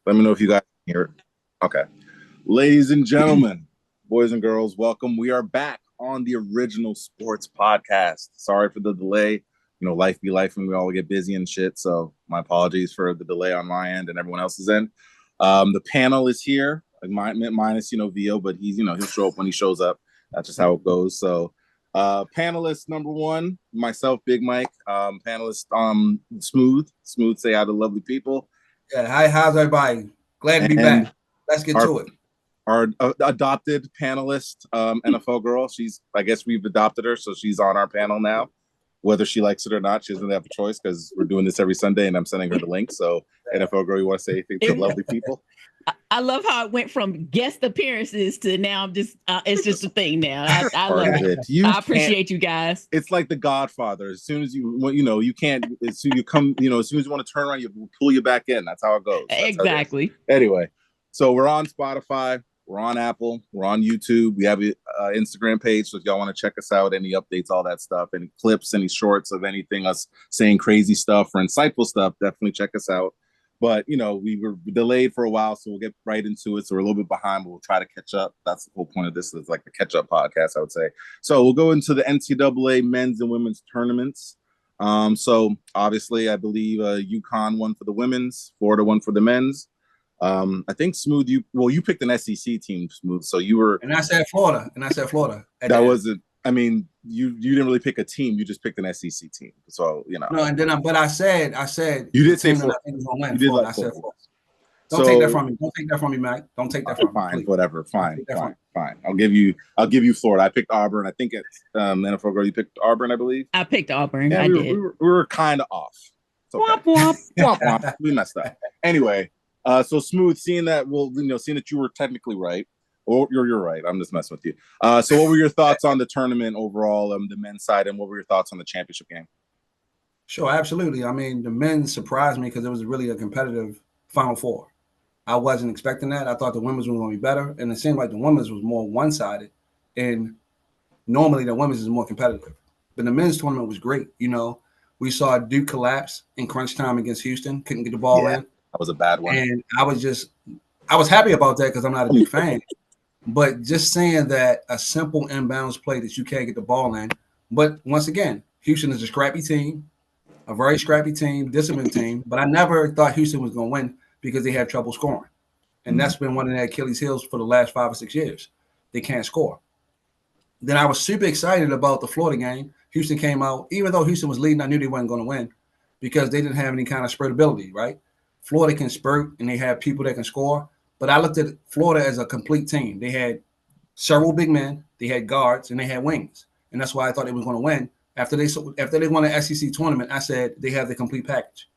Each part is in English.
Let me know if you guys can hear it. Okay. Ladies and gentlemen, boys and girls, welcome. We are back on the Original Sports Podcast. Sorry for the delay. Life be life and we all get busy and shit. So my apologies for the delay on my end and everyone else's end. The panel is here, minus, Vio, but he'll show up when he shows up. That's just how it goes. So panelist number one, myself, Big Mike. Panelist Smooth, say hi to lovely people. Yeah, hi, how's everybody? Glad to be back. Let's get to it. Our adopted panelist, NFL girl. I guess we've adopted her, so she's on our panel now. Whether she likes it or not, she doesn't have a choice because we're doing this every Sunday and I'm sending her the link. So, NFL girl, you want to say anything to lovely people? I love how it went from guest appearances to now it's just a thing now. I love it. I appreciate you guys. It's like The Godfather. As soon as you can't, as soon as you come, as soon as you want to turn around, we'll pull you back in. That's how it goes. Exactly. Anyway, so we're on Spotify. We're on Apple. We're on YouTube. We have an Instagram page. So if y'all want to check us out, any updates, all that stuff, any clips, any shorts of anything, us saying crazy stuff or insightful stuff, definitely check us out. But, we were delayed for a while, so we'll get right into it. So we're a little bit behind, but we'll try to catch up. That's the whole point of this. It's like the catch-up podcast, I would say. So we'll go into the NCAA men's and women's tournaments. So obviously, I believe UConn won for the women's, Florida won for the men's. I think Smooth, you picked an SEC team, Smooth. So you were, and I said Florida. That wasn't. I mean, you didn't really pick a team. You just picked an SEC team. So No, and then I said you did say Florida. You did like Florida. Don't take that from me. Don't take that from me, Mike. Don't take that from me. Fine, whatever. Fine. I'll give you Florida. I picked Auburn. I think it's NFL girl. You picked Auburn, I believe. I picked Auburn. Yeah, I did. We were kind of off. It's okay. Womp, womp. We messed up. Anyway. So Smooth, seeing that you were technically right, or you're right. I'm just messing with you. So what were your thoughts on the tournament overall, the men's side, and what were your thoughts on the championship game? Sure, absolutely. I mean, the men surprised me because it was really a competitive Final Four. I wasn't expecting that. I thought the women's were going to be better, and it seemed like the women's was more one-sided. And normally the women's is more competitive, but the men's tournament was great. We saw Duke collapse in crunch time against Houston. Couldn't get the ball in. That was a bad one. And I was happy about that because I'm not a big fan. But just saying that a simple inbounds play that you can't get the ball in. But once again, Houston is a scrappy team, a very scrappy team, disciplined team. But I never thought Houston was going to win because they have trouble scoring. And that's been one of their Achilles heels for the last 5 or 6 years. They can't score. Then I was super excited about the Florida game. Houston came out. Even though Houston was leading, I knew they weren't going to win because they didn't have any kind of spurtability, right? Florida can spurt, and they have people that can score. But I looked at Florida as a complete team. They had several big men, they had guards, and they had wings. And that's why I thought they were going to win. After they won the SEC tournament, I said they have the complete package.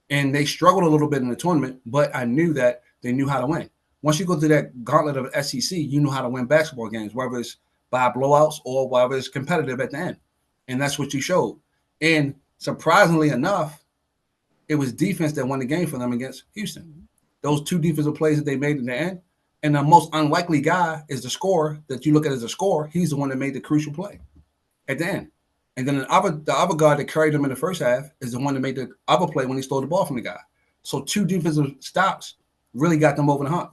And they struggled a little bit in the tournament, but I knew that they knew how to win. Once you go through that gauntlet of SEC, you know how to win basketball games, whether it's by blowouts or whether it's competitive at the end. And that's what you showed. And surprisingly enough, it was defense that won the game for them against Houston. Those two defensive plays that they made in the end. And the most unlikely guy is the scorer that you look at as a scorer. He's the one that made the crucial play at the end. And then the other guard that carried him in the first half is the one that made the other play when he stole the ball from the guy. So two defensive stops really got them over the hump.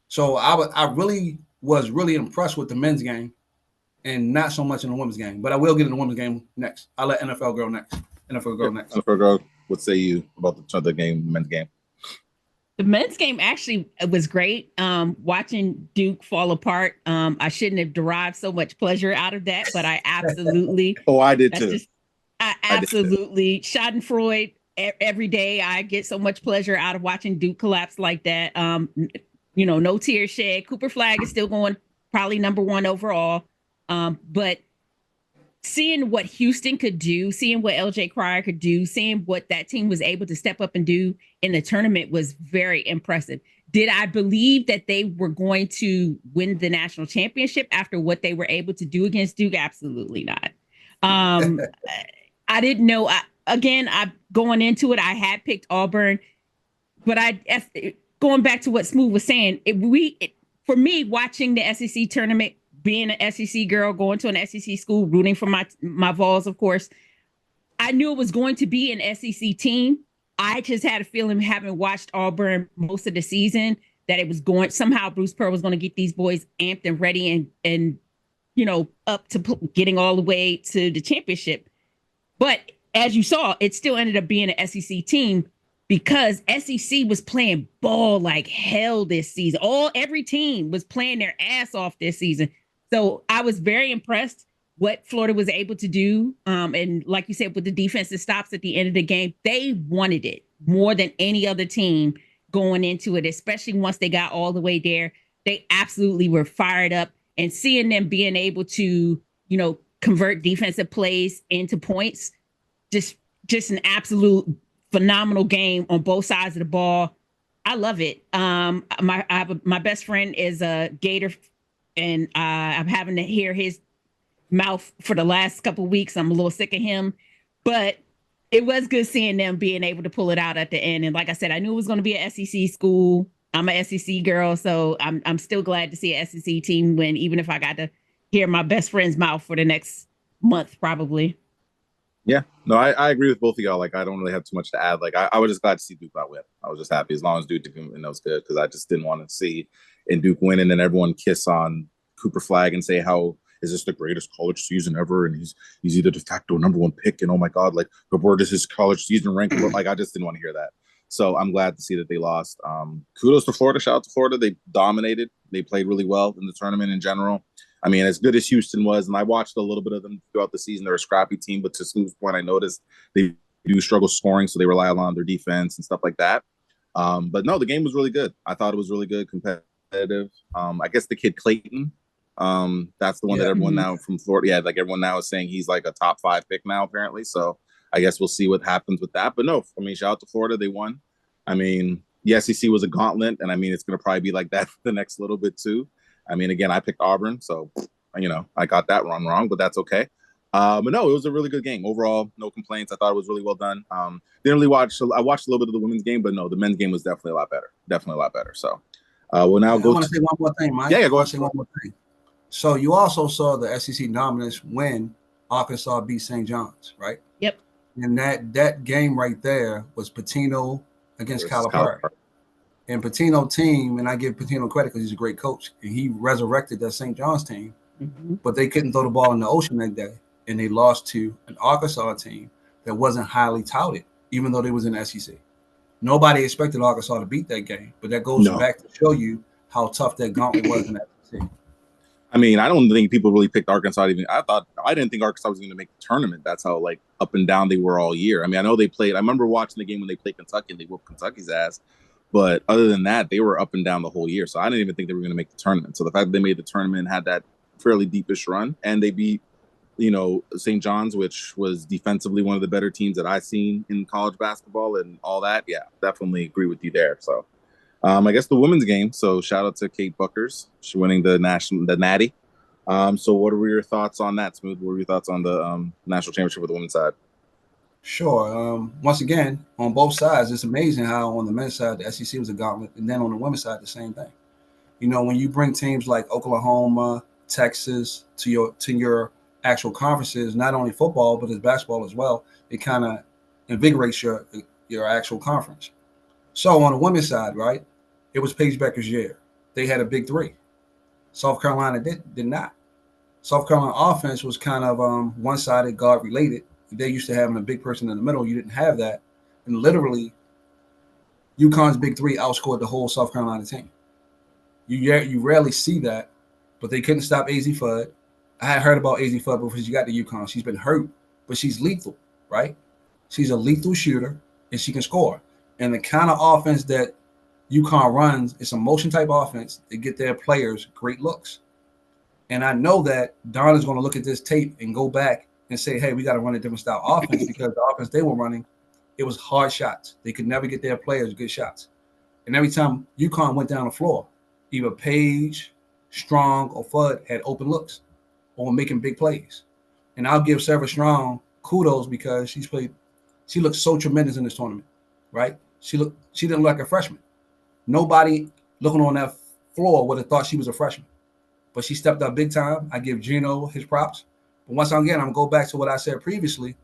So I really was really impressed with the men's game and not so much in the women's game. But I will get in the women's game next. I'll let NFL girl next. NFL girl. What say you about the men's game? The men's game actually was great. Watching Duke fall apart. I shouldn't have derived so much pleasure out of that, but I absolutely. I did too. I absolutely. Schadenfreude every day. I get so much pleasure out of watching Duke collapse like that. No tears shed. Cooper Flag is still going probably number one overall. But seeing what Houston could do, seeing what LJ Cryer could do, seeing what that team was able to step up and do in the tournament was very impressive. Did I believe that they were going to win the national championship after what they were able to do against Duke? Absolutely not. I didn't know. Going into it, I had picked Auburn, but going back to what Smooth was saying, for me, watching the SEC tournament, being an SEC girl, going to an SEC school, rooting for my Vols, of course, I knew it was going to be an SEC team. I just had a feeling, having watched Auburn most of the season, that it was going somehow. Bruce Pearl was going to get these boys amped and ready and up to getting all the way to the championship. But as you saw, it still ended up being an SEC team because SEC was playing ball like hell this season. Every team was playing their ass off this season. So I was very impressed what Florida was able to do. And like you said, with the defensive stops at the end of the game, they wanted it more than any other team going into it, especially once they got all the way there. They absolutely were fired up, and seeing them being able to, convert defensive plays into points, just an absolute phenomenal game on both sides of the ball. I love it. My best friend is a Gator, and I'm having to hear his mouth for the last couple of weeks. I'm a little sick of him, but it was good seeing them being able to pull it out at the end. And like I said, I knew it was going to be an SEC school. I'm an SEC girl, so I'm still glad to see an SEC team win, even if I got to hear my best friend's mouth for the next month, probably. Yeah, no, I agree with both of y'all. Like, I don't really have too much to add. Like, I was just glad to see Duke not win. I was just happy as long as Duke didn't win, that was good, because I just didn't want to see Duke win and then everyone kiss on Cooper Flag and say how is this the greatest college season ever, and he's either de facto #1 pick, and oh my god, like, where does his college season rank? Like, I just didn't want to hear that. So I'm glad to see that they lost. Kudos to Florida. Shout out to Florida. They dominated. They played really well in the tournament in general. I mean, as good as Houston was, and I watched a little bit of them throughout the season, they're a scrappy team, but to Smooth's point, I noticed they do struggle scoring, so they rely a lot on their defense and stuff like that. But no, the game was really good. I thought it was really good, competitive. I guess the kid Clayton, that's the one that everyone now from Florida, like everyone now is saying he's like a top 5 pick now, apparently. So I guess we'll see what happens with that. But no, I mean, shout out to Florida. They won. I mean, the SEC was a gauntlet, and I mean, it's going to probably be like that for the next little bit too. I mean, again, I picked Auburn, so, I got that wrong, but that's okay. But no, it was a really good game. Overall, no complaints. I thought it was really well done. Didn't really watch. I watched a little bit of the women's game, but no, the men's game was definitely a lot better. So we'll now go. I want to say one more thing, Mike. Yeah, go ahead. Say one more thing. So you also saw the SEC dominance when Arkansas beat St. John's, right? Yep. And that game right there was Pitino against Calipari. And Pitino team, and I give Pitino credit because he's a great coach, and he resurrected that St. John's team, but they couldn't throw the ball in the ocean that day, and they lost to an Arkansas team that wasn't highly touted, even though they was in the SEC. Nobody expected Arkansas to beat that game, but that goes back to show you how tough that gauntlet was in that SEC. I mean, I don't think people really picked Arkansas. I didn't think Arkansas was going to make the tournament. That's how like up and down they were all year. I mean, I know they played. I remember watching the game when they played Kentucky and they whooped Kentucky's ass. But other than that, they were up and down the whole year. So I didn't even think they were going to make the tournament. So the fact that they made the tournament and had that fairly deepish run, and they beat, St. John's, which was defensively one of the better teams that I've seen in college basketball and all that. Yeah, definitely agree with you there. So I guess the women's game. So shout out to Kate Buckers. She's winning the Natty. So what were your thoughts on that, Smooth? What were your thoughts on the national championship with the women's side? Sure. Once again, on both sides, it's amazing how on the men's side, the SEC was a gauntlet, and then on the women's side, the same thing. When you bring teams like Oklahoma, Texas to your actual conferences, not only football, but it's basketball as well, it kind of invigorates your actual conference. So on the women's side, right, it was Paige Becker's year. They had a big 3. South Carolina did not. South Carolina offense was kind of one-sided, guard-related. They used to having a big person in the middle. You didn't have that. And literally, UConn's big 3 outscored the whole South Carolina team. You rarely see that, but they couldn't stop AZ Fudd. I had heard about AZ Fudd before she got to UConn. She's been hurt, but she's lethal, right? She's a lethal shooter, and she can score. And the kind of offense that UConn runs, it's a motion-type offense to get their players great looks. And I know that Don is going to look at this tape and go back and say, hey, we got to run a different style offense, because the offense they were running, it was hard shots. They could never get their players good shots. And every time UConn went down the floor, either Page, Strong, or Fudd had open looks or were making big plays. And I'll give Sarah Strong kudos because she looked so tremendous in this tournament, right? She didn't look like a freshman. Nobody looking on that floor would have thought she was a freshman. But she stepped up big time. I give Gino his props. But once again, I'm going to go back to what I said previously,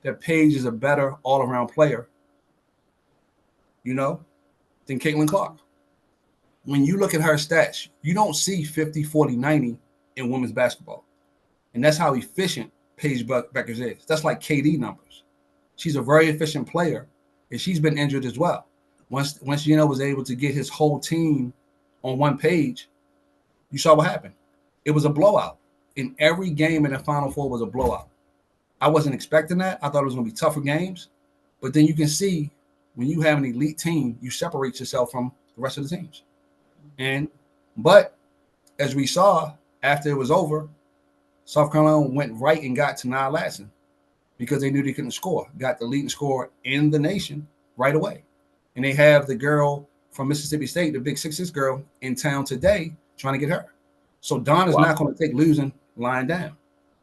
that Paige is a better all-around player than Caitlin Clark. When you look at her stats, you don't see 50, 40, 90 in women's basketball. And that's how efficient Paige Bueckers is. That's like KD numbers. She's a very efficient player, and she's been injured as well. Once Gino was able to get his whole team on one page, you saw what happened. It was a blowout. In every game in the Final Four was a blowout. I wasn't expecting that. I thought it was going to be tougher games. But then you can see when you have an elite team, you separate yourself from the rest of the teams. But as we saw, after it was over, South Carolina went right and got to Nia Latson because they knew they couldn't score. Got the leading scorer in the nation right away. And they have the girl from Mississippi State, the big 6'6" girl, in town today trying to get her. So Dawn is not going to take losing lying down.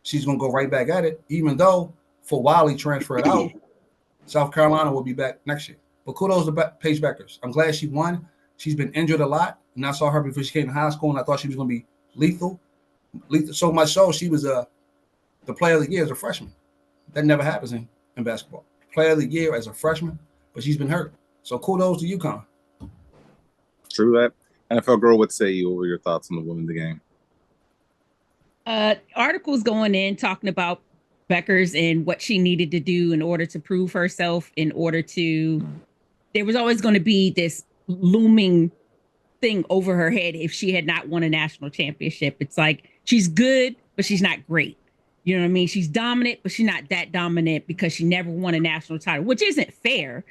She's going to go right back at it, even though for Wiley transferred out, South Carolina will be back next year. But kudos to Paige Bueckers. I'm glad she won. She's been injured a lot. And I saw her before she came to high school, and I thought she was going to be lethal. So much so, she was the player of the year as a freshman. That never happens in basketball. Player of the year as a freshman, but she's been hurt. So kudos to UConn. True that. NFL girl, what say you? What were your thoughts on the women's game? Articles going in talking about Bueckers and what she needed to do in order to prove herself, there was always going to be this looming thing over her head if she had not won a national championship. It's like she's good, but she's not great. You know what I mean? She's dominant, but she's not that dominant because she never won a national title, which isn't fair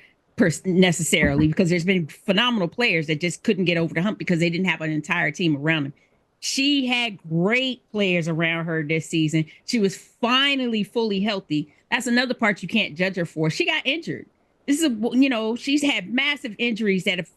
necessarily, because there's been phenomenal players that just couldn't get over the hump because they didn't have an entire team around them. She had great players around her this season. She was finally fully healthy. That's another part you can't judge her for. She got injured. She's had massive injuries that have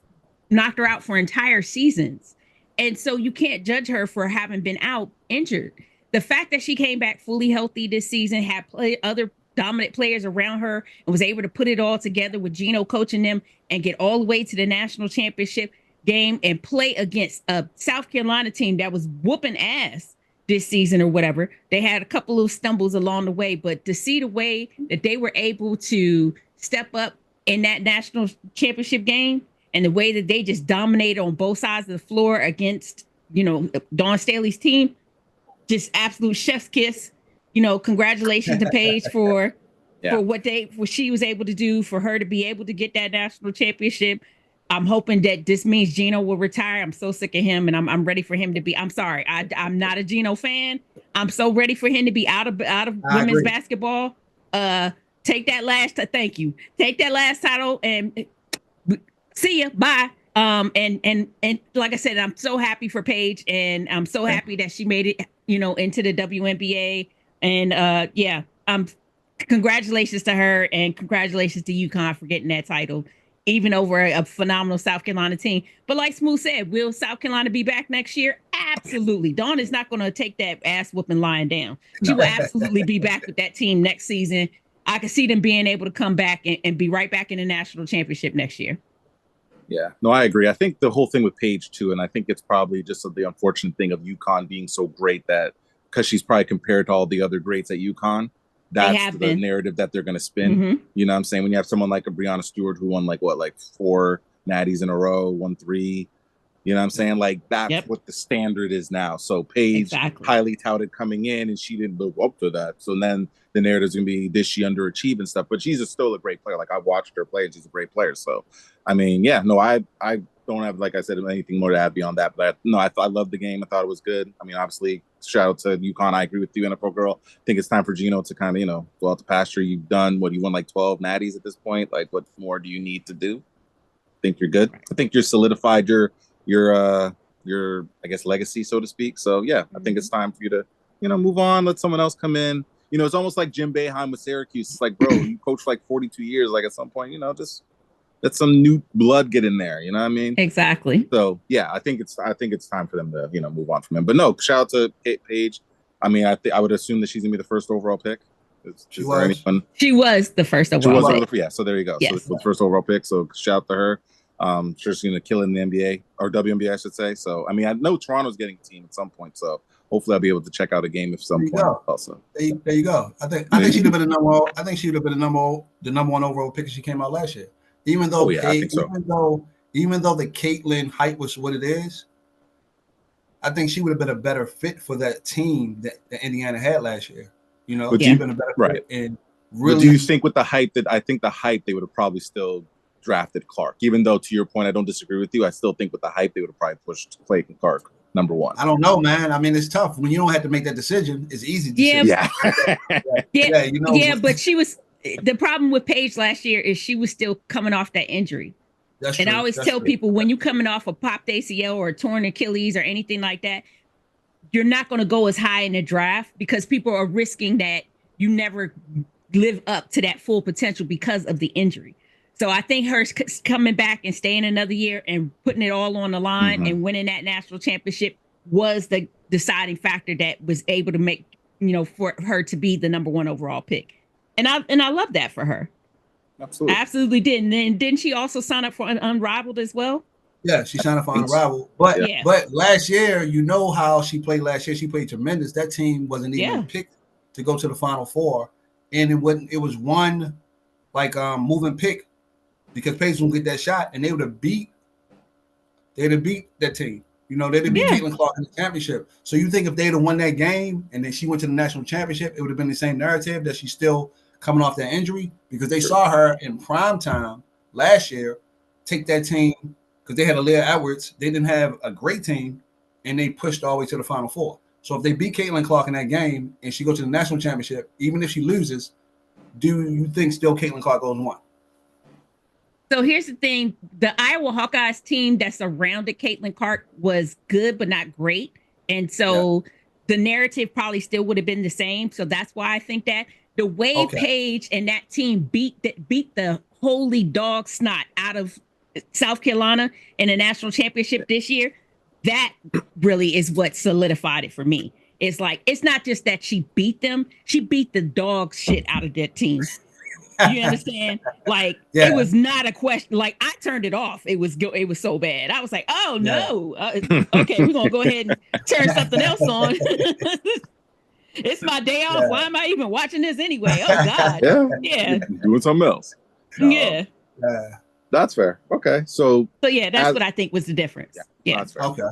knocked her out for entire seasons. And so you can't judge her for having been out injured. The fact that she came back fully healthy this season, had other dominant players around her, and was able to put it all together with Gino coaching them and get all the way to the national championship game and play against a South Carolina team that was whooping ass this season or whatever. They had a couple of stumbles along the way, but to see the way that they were able to step up in that national championship game and the way that they just dominated on both sides of the floor against, Dawn Staley's team, just absolute chef's kiss. Congratulations to Paige for what she was able to do, for her to be able to get that national championship. I'm hoping that this means Gino will retire. I'm so sick of him, and I'm ready for him to be. I'm sorry, I'm not a Gino fan. I'm so ready for him to be out of women's basketball. Take that last title and see ya. Bye. And like I said, I'm so happy for Paige, and I'm so happy that she made it, into the WNBA. And congratulations to her, and congratulations to UConn for getting that title, even over a phenomenal South Carolina team. But like Smooth said, will South Carolina be back next year? Absolutely. Dawn is not going to take that ass whooping lying down. She will absolutely be back with that team next season. I can see them being able to come back and be right back in the national championship next year. Yeah, no, I agree. I think the whole thing with Paige too, and I think it's probably just the unfortunate thing of UConn being so great that because she's probably compared to all the other greats at UConn, that's the narrative that they're going to spin. Mm-hmm. You know what I'm saying? When you have someone like a Breanna Stewart who won like 4 natties in a row, won 3, you know what I'm saying? Like that's what the standard is now. So Paige, highly touted coming in, and she didn't live up to that. So then the narrative's going to be, did she underachieve and stuff? But she's still a great player. Like I've watched her play, and she's a great player. So, I mean, I don't have, like I said, anything more to add beyond that. But I love the game. I thought it was good. I mean, obviously, shout out to UConn. I agree with you, NFL girl. I think it's time for Gino to kind of, go out to pasture. You've done you won like 12 natties at this point. Like, what more do you need to do? I think you're good. I think you're solidified your I guess legacy, so to speak. So I think it's time for you to, move on, let someone else come in. It's almost like Jim Boeheim with Syracuse. It's like, bro, you coached like 42 years. Like at some point, just let some new blood get in there. You know what I mean? Exactly. So I think it's time for them to, move on from him. But no, shout out to Paige. I mean, I would assume that she's gonna be the first overall pick. She was the first overall pick. Yeah, so there you go. Yes. So the first overall pick. So shout out to her. Sure, she's gonna kill it in the NBA or WNBA, I should say. So I mean, I know Toronto's getting a team at some point. So hopefully, I'll be able to check out a game at some point. Also, there you go. I think she'd have been the number one overall pick if she came out last year. Even though I think so. even though the Caitlyn hype was what it is, I think she would have been a better fit for that team that Indiana had last year. You know, But she'd been a better right. fit. And really, but do you think with the hype I think the hype they would have probably still drafted Clark, even though to your point, I don't disagree with you. I still think with the hype they would have probably pushed Clayton Clark number one. I don't know, man. I mean, it's tough when you don't have to make that decision. It's easy. Decision. Yeah. You know. Yeah, but she was. The problem with Paige last year is she was still coming off that injury. That's and true. I always tell people when you're coming off a popped ACL or a torn Achilles or anything like that, you're not going to go as high in the draft because people are risking that you never live up to that full potential because of the injury. So I think her coming back and staying another year and putting it all on the line and winning that national championship was the deciding factor that was able to make, for her to be the number one overall pick. And I love that for her. Absolutely. I absolutely did. And then didn't she also sign up for Unrivaled as well? Yeah, she signed up for Unrivaled. But last year, you know how she played last year. She played tremendous. That team wasn't even picked to go to the Final Four. And it was one moving pick because Paige won't get that shot, and they'd have beat that team. They'd have beat Caitlin Clark in the championship. So you think if they'd have won that game and then she went to the national championship, it would have been the same narrative that she's still coming off that injury because they saw her in prime time last year take that team because they had Aaliyah Edwards. They didn't have a great team, and they pushed all the way to the Final Four. So if they beat Caitlin Clark in that game and she goes to the national championship, even if she loses, do you think still Caitlin Clark goes one? So here's the thing. The Iowa Hawkeyes team that surrounded Caitlin Clark was good, but not great. And so the narrative probably still would have been the same. So that's why I think that the way Paige and that team beat the holy dog snot out of South Carolina in a national championship this year, that really is what solidified it for me. It's like, it's not just that she beat them. She beat the dog shit out of that team. You understand? Like, it was not a question. Like, I turned it off. It was so bad. I was like, oh no. Okay, we're going to go ahead and turn something else on. It's my day off. Why am I even watching this anyway? Oh God. Yeah. Doing something else. Yeah. That's fair. Okay. So yeah, that's what I think was the difference. Yeah. That's fair. Okay.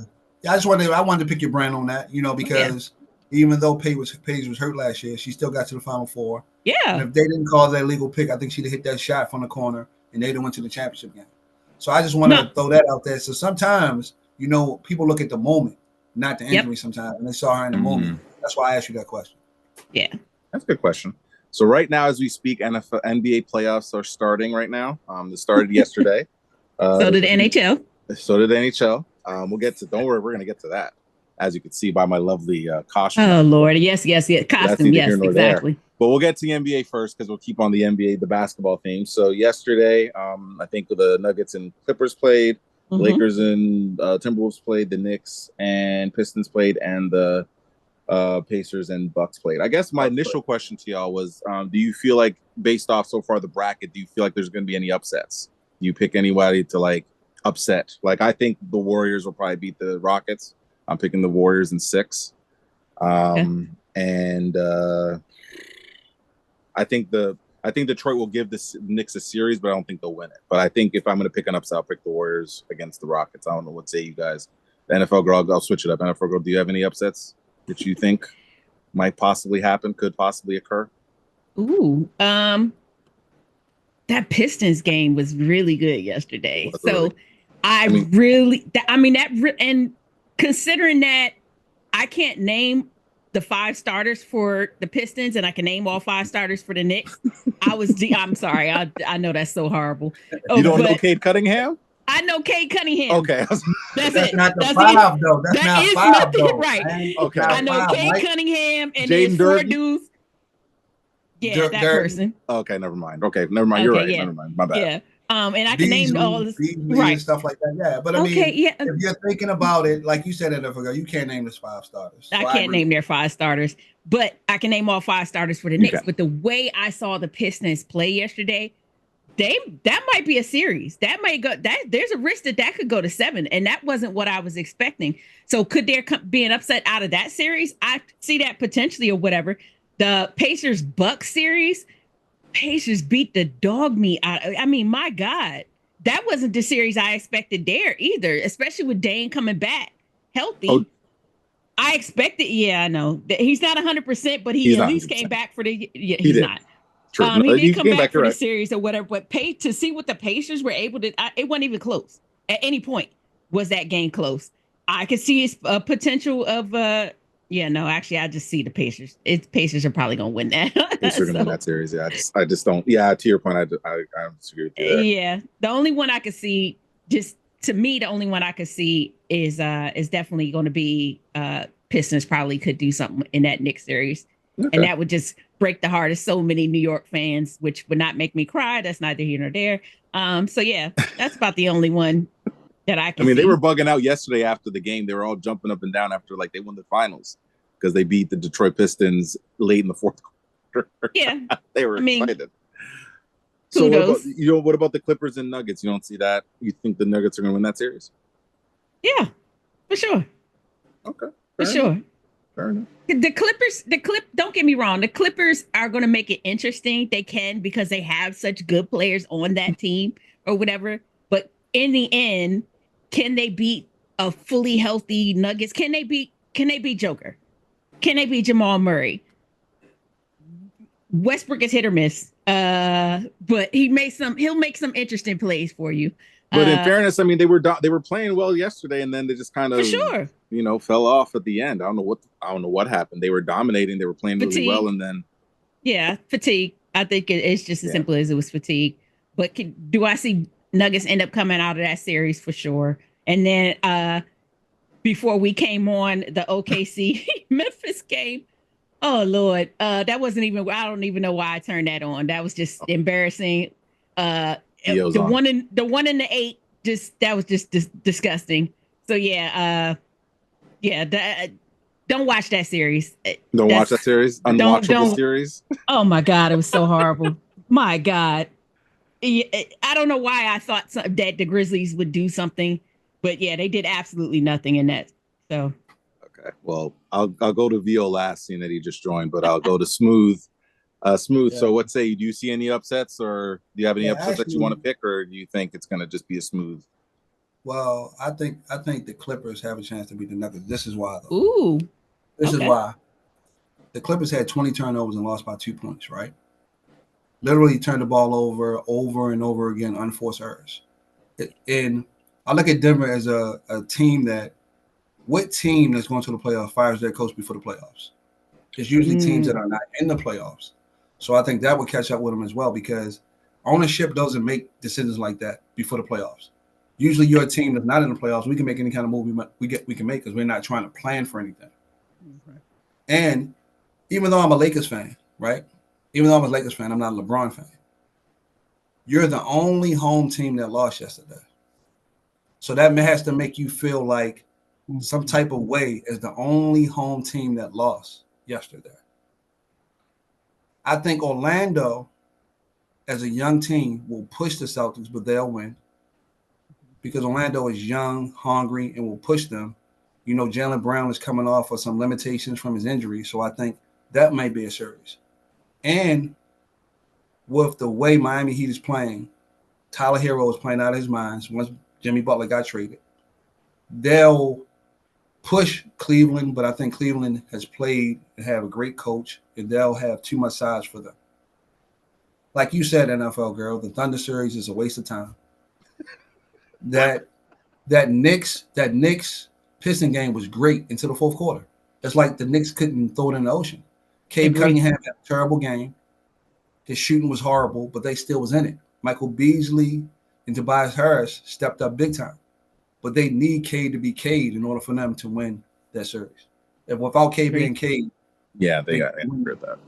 Yeah, I wanted to pick your brand on that, because even though Paige was hurt last year, she still got to the Final Four. Yeah. And if they didn't call that legal pick, I think she'd have hit that shot from the corner and they'd have went to the championship game. So I just wanted to throw that out there. So sometimes, people look at the moment, not the injury sometimes, and they saw her in the moment. That's why I asked you that question. Yeah. That's a good question. So right now, as we speak, NBA playoffs are starting right now. They started yesterday. So did the NHL. So did the NHL. We'll get to, don't worry, we're going to get to that. As you can see by my lovely costume. Oh, Lord. Yes. Costume. Yes, exactly. But we'll get to the NBA first because we'll keep on the NBA, the basketball theme. So yesterday, I think the Nuggets and Clippers played. Lakers and Timberwolves played. The Knicks and Pistons played. And the Pacers and Bucks played. I guess my initial question to y'all was, do you feel like, based off so far the bracket, do you feel like there's going to be any upsets? Do you pick anybody to upset? I think the Warriors will probably beat the Rockets. I'm picking the Warriors in 6. And I think Detroit will give the Knicks a series, but I don't think they'll win it. But I think if I'm going to pick an upset, I'll pick the Warriors against the Rockets. I don't know what say you guys. The NFL girl, I'll switch it up. NFL girl, do you have any upsets that you think might possibly happen, could possibly occur? Ooh, that Pistons game was really good yesterday. And considering that I can't name the 5 starters for the Pistons and I can name all 5 starters for the Knicks, I'm sorry. I know that's so horrible. You don't know Cade Cunningham? I know Cade Cunningham. Okay. That's it. Not the 5, though. That's not 5, though. Right. Okay. I know Cade Cunningham and there's 4 dudes. Yeah, that person. Okay, never mind. Okay, never mind. You're right. Yeah. Never mind. My bad. Yeah. And I can name all this, right, and stuff like that. Yeah, but I mean, if you're thinking about it, like you said, you can't name the 5 starters. So I can't name their 5 starters, but I can name all 5 starters for the Knicks. But the way I saw the Pistons play yesterday, that might be a series. That might go. There's a risk that could go to 7, and that wasn't what I was expecting. So could there be an upset out of that series? I see that potentially or whatever. The Pacers Bucks series, Pacers beat the dog meat out. I mean, my God, that wasn't the series I expected there either, especially with Dane coming back healthy. Oh. I expected, yeah, I know. He's not 100%, but he He's at not least 100%. came back for the, yeah, He he's did. not. True. No, He did come back for the right. series or whatever, but to see what the Pacers were able to, it wasn't even close. At any point was that game close. I could see his potential of, yeah, no, actually, I just see the Pacers. Pacers are probably going to win that. Pacers are going to win that series. Yeah, I just don't. Yeah, to your point, I disagree with you there. Yeah, the only one I could see, just to me, the only one I could see is definitely going to be Pistons. Probably could do something in that Knicks series, and that would just break the heart of so many New York fans, which would not make me cry. That's neither here nor there. So yeah, that's about the only one that I can. I mean, see. They were bugging out yesterday after the game. They were all jumping up and down after like they won the finals because they beat the Detroit Pistons late in the fourth quarter. Yeah, they were excited. So what about the Clippers and Nuggets? You don't see that? You think the Nuggets are going to win that series? Yeah, for sure. Okay, for sure. Fair enough. Don't get me wrong. The Clippers are going to make it interesting. They can because they have such good players on that team or whatever. But in the end, can they beat a fully healthy Nuggets? Can they beat Joker? Can they beat Jamal Murray? Westbrook is hit or miss. But he'll make some interesting plays for you. But in fairness, I mean, they were playing well yesterday, and then they just kind of, for sure, fell off at the end. I don't know what happened. They were dominating. They were playing really well, and then fatigue. I think it's just as simple as it was fatigue. But do I see Nuggets end up coming out of that series for sure? And then before we came on, the OKC Memphis game. Oh Lord, that wasn't even. I don't even know why I turned that on. That was just embarrassing. The one in the 8, that was just disgusting. So don't watch that series. Don't watch that series. Unwatchable series. Oh my God, it was so horrible. My God, I don't know why I thought that the Grizzlies would do something, but yeah, they did absolutely nothing in that. So. Okay, well, I'll go to Vio last, seeing that he just joined, but I'll go to Smooth. Smooth. Yeah. So, what say? Do you see any upsets, or do you have any upsets that you want to pick, or do you think it's going to just be a smooth? Well, I think the Clippers have a chance to beat the Nuggets. This is why, though. Ooh. This is why. The Clippers had 20 turnovers and lost by 2 points, right? Literally turned the ball over and over again, unforced errors. And I look at Denver as a team that. What team that's going to the playoffs fires their coach before the playoffs? It's usually teams that are not in the playoffs. So I think that would catch up with them as well, because ownership doesn't make decisions like that before the playoffs. Usually you're a team that's not in the playoffs. We can make any kind of move we can make because we're not trying to plan for anything. Mm-hmm. And even though I'm a Lakers fan, right? Even though I'm a Lakers fan, I'm not a LeBron fan. You're the only home team that lost yesterday. So that has to make you feel like some type of way as the only home team that lost yesterday. I think Orlando, as a young team, will push the Celtics, but they'll win because Orlando is young, hungry, and will push them. Jaylen Brown is coming off of some limitations from his injury, so I think that might be a series. And with the way Miami Heat is playing, Tyler Hero is playing out of his mind once Jimmy Butler got traded. They'll push Cleveland, but I think Cleveland has played and have a great coach, and they'll have too much size for them. Like you said, NFL girl, the Thunder series is a waste of time. That Knicks Piston game was great until the fourth quarter. It's like the Knicks couldn't throw it in the ocean. Cade Cunningham had a terrible game. His shooting was horrible, but they still was in it. Michael Beasley and Tobias Harris stepped up big time. But they need Cade to be Cade in order for them to win that series. If without Cade being Cade, they got to agree with that.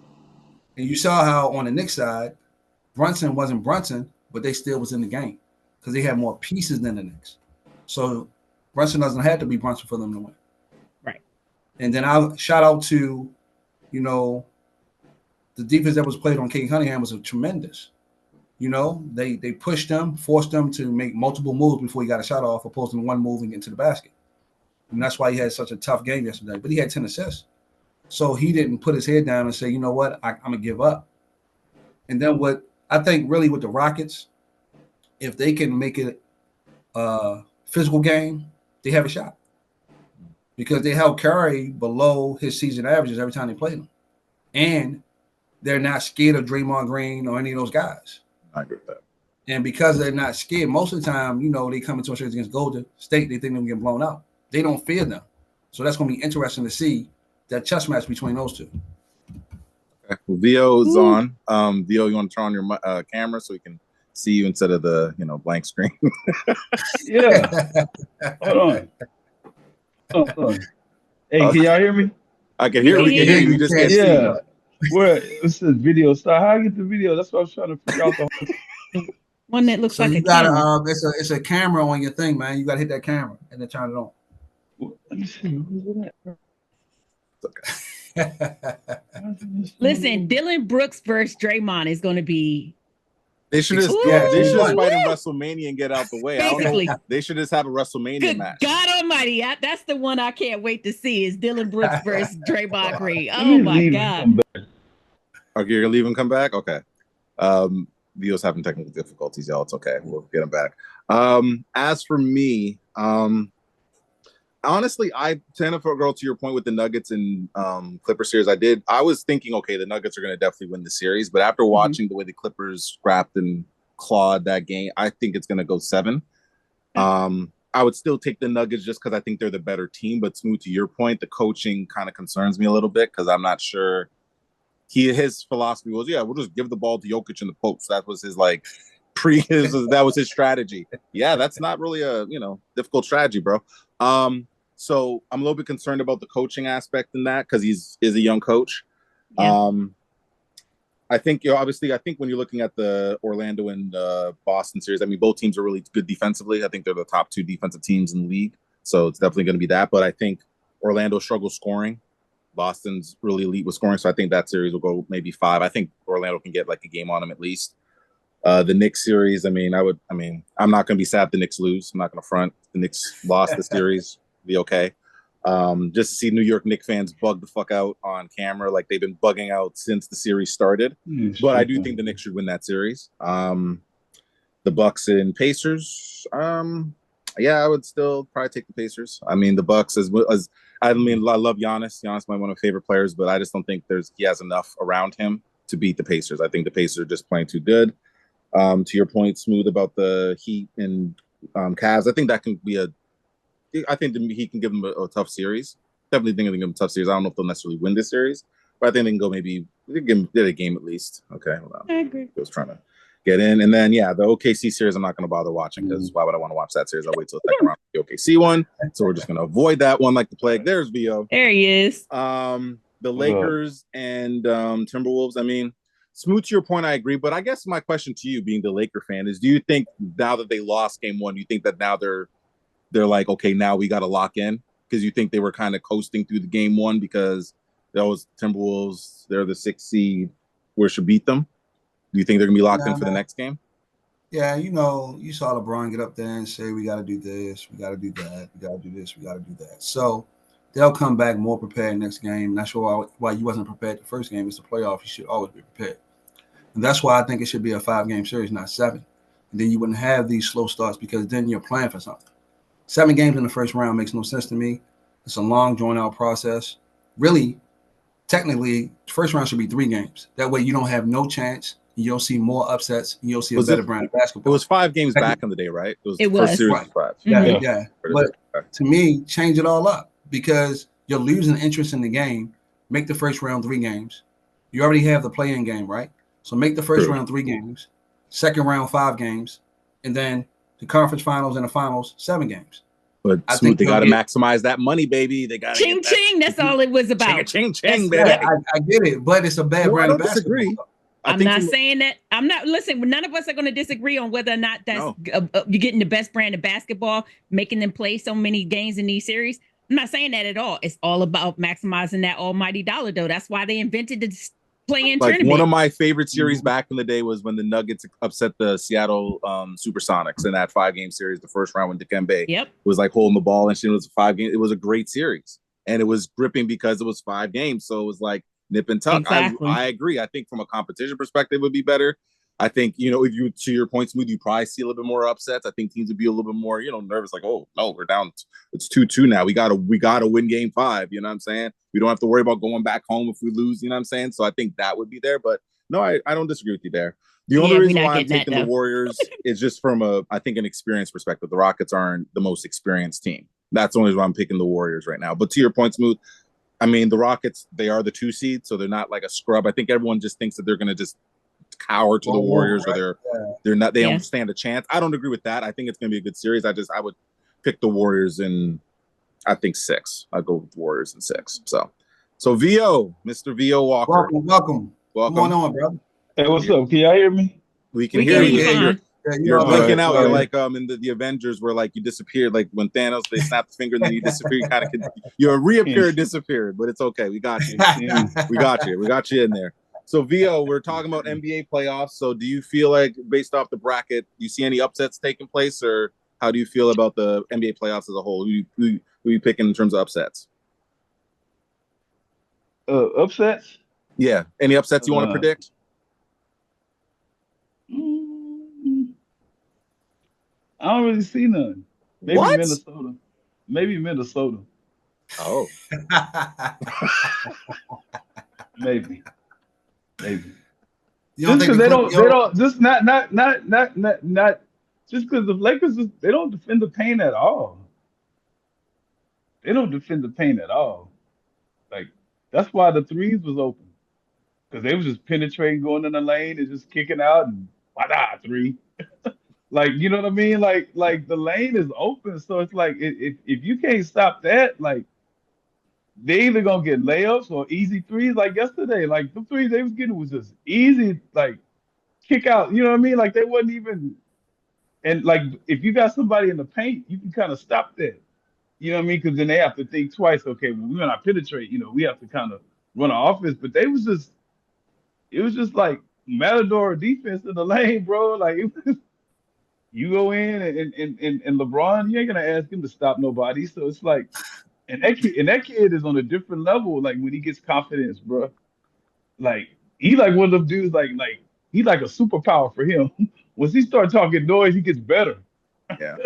And you saw how on the Knicks side, Brunson wasn't Brunson, but they still was in the game because they had more pieces than the Knicks. So Brunson doesn't have to be Brunson for them to win. Right. And then I'll shout out to, the defense that was played on Cade Cunningham was tremendous. They pushed him, forced him to make multiple moves before he got a shot off, opposed to one move and get into the basket. And that's why he had such a tough game yesterday. But he had 10 assists. So he didn't put his head down and say, you know what, I'm going to give up. And then what I think really with the Rockets, if they can make it a physical game, they have a shot. Because they held Curry below his season averages every time they played him. And they're not scared of Draymond Green or any of those guys. I agree with that. And because they're not scared, most of the time, they come into a series against Golden State, they think they're getting blown out. They don't fear them. So that's going to be interesting to see that chess match between those two. Okay. Well, Vio's on. Vio, you want to turn on your camera so we can see you instead of the blank screen? Yeah. Hold on. Hey, can y'all hear me? I can hear you. You just can't see. Yeah. Where it says video start? How I get the video? That's what I was trying to figure out. One that looks So like you a gotta, camera. it's a camera on your thing, man. You got to hit that camera and then turn it on. Let me see. Who's Okay. Listen, Dylan Brooks versus Draymond is going to be. They should just fight in WrestleMania and get out the way. Basically. I don't know. They should just have a WrestleMania match. God Almighty, that's the one I can't wait to see. Is Dylan Brooks versus Draymond Green? Oh my God! Okay, you're gonna leave him come back? Okay. Vio's having technical difficulties, y'all. It's okay. We'll get him back. As for me, honestly, to your point with the Nuggets and Clippers series, I was thinking, okay, the Nuggets are going to definitely win the series, but after watching the way the Clippers scrapped and clawed that game, I think it's going to go 7. I would still take the Nuggets just because I think they're the better team, but Smooth, to your point, the coaching kind of concerns me a little bit because I'm not sure. His philosophy was, we'll just give the ball to Jokic in the post. That was his that was his strategy. Yeah, that's not really a difficult strategy, bro. So I'm a little bit concerned about the coaching aspect in that because he's a young coach. Yeah. I think obviously when you're looking at the Orlando and Boston series, I mean both teams are really good defensively. I think they're the top 2 defensive teams in the league, so it's definitely going to be that. But I think Orlando struggles scoring. Boston's really elite with scoring, so I think that series will go maybe 5. I think Orlando can get a game on them at least. The Knicks series, I'm not going to be sad if the Knicks lose. I'm not going to front. The Knicks lost the series, be okay. Just to see New York Knicks fans bug the fuck out on camera like they've been bugging out since the series started. But I do think the Knicks should win that series. The Bucks and Pacers, I would still probably take the Pacers. I mean, the Bucks I love Giannis. Giannis is one of my favorite players, but I just don't think he has enough around him to beat the Pacers. I think the Pacers are just playing too good. To your point, Smooth, about the Heat and Cavs, I think that can be I think he can give them a tough series. Definitely think they can give them a tough series. I don't know if they'll necessarily win this series, but I think they can go maybe give them a game at least. Okay, hold on. I agree. I was trying to get in. And then, the OKC series, I'm not going to bother watching because why would I want to watch that series? I'll wait till the second round of the OKC one. So we're just going to avoid that one like the plague. There's Vio. There he is. The Lakers and Timberwolves, Smooth, to your point, I agree. But I guess my question to you, being the Laker fan, is do you think now that they lost game 1, you think that now they're like, okay, now we got to lock in? Because you think they were kind of coasting through the game 1 because those Timberwolves, they're the 6th seed, we should beat them? Do you think they're going to be locked in for the next game? Yeah, you saw LeBron get up there and say, we got to do this, we got to do that, we got to do this, we got to do that. So they'll come back more prepared next game. Not sure why you wasn't prepared the first game. It's the playoff. You should always be prepared. And that's why I think it should be a 5-game series, not 7. And then you wouldn't have these slow starts because then you're playing for something. 7 games in the first round makes no sense to me. It's a long, drawn-out process. Really, technically, the first round should be 3 games. That way you don't have no chance. You'll see more upsets. And you'll see a better brand of basketball. It was 5 games back in the day, right? It was. First series was 5. Yeah. But to me, change it all up because you're losing interest in the game. Make the first round 3 games. You already have the play-in game, right? So make the first round 3 games, second round 5 games, and then the conference finals and the finals 7 games. But I think they got to maximize that money, baby. They got ching ching. That's all it was about. Ching baby. Yeah, I get it, but it's a bad brand of basketball. Disagree. I'm not saying that. I'm not. Listen, none of us are going to disagree on whether or not that's you're getting the best brand of basketball, making them play so many games in these series. I'm not saying that at all. It's all about maximizing that almighty dollar, though. That's why they invented the play-in tournament. One of my favorite series back in the day was when the Nuggets upset the Seattle Supersonics in that 5-game series. The first round when Dikembe was holding the ball and shit. It was a 5-game. It was a great series, and it was gripping because it was 5 games. So it was like nip and tuck. Exactly. I agree. I think from a competition perspective, it would be better. I think, if you, to your point, Smooth, you probably see a little bit more upsets. I think teams would be a little bit more, nervous, like, oh no, we're down. It's 2-2 now. We gotta win game 5. You know what I'm saying? We don't have to worry about going back home if we lose. You know what I'm saying? So I think that would be there. But no, I don't disagree with you there. The only reason why I'm taking the Warriors is just from I think an experience perspective. The Rockets aren't the most experienced team. That's the only reason why I'm picking the Warriors right now. But to your point, Smooth, I mean, the Rockets, they are the 2 seed, so they're not like a scrub. I think everyone just thinks that they're going to just cower to the Warriors, right? Or they're not. They don't stand a chance. I don't agree with that. I think it's going to be a good series. I would pick the Warriors in, I think 6. I'll go with the Warriors in 6. So VO, Mr. VO Walker, welcome. Come on, brother. Hey, what's up? Can y'all hear me? We can hear you. You're blinking out. You're right. like in the Avengers where like you disappeared, like when Thanos they snapped the finger and then you disappeared. You're reappeared, disappeared, but it's okay. We got you. We got you in there. So VO, we're talking about NBA playoffs. So do you feel like based off the bracket, do you see any upsets taking place, or how do you feel about the NBA playoffs as a whole? Who you picking in terms of upsets? Upsets? Yeah. Any upsets you want to predict? I don't really see none. Maybe what? Minnesota. Oh. Maybe. You Just because they don't just not just because the Lakers they don't defend the paint at all. Like that's why the threes was open. Because they was just penetrating, going in the lane and just kicking out and three. Like, you know what I mean? Like the lane is open. So it's like if you can't stop that, like they either gonna get layups or easy threes like yesterday. Like the threes they was getting was just easy, like kick out. You know what I mean? Like they wasn't even, and like if you got somebody in the paint, you can kind of stop that. You know what I mean? Because then they have to think twice. Okay, well, we're gonna penetrate. We have to kind of run an offense. But it was just like Matador defense in the lane, bro. Like you go in and LeBron, you ain't gonna ask him to stop nobody. So it's like, and that kid is on a different level. Like when he gets confidence, bro. Like he like one of them dudes. Like he like a superpower for him. Once he start talking noise, he gets better. Yeah.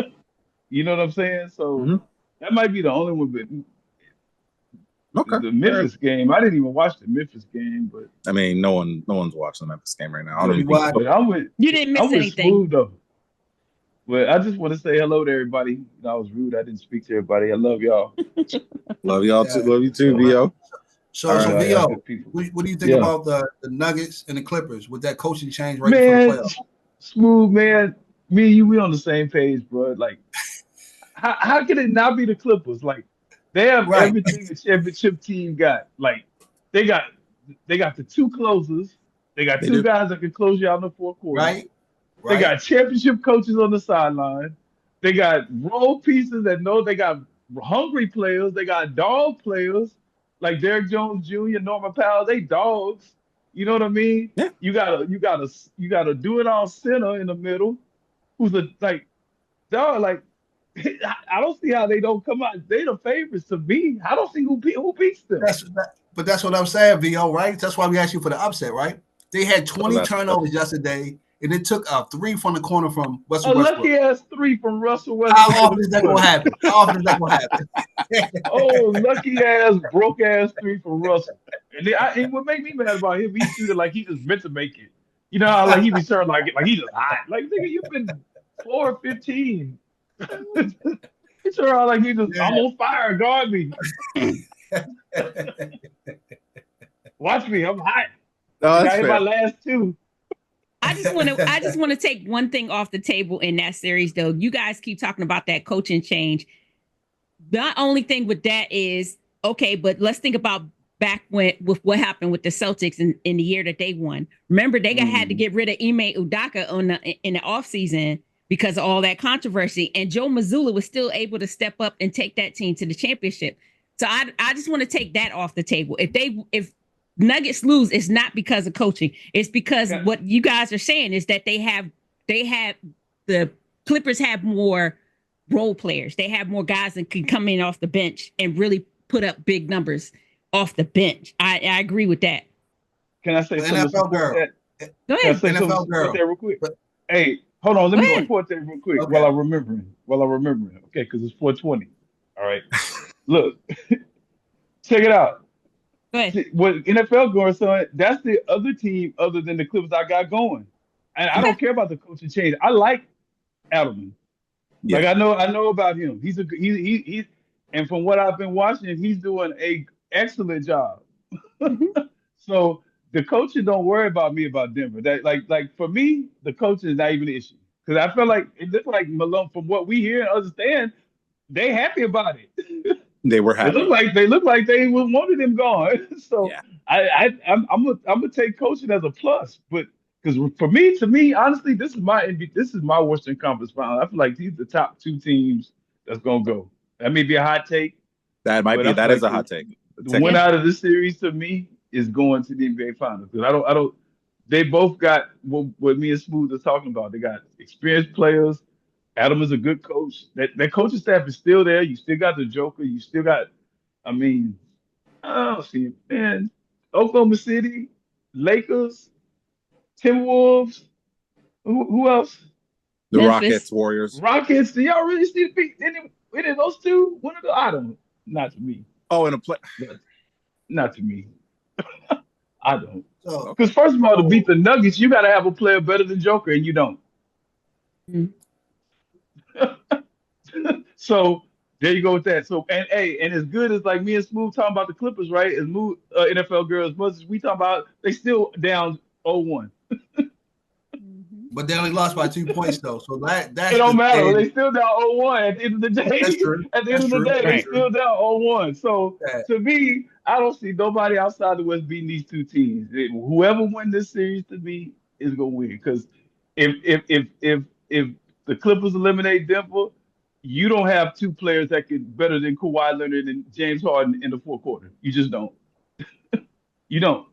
You know what I'm saying? So that might be the only one. But the Memphis game, I didn't even watch the Memphis game. But I mean, no one's watching the Memphis game right now. You didn't miss anything. Smooth though. But I just want to say hello to everybody. I was rude. I didn't speak to everybody. I love y'all. Love y'all too. Love you too, VO. So VO, what do you think about the Nuggets and the Clippers with that coaching change right before the playoffs? Smooth, man. Me and you, we on the same page, bro. Like, how can it not be the Clippers? Like, they have everything a championship team got. Like, they got the 2 closers. They got 2 guys that can close you out in the 4th quarter. Right. They got championship coaches on the sideline. They got role pieces that know they got hungry players. They got dog players like Derrick Jones Jr., Norman Powell. They dogs. You know what I mean? Yeah. You got a do it all center in the middle, who's dog. Like I don't see how they don't come out. They the favorites to me. I don't see who beats them. But that's what I'm saying, VO. Right? That's why we asked you for the upset, right? They had 20 turnovers yesterday. And it took a 3 from the corner from Russell Westbrook. A lucky-ass 3 from Russell Westbrook. How often is that going to happen? Oh, lucky-ass, broke-ass 3 from Russell. And what made me mad about him, he shooted like he just meant to make it. You know how like he be serving like he just hot. Like, nigga, you've been 4 or 15. He turned out like he just, I'm on fire, guard me. Watch me, I'm hot. I got hit my last 2. I just want to take one thing off the table in that series, though. You guys keep talking about that coaching change. The only thing with that is, okay, but let's think about back with what happened with the Celtics in the year that they won. Remember, they had to get rid of Ime Udoka in the offseason because of all that controversy. And Joe Mazzulla was still able to step up and take that team to the championship. So I just want to take that off the table. If Nuggets lose, it's not because of coaching. It's because what you guys are saying is that the Clippers have more role players. They have more guys that can come in off the bench and really put up big numbers. off the bench. I agree with that. Can I say something to NFL support girl. that? Go Can I ahead. say something to NFL support girl. that real quick? But- Hey, hold on. Let Go me ahead. support that real quick Okay. while I'm remembering. Okay, because it's 420. All right. Look, check it out. Go ahead. See, what NFL going, son, that's the other team other than the Clippers I got going. And I Okay. don't care about the coaching change. I like Adelman. Like Yeah. I know about him. He's and from what I've been watching, he's doing a excellent job. Mhm. So the coaching don't worry about me about Denver. That like for me, the coaching is not even an issue. Because I feel like it looks like Malone, from what we hear and understand, they happy about it. They were They happy. look like they wanted him gone. So Yeah. I'm gonna take coaching as a plus. But because for me, to me, honestly, this is my Western Conference final. I feel like these are the top two teams that's gonna go. That may be a hot take, That might but be. I feel That is like a hot take. the winner out of this series to me is going to the NBA Finals. Because I don't. They both got what me and Smooth are talking about. They got experienced players. Adam is a good coach. That coaching staff is still there. You still got the Joker. You still got. I mean, I don't see it, man. Oklahoma City, Lakers, Timberwolves. Who else? The Memphis. Rockets, Warriors. Rockets. Do y'all really see any of those two? One of the I don't. Not to me. Oh, and a play. Not to me. I don't. So, Because first of all, to beat the Nuggets, you got to have a player better than Joker, and you don't. Mhm. So there you go with that. So and as good as like me and Smooth talking about the Clippers, right? As Smooth NFL girls, as much as we talk about, they still down 0-1. but they only lost by 2 points though. So that's It don't matter. and They still down 0-1 at the end of the day. that's true. At the end of the day, they Right. still down 0-1. So Yeah. to me, I don't see nobody outside the West beating these two teams. Whoever wins this series to me is gonna win. Because if the Clippers eliminate Denver, you don't have two players that can better than Kawhi Leonard and James Harden in the fourth quarter. You just don't. You don't.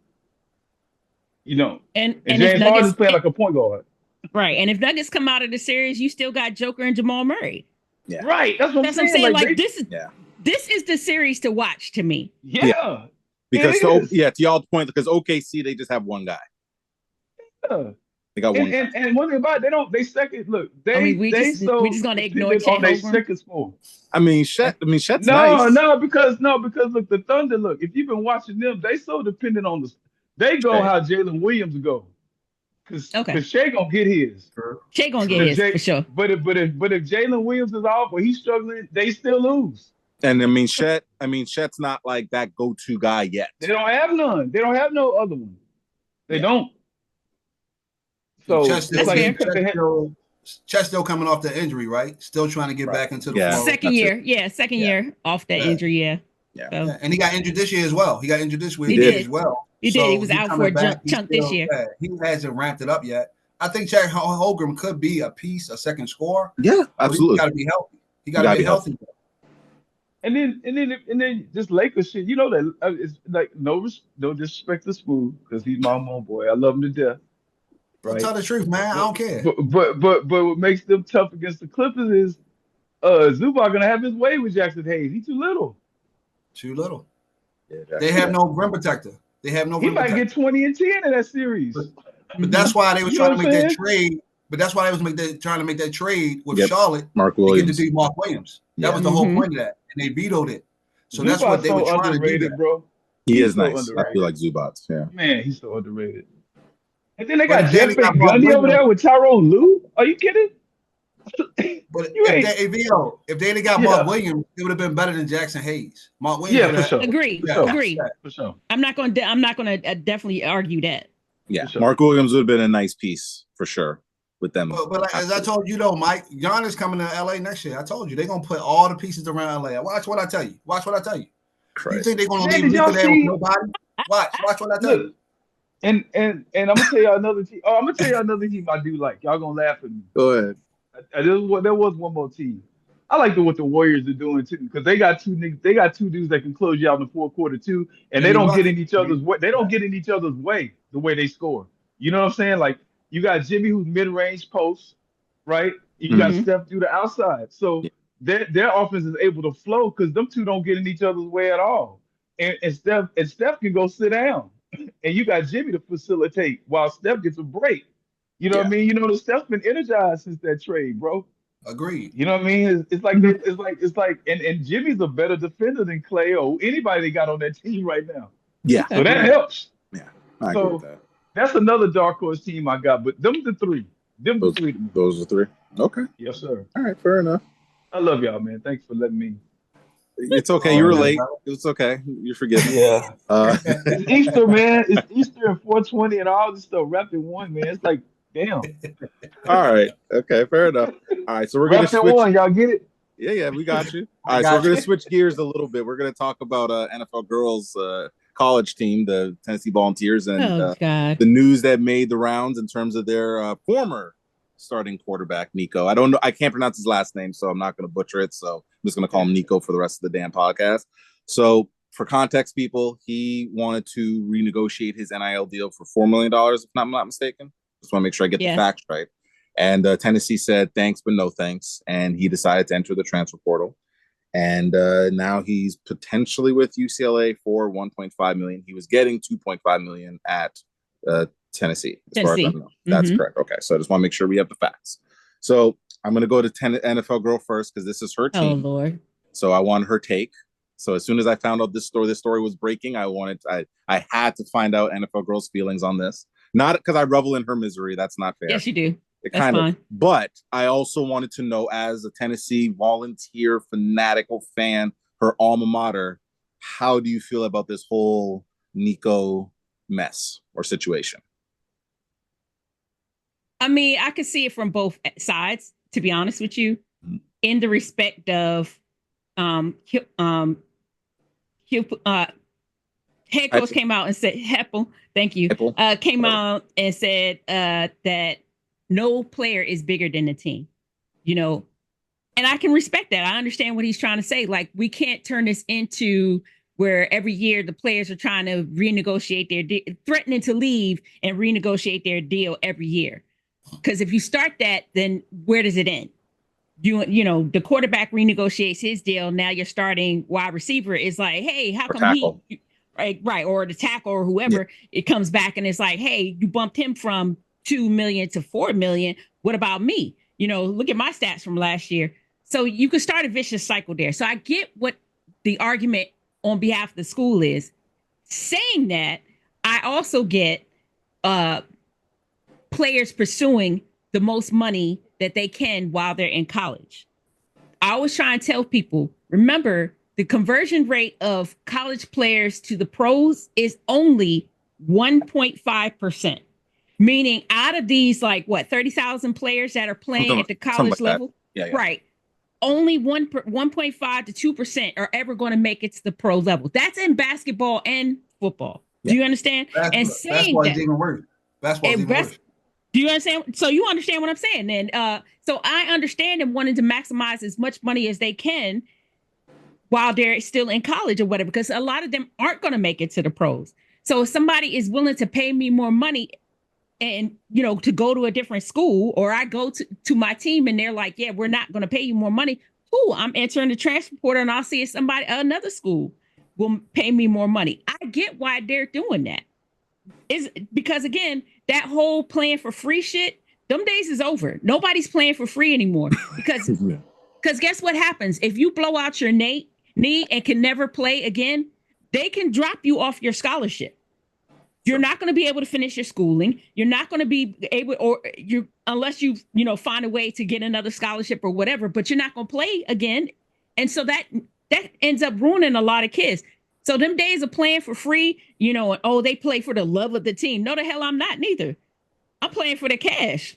You don't. And And if James Harden's Nuggets, playing like a point guard. right, and if Nuggets come out of the series, you still got Joker and Jamal Murray. Yeah. Right. That's what That's I'm what I'm saying. Like Yeah. this is the series to watch to me. Yeah. Because It is. to y'all's point, because OKC they just have one guy. Yeah. They got one guy. And one thing about it, they second look. They I mean, we they just so gonna ignore dependent on Chet their Holmgren. second score. Chet's No, nice. because look, the Thunder, look, if you've been watching them, they so dependent on they go Shea. how Jalen Williams go. Cause Okay. Shea gonna get his. Shea gonna But get if his for sure. But if Jalen Williams is off or he's struggling, they still lose. And Chet's not like that go-to guy yet. They don't have none. They don't have no other one. They don't. So Chet's it's like still coming off the injury, right? Still trying to get back into the flow. Second year off that injury, yeah. Yeah. So, Yeah, and he got injured this year as well. He got injured this week He did. as well. He did. He was out for a coming back. chunk this year. Yeah, he hasn't ramped it up yet. I think Chad Holmgren could be a second scorer. Yeah, absolutely. He got to be healthy. He got to be healthy. And then just Lakers shit. You know that it's like no disrespect to Smooth because he's my homeboy. I love him to death. Right. Tell the truth, man. I don't care. But what makes them tough against the Clippers is Zubac gonna have his way with Jackson Hayes. He's too little. Too little. Yeah, they have no rim protector. They have no. He rim might protector. get 20 and 10 in that series. But that's why they were You trying know to make what I'm that saying? trade. But that's why they was trying to make that trade with Yep. Charlotte Mark to get Williams. to do Mark Williams. That was the whole point of that, and they vetoed it. So that's what they were trying to do. That. Bro. He is so nice. underrated. I feel like Zubats. Yeah. Man, he's so underrated. And then they But got if they Jeff got Van Mark Gundy over Williams- there with Tyrone Lue. Are you kidding? But You ain't- if they got Mark Williams, it would have been better than Jackson Hayes. Mark Williams. Yeah, would for have- sure. Agree. Yeah. Agree. For sure. I'm not gonna definitely argue that. Yeah. For sure. Mark Williams would have been a nice piece for sure with them. But like, as I told you though, Mike, Giannis coming to LA next year. I told you they're gonna put all the pieces around LA. Watch what I tell you. Watch what I tell you. You think they're gonna Man, leave did y'all Luka there with see- nobody? Watch what I tell you. Look, and I'm gonna tell y'all another team. Oh, I'm gonna tell y'all another team I do like. Y'all gonna laugh at me. Go ahead. There was one more team. I like what the Warriors are doing too, because they got two dudes that can close you out in the fourth quarter too, and they don't get in each other's way. They don't get in each other's way the way they score. You know what I'm saying? Like you got Jimmy who's mid-range post, right? You got Steph through the outside, so their offense is able to flow because them two don't get in each other's way at all. and Steph can go sit down, and you got Jimmy to facilitate while Steph gets a break. You know what I Yeah. mean? You know the Steph's been energized since that trade, bro. Agreed. You know what I mean? It's like and Jimmy's a better defender than Clay or anybody they got on that team right now. Yeah. Okay. So that helps. Yeah. I agree with So that. that's another dark horse team I got. But them the three. Them the Those, three to me. those are three. Okay. Yes, sir. All right. Fair enough. I love y'all, man. Thanks for letting me. It's okay. Oh, You were man. late. It's okay. You're forgiven. Yeah. It's Easter, man. It's Easter and 420 and all this stuff wrapped in one, man. It's like, damn. All right. Okay. Fair enough. All right. So we're gonna Wrapped in switch. one, y'all get it? Yeah. We got you. All I right. So we're got gonna you. switch gears a little bit. We're gonna talk about NFL girls college team, the Tennessee Volunteers, and Oh God. the news that made the rounds in terms of their former starting quarterback, Nico. I don't know. I can't pronounce his last name, so I'm not going to butcher it. So I'm just going to call him Nico for the rest of the damn podcast. So for context, people, he wanted to renegotiate his NIL deal for $4 million, if I'm not mistaken. Just want to make sure I get the facts right. And Tennessee said, thanks, but no thanks. And he decided to enter the transfer portal. And now he's potentially with UCLA for $1.5 million. He was getting $2.5 million at Tennessee, as far as I know. That's correct. Okay, so I just want to make sure we have the facts. So I'm going to go to NFL Girl first because this is her team. Oh Lord. So I want her take. So as soon as I found out this story was breaking, I had to find out NFL Girl's feelings on this. Not because I revel in her misery. That's not fair. Yes, you do. That's kind of. But I also wanted to know, as a Tennessee volunteer, fanatical fan, her alma mater, how do you feel about this whole Nico mess or situation? I mean, I could see it from both sides, to be honest with you, in the respect of head coach came out and said, Heppel, thank you, came out and said that no player is bigger than the team, you know, and I can respect that. I understand what he's trying to say. Like, we can't turn this into where every year the players are trying to renegotiate their threatening to leave and renegotiate their deal every year. Because if you start that, then where does it end? You know, the quarterback renegotiates his deal. Now your starting wide receiver is like, hey, how come he, right, or the tackle or whoever, it comes back and it's like, hey, you bumped him from 2 million to 4 million. What about me? You know, look at my stats from last year. So you could start a vicious cycle there. So I get what the argument on behalf of the school is. Saying that, I also get players pursuing the most money that they can while they're in college. I always try and tell people, remember, the conversion rate of college players to the pros is only 1.5%. Meaning out of these, 30,000 players that are playing at the college level, right? Only 1.5 to 2% are ever going to make it to the pro level. That's in basketball and football. Do you understand? And saying that, even worse. Basketball is even worse. Do you understand? So you understand what I'm saying? And so I understand them wanting to maximize as much money as they can while they're still in college or whatever, because a lot of them aren't going to make it to the pros. So if somebody is willing to pay me more money and, you know, to go to a different school, or I go to my team and they're like, yeah, we're not going to pay you more money. Cool. I'm entering the transfer portal and I'll see if another school will pay me more money. I get why they're doing that. Is because, again, that whole playing for free shit, them days is over. Nobody's playing for free anymore because guess what happens? If you blow out your knee and can never play again, they can drop you off your scholarship. You're not going to be able to finish your schooling. You're not going to be able, unless you find a way to get another scholarship or whatever, but you're not going to play again. And so that ends up ruining a lot of kids. So them days of playing for free, they play for the love of the team. No, the hell I'm not neither. I'm playing for the cash.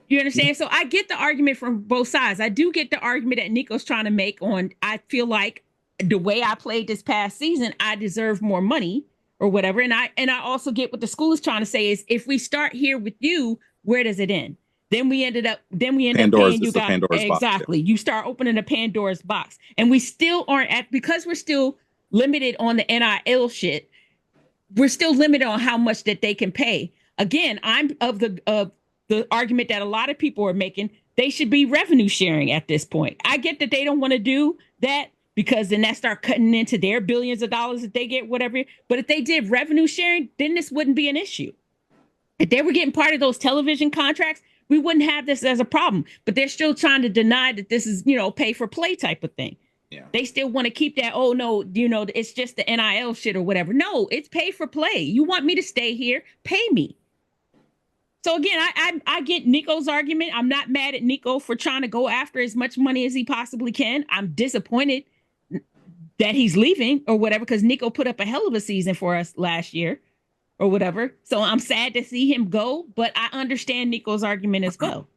You understand? So I get the argument from both sides. I do get the argument that Nico's trying to make on, I feel like the way I played this past season, I deserve more money or whatever. And I also get what the school is trying to say is, if we start here with you, where does it end? Then we end up paying you guys. Exactly. Box. You start opening a Pandora's box. And we still aren't because we're still limited on the NIL shit. We're still limited on how much that they can pay. Again, I'm of the argument that a lot of people are making. They should be revenue sharing at this point. I get that they don't want to do that because then that start cutting into their billions of dollars that they get, whatever. But if they did revenue sharing, then this wouldn't be an issue. If they were getting part of those television contracts, we wouldn't have this as a problem. But they're still trying to deny that this is, pay for play type of thing. Yeah. They still want to keep that, oh no, it's just the NIL shit or whatever. No, it's pay for play. You want me to stay here, pay me. So again, I get Nico's argument. I'm not mad at Nico for trying to go after as much money as he possibly can. I'm disappointed that he's leaving or whatever, because Nico put up a hell of a season for us last year or whatever. So I'm sad to see him go, but I understand Nico's argument as well.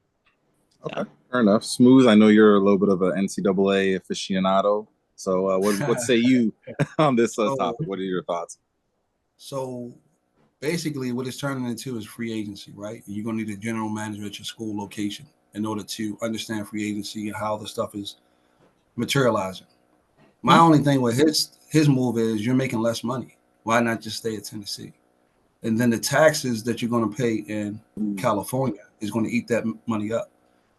Okay, fair enough. Smooth, I know you're a little bit of an NCAA aficionado. So what say you on this topic? What are your thoughts? So basically what it's turning into is free agency, right? You're going to need a general manager at your school location in order to understand free agency and how the stuff is materializing. My only thing with his move is you're making less money. Why not just stay at Tennessee? And then the taxes that you're going to pay in California is going to eat that money up.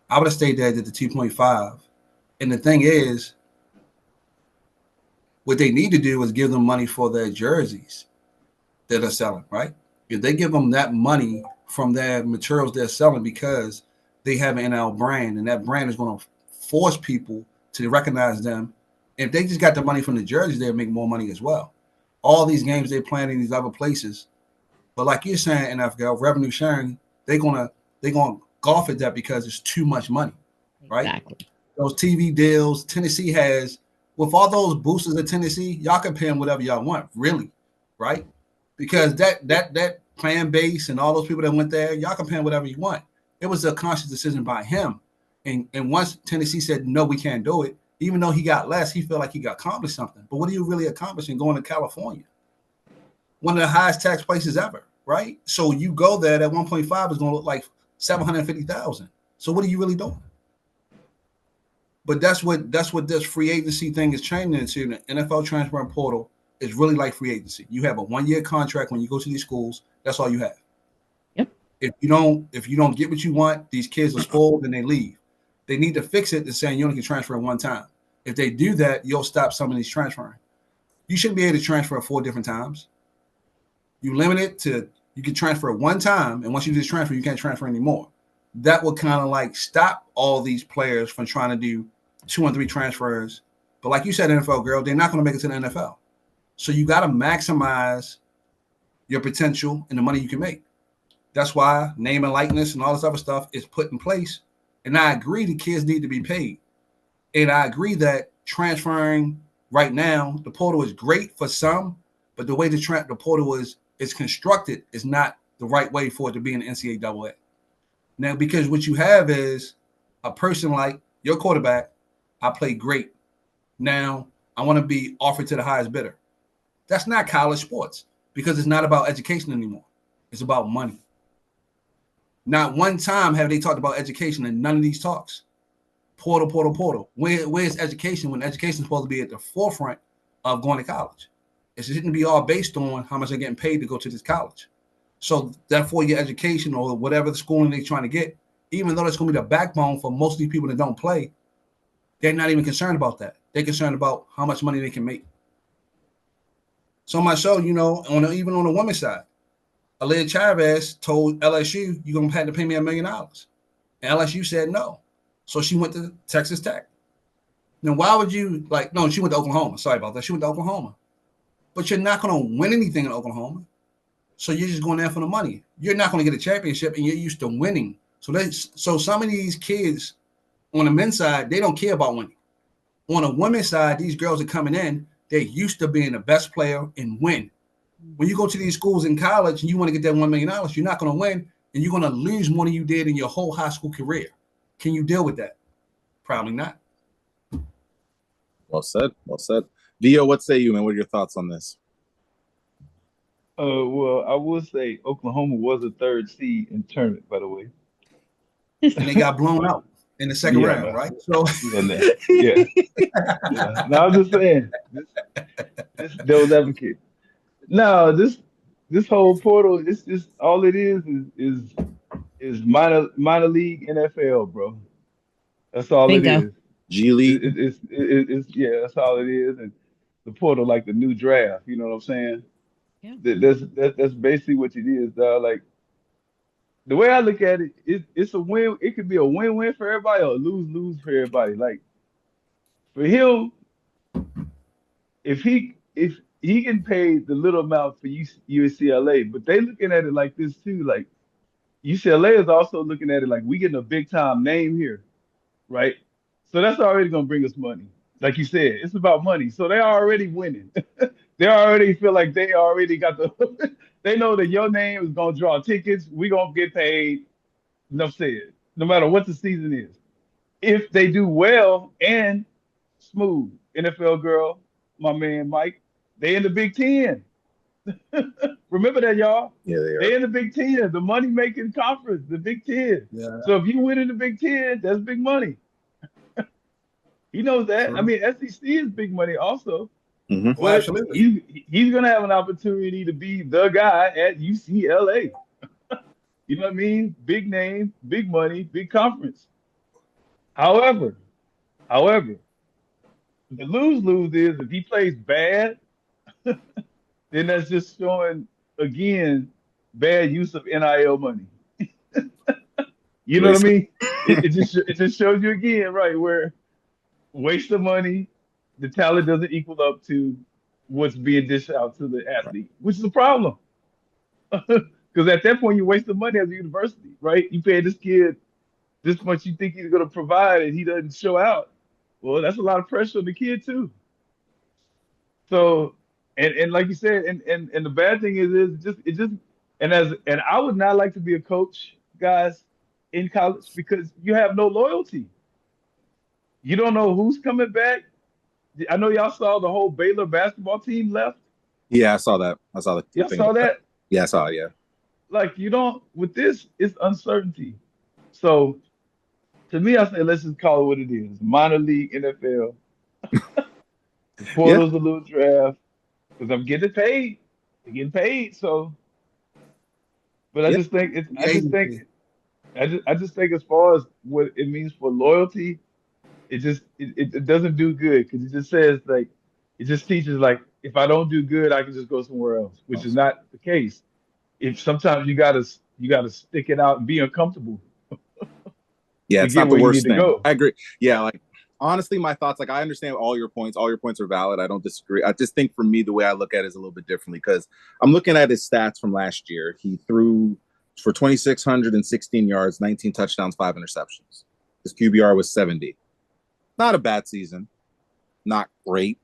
I would have stayed there at the 2.5. And the thing is, what they need to do is give them money for their jerseys that are selling, right? If they give them that money from their materials they're selling because they have an NL brand, and that brand is going to force people to recognize them. If they just got the money from the jerseys, they'll make more money as well. All these games they're playing in these other places. But like you're saying, NFL revenue sharing, they're gonna golf at that because it's too much money, right? Exactly. Those TV deals Tennessee has, with all those boosters at Tennessee, y'all can pay them whatever y'all want, really, right? Because that fan base and all those people that went there, y'all can pay them whatever you want. It was a conscious decision by him. And once Tennessee said, no, we can't do it, even though he got less, he felt like he got accomplished something. But what are you really accomplishing going to California? One of the highest tax places ever, right? So you go there, that 1.5 is going to look like 750,000. So what are you really doing? But that's what this free agency thing is changing into. The NFL transfer portal is really like free agency. You have a 1-year contract when you go to these schools. That's all you have. Yep. If you don't get what you want, these kids are spoiled and they leave. They need to fix it to saying you only can transfer one time. If they do that, you'll stop some of these transferring. You shouldn't be able to transfer 4 different times. You limit it to you can transfer one time, and once you just transfer, you can't transfer anymore. That would kind of like stop all these players from trying to do 2 and 3 transfers. But like you said, NFL girl, they're not going to make it to the NFL. So you got to maximize your potential and the money you can make. That's why name and likeness and all this other stuff is put in place. And I agree the kids need to be paid. And I agree that transferring right now, the portal is great for some, but the way the portal is constructed is not the right way for it to be in the NCAA. Now, because what you have is a person like your quarterback, I play great. Now, I want to be offered to the highest bidder. That's not college sports because it's not about education anymore. It's about money. Not one time have they talked about education in none of these talks. Portal. Where's education when education is supposed to be at the forefront of going to college? It shouldn't be all based on how much they're getting paid to go to this college. So that 4-year education or whatever the schooling they're trying to get, even though that's going to be the backbone for most of these people that don't play, they're not even concerned about that. They're concerned about how much money they can make. So much so, even on the women's side, Aaliyah Chavez told LSU, you're going to have to pay me $1 million. And LSU said no. So she went to Texas Tech. Now, why would you no, she went to Oklahoma. Sorry about that. She went to Oklahoma. But you're not going to win anything in Oklahoma. So you're just going there for the money. You're not going to get a championship, and you're used to winning. So some of these kids on the men's side, they don't care about winning. On the women's side, these girls are coming in. They're used to being the best player and win. When you go to these schools in college and you want to get that $1 million, you're not going to win, and you're going to lose more than you did in your whole high school career. Can you deal with that? Probably not. Well said. Vio, what say you, man? What are your thoughts on this? Well, I will say Oklahoma was a 3rd seed in the tournament, by the way. And they got blown out in the second round, right? So yeah. No, I'm just saying, this devil's advocate. No, this whole portal, it's just all it is minor league NFL, bro. That's all Bingo. it is. G League. Yeah, that's all it is. And the portal like the new draft. You know what I'm saying? Yeah. That's basically what it is, dog. Like the way I look at it, it's a win. It could be a win-win for everybody or a lose-lose for everybody. Like for him, if he can pay the little amount for UCLA, but they looking at it like this too. Like UCLA is also looking at it like we getting a big time name here, right? So that's already gonna bring us money. Like you said, it's about money. So they're already winning. They already feel like they already got the they know that your name is gonna draw tickets. We gonna get paid. Enough said. No matter what the season is. If they do well and smooth, NFL girl, my man Mike, they in the Big Ten. Remember that, y'all. Yeah, they They are. in the Big Ten, the money making conference, the Big Ten. Yeah. So if you win in the Big Ten, that's big money. He knows that. True. I mean, SEC is big money also, Mm-hmm. Well, but absolutely. he's gonna have an opportunity to be the guy at UCLA. You know what I mean? Big name, big money, big conference. However, however, the lose-lose is if he plays bad, then that's just showing again bad use of NIL money. You know what I mean? It just shows you again, right, where waste of money, the talent doesn't equal up to what's being dished out to the athlete, which is a problem. Because at that point, you're wasting money as a university, right? You pay this kid this much, you think he's going to provide, and he doesn't show out. Well, that's a lot of pressure on the kid too. So, and like you said, and the bad thing is it just and I would not like to be a coach, guys, in college because you have no loyalty. You don't know who's coming back. I know y'all saw the whole Baylor basketball team left. Yeah, I saw that. I saw the Y'all thing saw about that. that? Yeah, I saw it. Yeah. Like you don't with this, it's uncertainty. So to me, I say let's just call it what it is. Minor league NFL. The Yeah. portal's a little draft because I'm getting paid. I'm getting paid. So, but I Yeah. just think it's. I just think. Agency. I just think as far as what it means for loyalty, it doesn't do good because it just says like it just teaches like if I don't do good, I can just go somewhere else, which is not the case. If sometimes you gotta stick it out and be uncomfortable Yeah, to it's get not the where you need worst to thing. go. I agree. Yeah, like honestly, my thoughts, like I understand all your points. All your points are valid. I don't disagree. I just think for me, the way I look at it is a little bit differently because I'm looking at his stats from last year. He threw for 2,616 yards, 19 touchdowns, 5 interceptions. His QBR was 70. Not a bad season. Not great.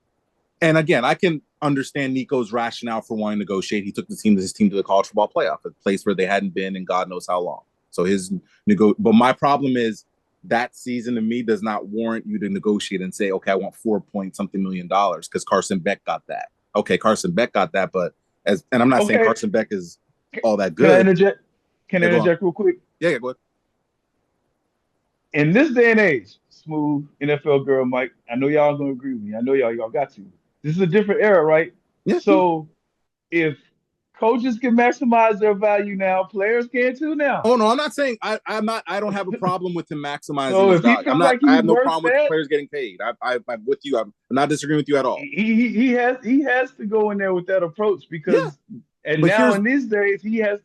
And again, I can understand Nico's rationale for wanting to negotiate. He took his team to the college football playoff, a place where they hadn't been in God knows how long. So but my problem is that season to me does not warrant you to negotiate and say, okay, I want 4 point something million because Carson Beck got that. Okay, Carson Beck got that, but and I'm not saying Okay, Carson Beck is all that can I good. interject? Can I Yeah, go on. interject real quick? Yeah, go ahead. In this day and age, smooth NFL girl, Mike, I know y'all gonna agree with me. I know y'all got to. This is a different era, right? Yeah. So if coaches can maximize their value now, players can too now. Oh no, I'm not saying I don't have a problem with him maximizing So his if he value. feels like I he's have no worth problem with the that, players getting paid. I'm with you. I'm not disagreeing with you at all. he has to go in there with that approach Yeah. because and But now in these days he can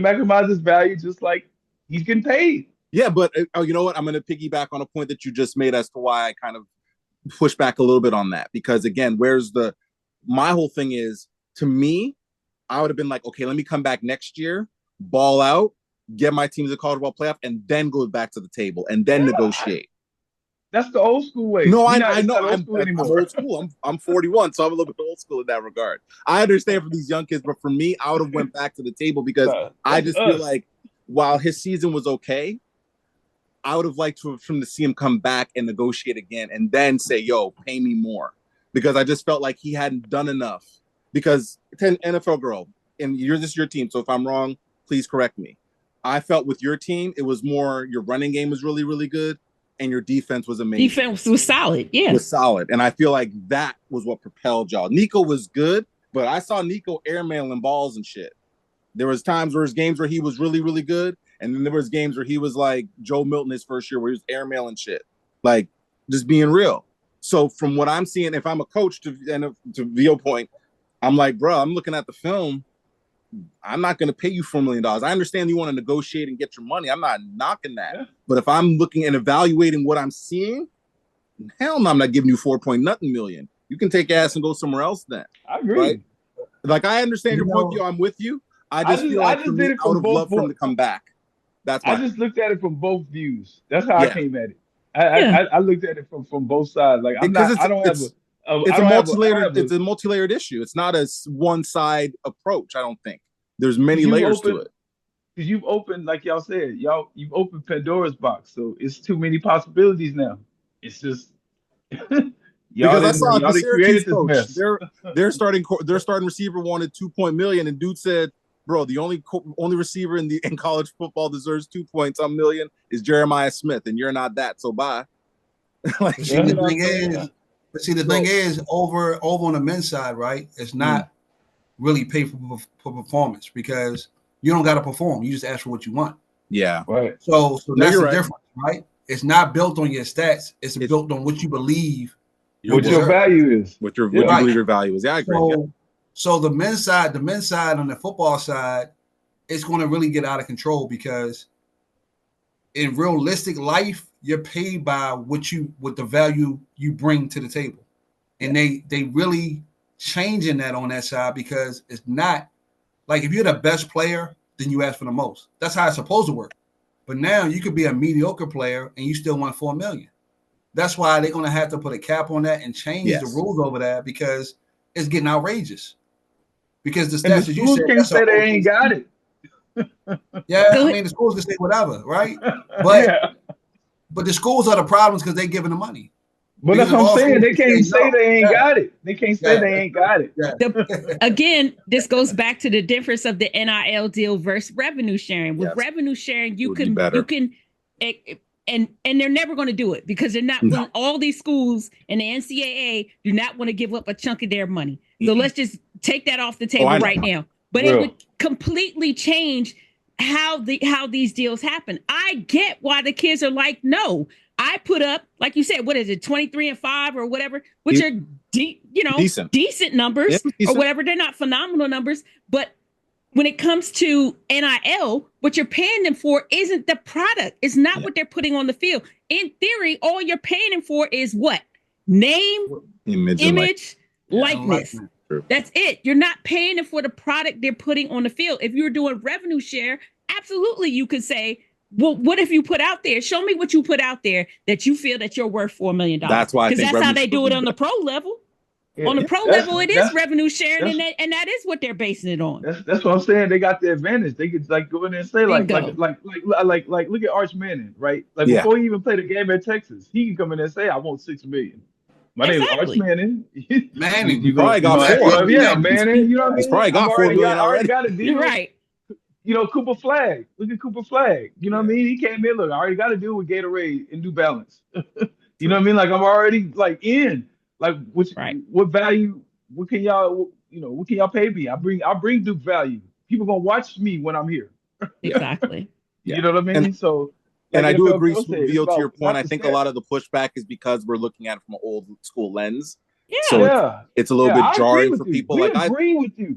maximize his value just like he's getting paid. yeah, but you know what? I'm going to piggyback on a point that you just made as to why I kind of push back a little bit on that because again, my whole thing is to me, I would have been like, okay, let me come back next year, ball out, get my team to the college football playoff, and then go back to the table and then negotiate. That's the old school way. No, I It's know. not old school I'm anymore. old school. I'm 41, so I'm a little bit old school in that regard. I understand for these young kids, but for me, I would have went back to the table because I just feel like while his season was okay, I would have liked for him to see him come back and negotiate again and then say, yo, pay me more. Because I just felt like he hadn't done enough. Because NFL girl, and this is your team, so if I'm wrong, please correct me. I felt with your team, it was more your running game was really, really good, and your defense was amazing. Defense was solid, yeah. Was solid. And I feel like that was what propelled y'all. Nico was good, but I saw Nico airmailing balls and shit. There was times where his games where he was really, really good, And then there was games where he was like Joe Milton his first year where he was airmailing shit. Like, just being real. So from what I'm seeing, if I'm a coach to Vio point, I'm like, bro, I'm looking at the film. I'm not going to pay you $4 million. I understand you want to negotiate and get your money. I'm not knocking that. Yeah. But if I'm looking and evaluating what I'm seeing, hell no, I'm not giving you $4 million. You can take ass and go somewhere else then. I agree. Right? Like, I understand your point of view. I'm with you. I just feel like for me, out of love for him to come back. That's why. I just looked at it from both views. That's how I came at it. I looked at it from both sides. Like, it's a multi-layered issue. It's not a one side approach. I don't think there's many layers to it. Because you've opened, like y'all said, you've opened Pandora's box, so it's too many possibilities now. It's just because I saw the Syracuse coach. Their starting receiver wanted $2 million, and dude said, "Bro, the only receiver in college football deserves 2 points on million is Jeremiah Smith, and you're not that. So bye." Like, the thing is, over on the men's side, right? It's not really paid for performance because you don't got to perform. You just ask for what you want. Yeah, right. So that's the difference, right? It's not built on your stats. It's built on what you believe. What your value is. What you believe your value is. Yeah, I agree. So the men's side on the football side, it's going to really get out of control because in realistic life, you're paid by what the value you bring to the table. And they really changing that on that side because it's not like if you're the best player, then you ask for the most. That's how it's supposed to work. But now you could be a mediocre player and you still want $4 million. That's why they're going to have to put a cap on that and change the rules over that because it's getting outrageous. Because the stats that you said, can't say they ain't got it. Yeah, I mean the schools can say whatever, right? But but the schools are the problems because they're giving the money. But that's what I'm saying. They can't say they ain't got it. They can't say they ain't got it. Again, this goes back to the difference of the NIL deal versus revenue sharing. With revenue sharing, you can and they're never going to do it because they're not. No. All these schools and the NCAA do not want to give up a chunk of their money. So let's just take that off the table right now. But it would completely change how these deals happen. I get why the kids are like, no, I put up, like you said, what is it, 23-5 or whatever, which are decent numbers or whatever. They're not phenomenal numbers, but when it comes to NIL, what you're paying them for isn't the product. It's not what they're putting on the field. In theory, all you're paying them for is what? Name, image, likeness. That's it. You're not paying them for the product they're putting on the field. If you're doing revenue share, absolutely you could say, well, what if you put out there? Show me what you put out there that you feel that you're worth $4 million. That's why, because that's how they do it on the pro level. Yeah, on the pro level, it is revenue sharing, and that is what they're basing it on. That's what I'm saying. They got the advantage. They could like go in there and say like look at Arch Manning, right? Like before he even played a game at Texas, he can come in and say, "I want $6 million." My name is Arch Manning. Manning, you probably got 4. Yeah, Manning. You know what I mean? He's probably got $4 million already. I already got a deal. You're right. You know, Cooper Flag. Look at Cooper Flag. You know what I mean? He came in. Look, I already got to deal with Gatorade and New Balance. You know what I mean? Like I'm already like in. Like what value? What can y'all? What can y'all pay me? I bring Duke value. People gonna watch me when I'm here. Exactly. You know what I mean? And I do agree, Vio, to your point. I think a lot of the pushback is because we're looking at it from an old school lens. Yeah. So it's a little bit jarring for people. I agree with you.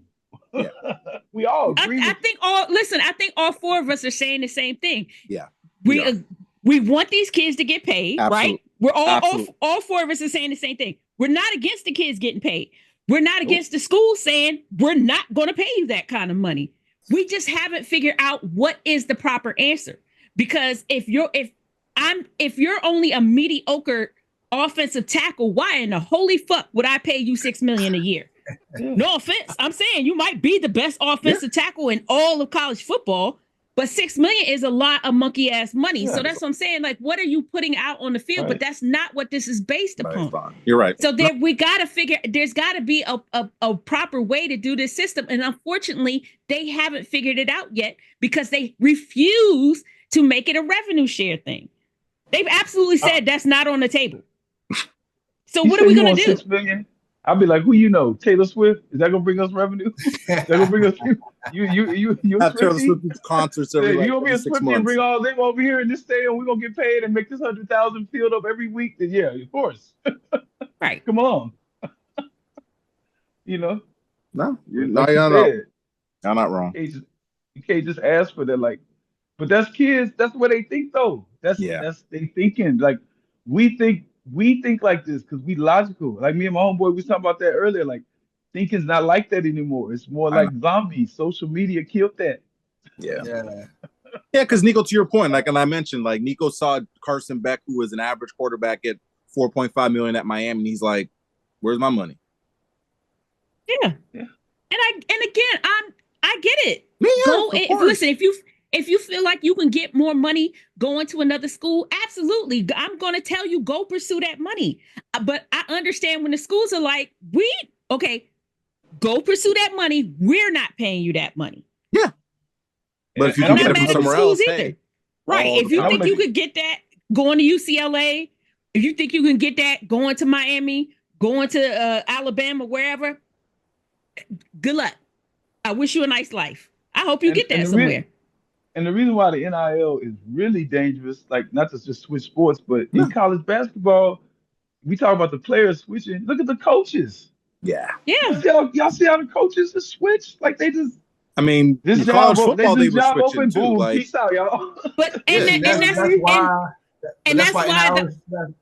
Yeah. We all agree. I think all 4 of us are saying the same thing. Yeah. We want these kids to get paid, Absolutely. right? We're all 4 of us are saying the same thing. We're not against the kids getting paid. We're not against the school saying we're not going to pay you that kind of money. We just haven't figured out what is the proper answer. Because if you're only a mediocre offensive tackle, why in the holy fuck would I pay you $6 million a year? No offense. I'm saying you might be the best offensive tackle in all of college football, but $6 million is a lot of monkey ass money. So that's what I'm saying. Like, what are you putting out on the field? Right. But that's not what this is based upon. You're right. So we got to figure. There's got to be a proper way to do this system, and unfortunately, they haven't figured it out yet because they refuse to make it a revenue share thing. They've absolutely said that's not on the table. So what are we going to do? $6 million? I'll be like, who you know? Taylor Swift? Is that gonna bring us revenue? That gonna bring us you a Have Taylor Swiftie? Swift concerts Yeah, you gonna be every a 6 Swiftie and months. bring all them over here in this stadium? We're gonna get paid and make this 100,000 filled up every week. Then yeah, of course. Right. Come on, you know. No, Like you said, you're not wrong. you can't just ask for that. Like, but that's kids. That's what they think though. Yeah. That's they thinking. Like we think like this because we logical. Like me and my homeboy, we was talking about that earlier. Like thinking's not like that anymore. It's more I like zombies. Social media killed that. Yeah. Yeah. Yeah, because Nico, to your point, like, and I mentioned, like, Nico saw Carson Beck, who was an average quarterback at $4.5 million at Miami, and he's like, "Where's my money?" Yeah. And again, I get it. Me, yeah, Go of and course. listen. If you feel like you can get more money going to another school, absolutely. I'm going to tell you, go pursue that money. But I understand when the schools are like, go pursue that money. We're not paying you that money. Yeah. But if you I'm can not get it mad from at the somewhere schools else, either. hey, Right. all If you the think power. you could get that going to UCLA, if you think you can get that going to Miami, going to Alabama, wherever, good luck. I wish you a nice life. I hope you get that somewhere. And the reason why the NIL is really dangerous, like not to just switch sports, but in college basketball, we talk about the players switching. Look at the coaches. Yeah. Yeah. Y'all see how the coaches just switch? Like they just I mean, this in job, college football, this they were job switching open, too. boom, Like, peace out, y'all. But Yeah, and that's why. and That's that's why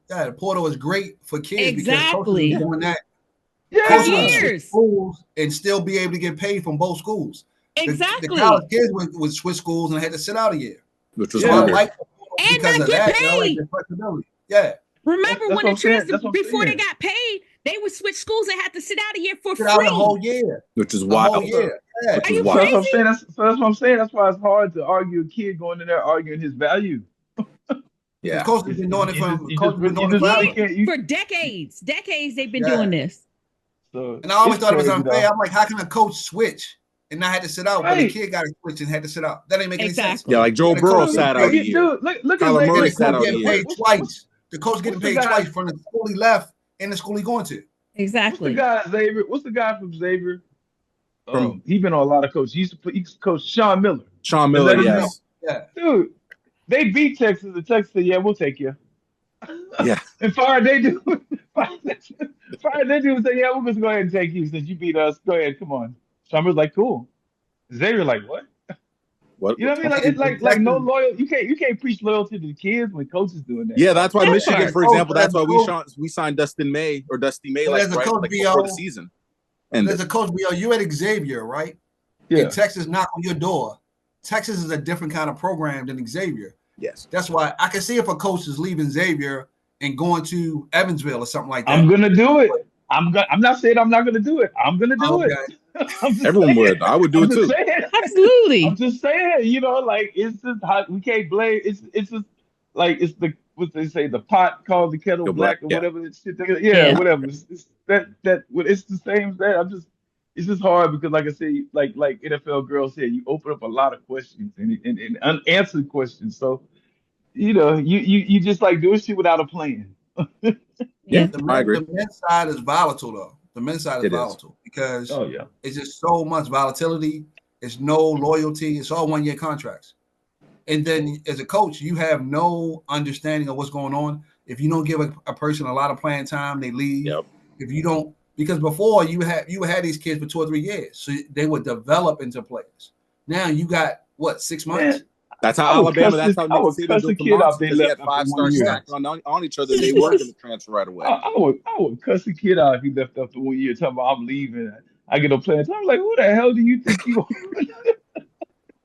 why the portal is great for kids exactly because coaches are doing that. Yeah. Coaches will switch years. schools and still be able to get paid from both schools. The Exactly. college kids would switch schools and had to sit out a year. which was So I weird. like And because not of get that. I like paid. the flexibility. Yeah. Remember That's when what I'm saying. before they got paid, they would switch schools and had to sit out a year for Sit free. out a whole year. Which is A wild. whole year. Yeah. Which Are is you wild. So that's what I'm crazy? saying. So that's what I'm saying. That's why it's hard to argue a kid going in there arguing his value. Yeah. Coaches have been doing it for forever. For decades. Decades they've been doing this. So And I always thought it was crazy, unfair. though. I'm like, how can a coach switch and not have to sit out, but the kid got to switch and had to sit out? That ain't make any sense. Exactly. Yeah, like Joe The Burrow coach sat get out a paid. year. Dude, look at Kyler Xavier. Murray The sat coach out a getting year. paid twice. The coach getting what's the paid guy- twice from the school he left and the school he going to. Exactly. What's the guy from Xavier? From- He been on a lot of coaches. He used to coach Sean Miller. Sean Is Miller, that his yes. Yeah. Dude, they beat Texas. And Texas said, "Yeah, we'll take you." Yeah. And fired they do. Fired they do and say, "Yeah, we'll just go ahead and take you since you beat us. Go ahead, come on." Sean Miller's like, "Cool." Xavier like, "What?" What? You know what I mean? Like it's like no loyal. You can't preach loyalty to the kids when coaches doing that. Yeah, that's why That Michigan, part. for example, that's why Coach- we signed Dusty May So like there's a right coach, like BO. before the season. And There's a coach, you at Xavier, right? Yeah. And Texas knock on your door. Texas is a different kind of program than Xavier. yes. That's why I can see if a coach is leaving Xavier and going to Evansville or something like that. I'm gonna do it. I'm not saying I'm not gonna do it. I'm gonna do it. I'm just Everyone saying. would. I would do I'm it just too. saying. Absolutely. I'm just saying, like it's just how we can't blame. It's just like it's the what they say, the pot called the kettle The black or yeah. whatever that shit. Yeah. Whatever. It's it's the same as that. It's just hard because like I said, like NFL girls said, you open up a lot of questions and unanswered questions. So you just like doing shit without a plan. Yeah, The I agree. The men's side is volatile though. The men's side is It is. volatile because Oh yeah. it's just so much volatility. It's no loyalty. It's all 1-year contracts. And then as a coach, you have no understanding of what's going on. If you don't give a person a lot of playing time, they leave. Yep. If you don't, because before you had these kids for 2 or 3 years, so they would develop into players. Now you got what 6 months? Man, That's how I would Alabama. cuss That's how I would Nick Saban cuss a built the kid out monster they because he left had after 5 1 stars year. stacked on each other. They weren't going to transfer right away. I would cuss a kid out if he left after 1 year talking about I'm leaving. I get no playing time. I'm like, who the hell do you think you are?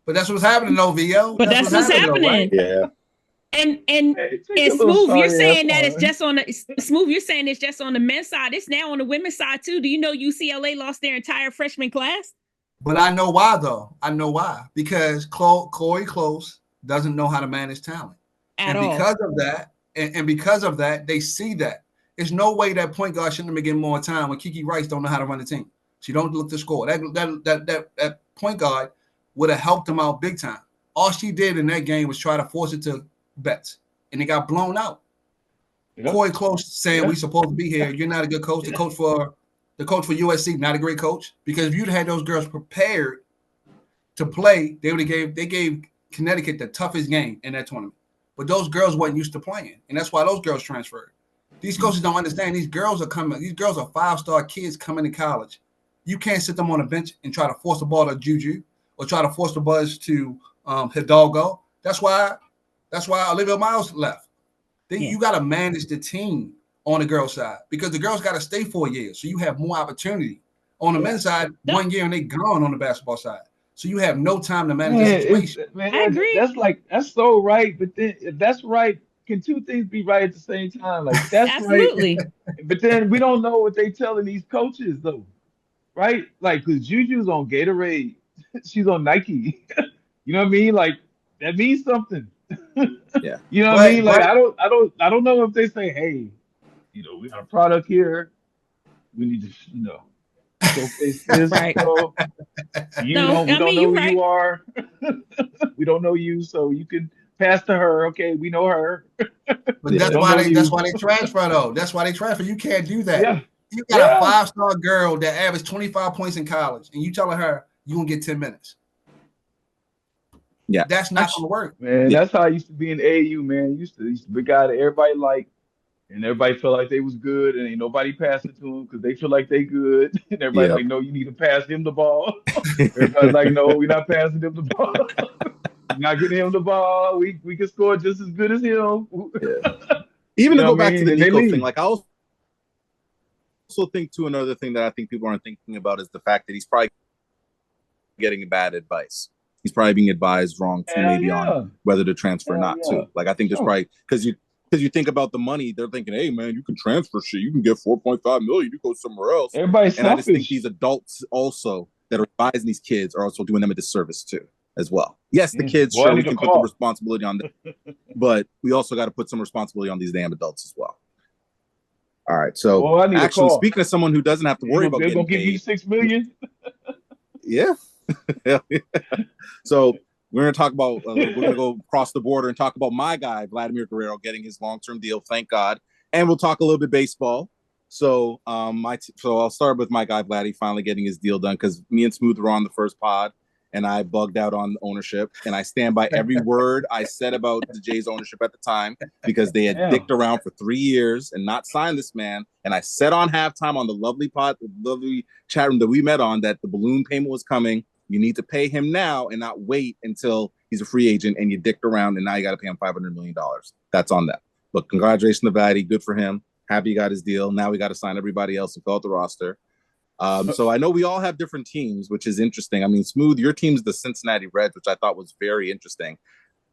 But that's what's happening, OVO. But that's what's happening. Right? Yeah. And Hey, take your little Smooth, you're sorry saying ass that it's on. just on the Smooth, you're saying it's just on the men's side. It's now on the women's side too. Do you know UCLA lost their entire freshman class? But I know why though. I know why. Because Corey Close doesn't know how to manage talent. At and all. because of that, and because of that, they see that. There's no way that point guard shouldn't have been getting more time when Kiki Rice don't know how to run the team. She don't look to score. That point guard would have helped them out big time. All she did in that game was try to force it to Betts, and it got blown out. Yep. Corey Close saying Yeah. we supposed to be here. You're not a good coach. The coach for the coach for USC, not a great coach, because if you'd had those girls prepared to play, they gave Connecticut the toughest game in that tournament. But those girls weren't used to playing, and that's why those girls transferred. These coaches don't understand. These girls are 5-star kids coming to college. You can't sit them on a bench and try to force the ball to Juju or try to force the buzz to Hidalgo. That's why Olivia Miles left. You got to manage the team on the girls' side because the girls got to stay 4 years, so you have more opportunity. On the men's side, 1 year and they gone on the basketball side, so you have no time to manage the situation. Man, I agree. That's so right. But then if that's right, can two things be right at the same time? Like that's Absolutely. right. But then we don't know what they telling these coaches though, right? Like because Juju's on Gatorade, she's on Nike. You know what I mean? Like that means something. Yeah. You know what I mean? Like I don't know if they say, hey, we got a product here. We need to, showcase this. Right. So we don't know who right. you are. We don't know you, so you can pass to her. Okay, we know her. But that's why they transfer though. That's why they transfer. You can't do that. Yeah. You got a 5-star girl that averaged 25 points in college, and you telling her you're gonna get 10 minutes. Yeah, that's not gonna work. Man, that's how I used to be in AAU, man. Used to be a guy that everybody liked, and everybody felt like they was good, and ain't nobody passing to them because they feel like they good. And everybody like, no, you need to pass him the ball. Everybody's like, no, we're not passing him the ball. We're not getting him the ball. We can score just as good as him. Yeah. Even to go back to the Nico thing, like I also think too, another thing that I think people aren't thinking about is the fact that he's probably getting bad advice. He's probably being advised wrong too, maybe on whether to transfer or not too. Like I think there's probably because you think about the money, they're thinking, hey man, you can transfer shit, you can get 4.5 million, you go somewhere else. Everybody's and selfish. I just think these adults also that are advising these kids are also doing them a disservice too, as well. Yes, the kids sure we can put the responsibility on them, but we also got to put some responsibility on these damn adults as well. All right, so actually, speaking of someone who doesn't have to worry about getting paid, give you $6 million. Yeah. So we're going to talk about, we're going to go across the border and talk about my guy, Vladimir Guerrero, getting his long-term deal, thank God. And we'll talk a little bit baseball. So so I'll start with my guy, Vladdy, finally getting his deal done because me and Smooth were on the first pod and I bugged out on ownership. And I stand by every word I said about the Jays ownership at the time because they had dicked around for 3 years and not signed this man. And I said on halftime on the lovely chat room that we met on that the balloon payment was coming. You need to pay him now and not wait until he's a free agent and you dicked around and now you got to pay him $500 million. That's on them. But congratulations to Vladdy. Good for him. Happy he got his deal. Now we got to sign everybody else who fill out the roster. So I know we all have different teams, which is interesting. I mean, Smooth, your team's the Cincinnati Reds, which I thought was very interesting.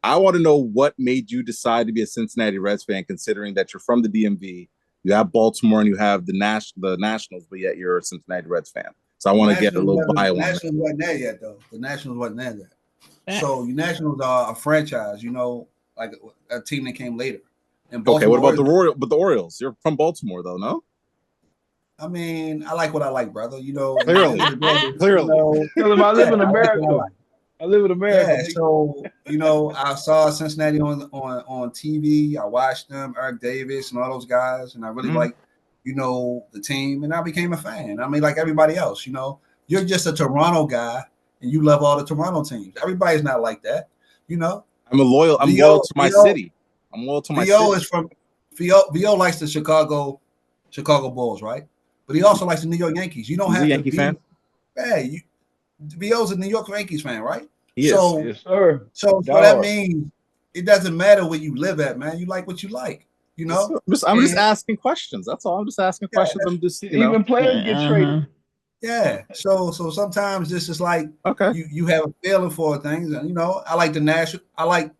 I want to know what made you decide to be a Cincinnati Reds fan, considering that you're from the DMV, you have Baltimore, and you have the Nationals, but yet you're a Cincinnati Reds fan. So I want to get a little bio on it. The Nationals wasn't there yet, though. The Nationals wasn't there yet. So the Nationals are a franchise, like a team that came later. And okay, what about the Orioles? You're from Baltimore, though, no? I mean, I like what I like, brother. Clearly. Tell him I live in America. I live in America. Yeah, so I saw Cincinnati on TV. I watched them, Eric Davis, and all those guys, and I really liked, the team, and I became a fan. I mean, like everybody else, you're just a Toronto guy, and you love all the Toronto teams. Everybody's not like that, I'm loyal to my city. I'm loyal to my city. Vio likes the Chicago Bulls, right? But he also likes the New York Yankees. You don't have to Yankee fan. Yeah, Vio's a New York Yankees fan, right? Yes, sir. So that means it doesn't matter where you live at, man. You like what you like, I'm just asking questions. That's all. I'm just asking questions. I'm just even players get traded. Yeah. So sometimes this is like you have a feeling for things, and I like I like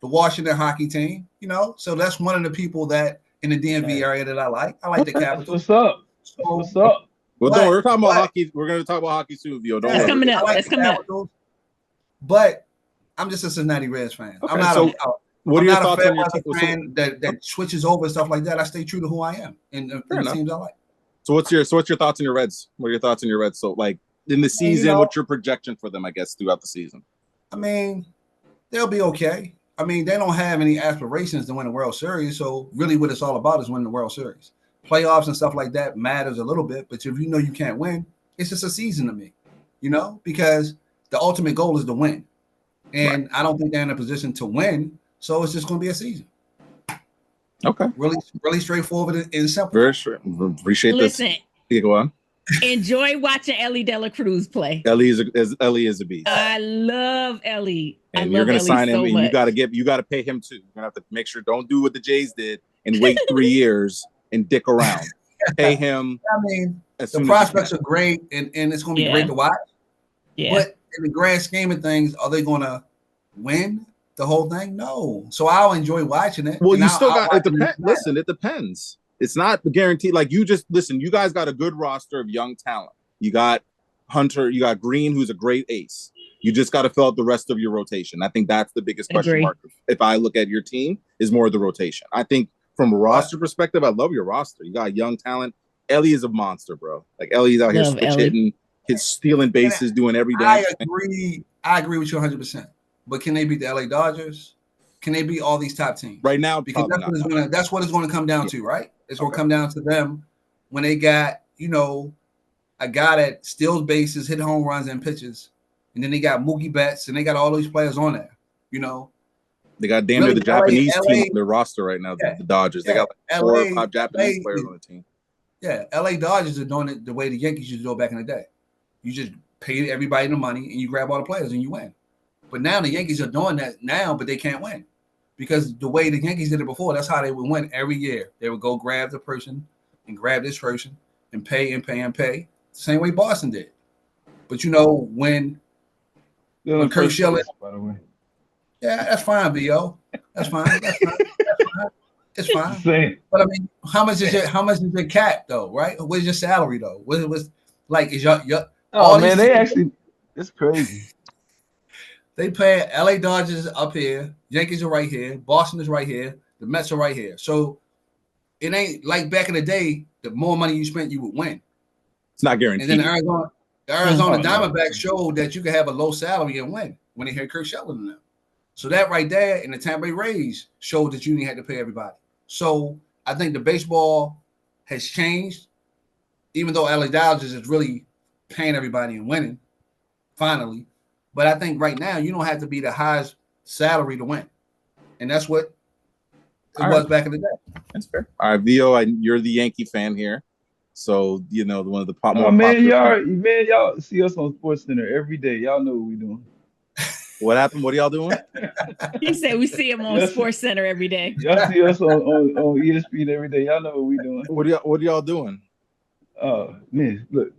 the Washington hockey team, So that's one of the people that in the DMV area that I like. I like the Capitals. What's up? What's up? Well, we're talking about hockey. We're going to talk about hockey soon, Vio. Don't worry. Coming up. That's coming up. But I'm just a Cincinnati Reds fan. Okay, I'm not what are your thoughts on your team? That switches over and stuff like that. I stay true to who I am and the teams I like. So what's your thoughts on your Reds? What are your thoughts on your Reds? So like in the season, what's your projection for them? I guess throughout the season. I mean, they'll be okay. I mean, they don't have any aspirations to win the World Series. So really, what it's all about is winning the World Series. playoffs and stuff like that matters a little bit. But if you know you can't win, it's just a season to me, because the ultimate goal is to win. And I don't think they're in a position to win. So it's just going to be a season. Okay. Really, really straightforward and simple. Very sure. Appreciate this. Listen, go on. Enjoy watching Ellie Dela Cruz play. Ellie is a beast. I love Ellie. And you're going to sign him, so and much. you got to pay him too. You're going to have to make sure, don't do what the Jays did and wait 3 years and dick around. Pay him. I mean, the prospects are great, and it's going to be great to watch. Yeah. But in the grand scheme of things, are they going to win the whole thing? No. So I'll enjoy watching it. Well, you still got it. Listen, it depends. It's not guaranteed. Like, you just listen. You guys got a good roster of young talent. You got Hunter. You got Green, who's a great ace. You just got to fill out the rest of your rotation. I think that's the biggest question mark. If I look at your team, is more the rotation. I think from a roster perspective, I love your roster. You got young talent. Ellie is a monster, bro. Like, Ellie's out here switch hitting, he's stealing bases, doing every damn thing. I agree with you 100%. But can they beat the LA Dodgers? Can they beat all these top teams? Right now, because that's what it's going to come down to, right? It's going to come down to them when they got, a guy that steals bases, hit home runs, and pitches. And then they got Mookie Betts, and they got all these players on there, They got damn near the Japanese team on their roster right now, the Dodgers. They got like 4 or 5 Japanese players on the team. Yeah, LA Dodgers are doing it the way the Yankees used to do it back in the day. You just pay everybody the money, and you grab all the players, and you win. But now the Yankees are doing that now, but they can't win. Because the way the Yankees did it before, that's how they would win every year. They would go grab the person and grab this person and pay and pay and pay. The same way Boston did. But when Kurt Schilling, by the way. Yeah, that's fine, VO. That's fine. It's fine. But I mean, how much is your cap though, right? What is your salary though? What was like is your oh man, they actually it's crazy. They pay LA Dodgers up here, Yankees are right here, Boston is right here, the Mets are right here. So it ain't like back in the day, the more money you spent, you would win. It's not guaranteed. And then the Arizona Diamondbacks showed that you could have a low salary and win when they had Kurt Schilling in them. So that right there in the Tampa Bay Rays showed that you didn't have to pay everybody. So I think the baseball has changed, even though LA Dodgers is really paying everybody and winning, finally. But I think right now you don't have to be the highest salary to win. And that's what it was back in the day. That's fair. All right, Vio, you're the Yankee fan here. So, one of the more y'all see us on SportsCenter every day. Y'all know what we're doing. What happened? What are y'all doing? He said we see him on SportsCenter every day. Y'all see us on ESPN every day. Y'all know what we're doing. What are y'all doing? Man, look.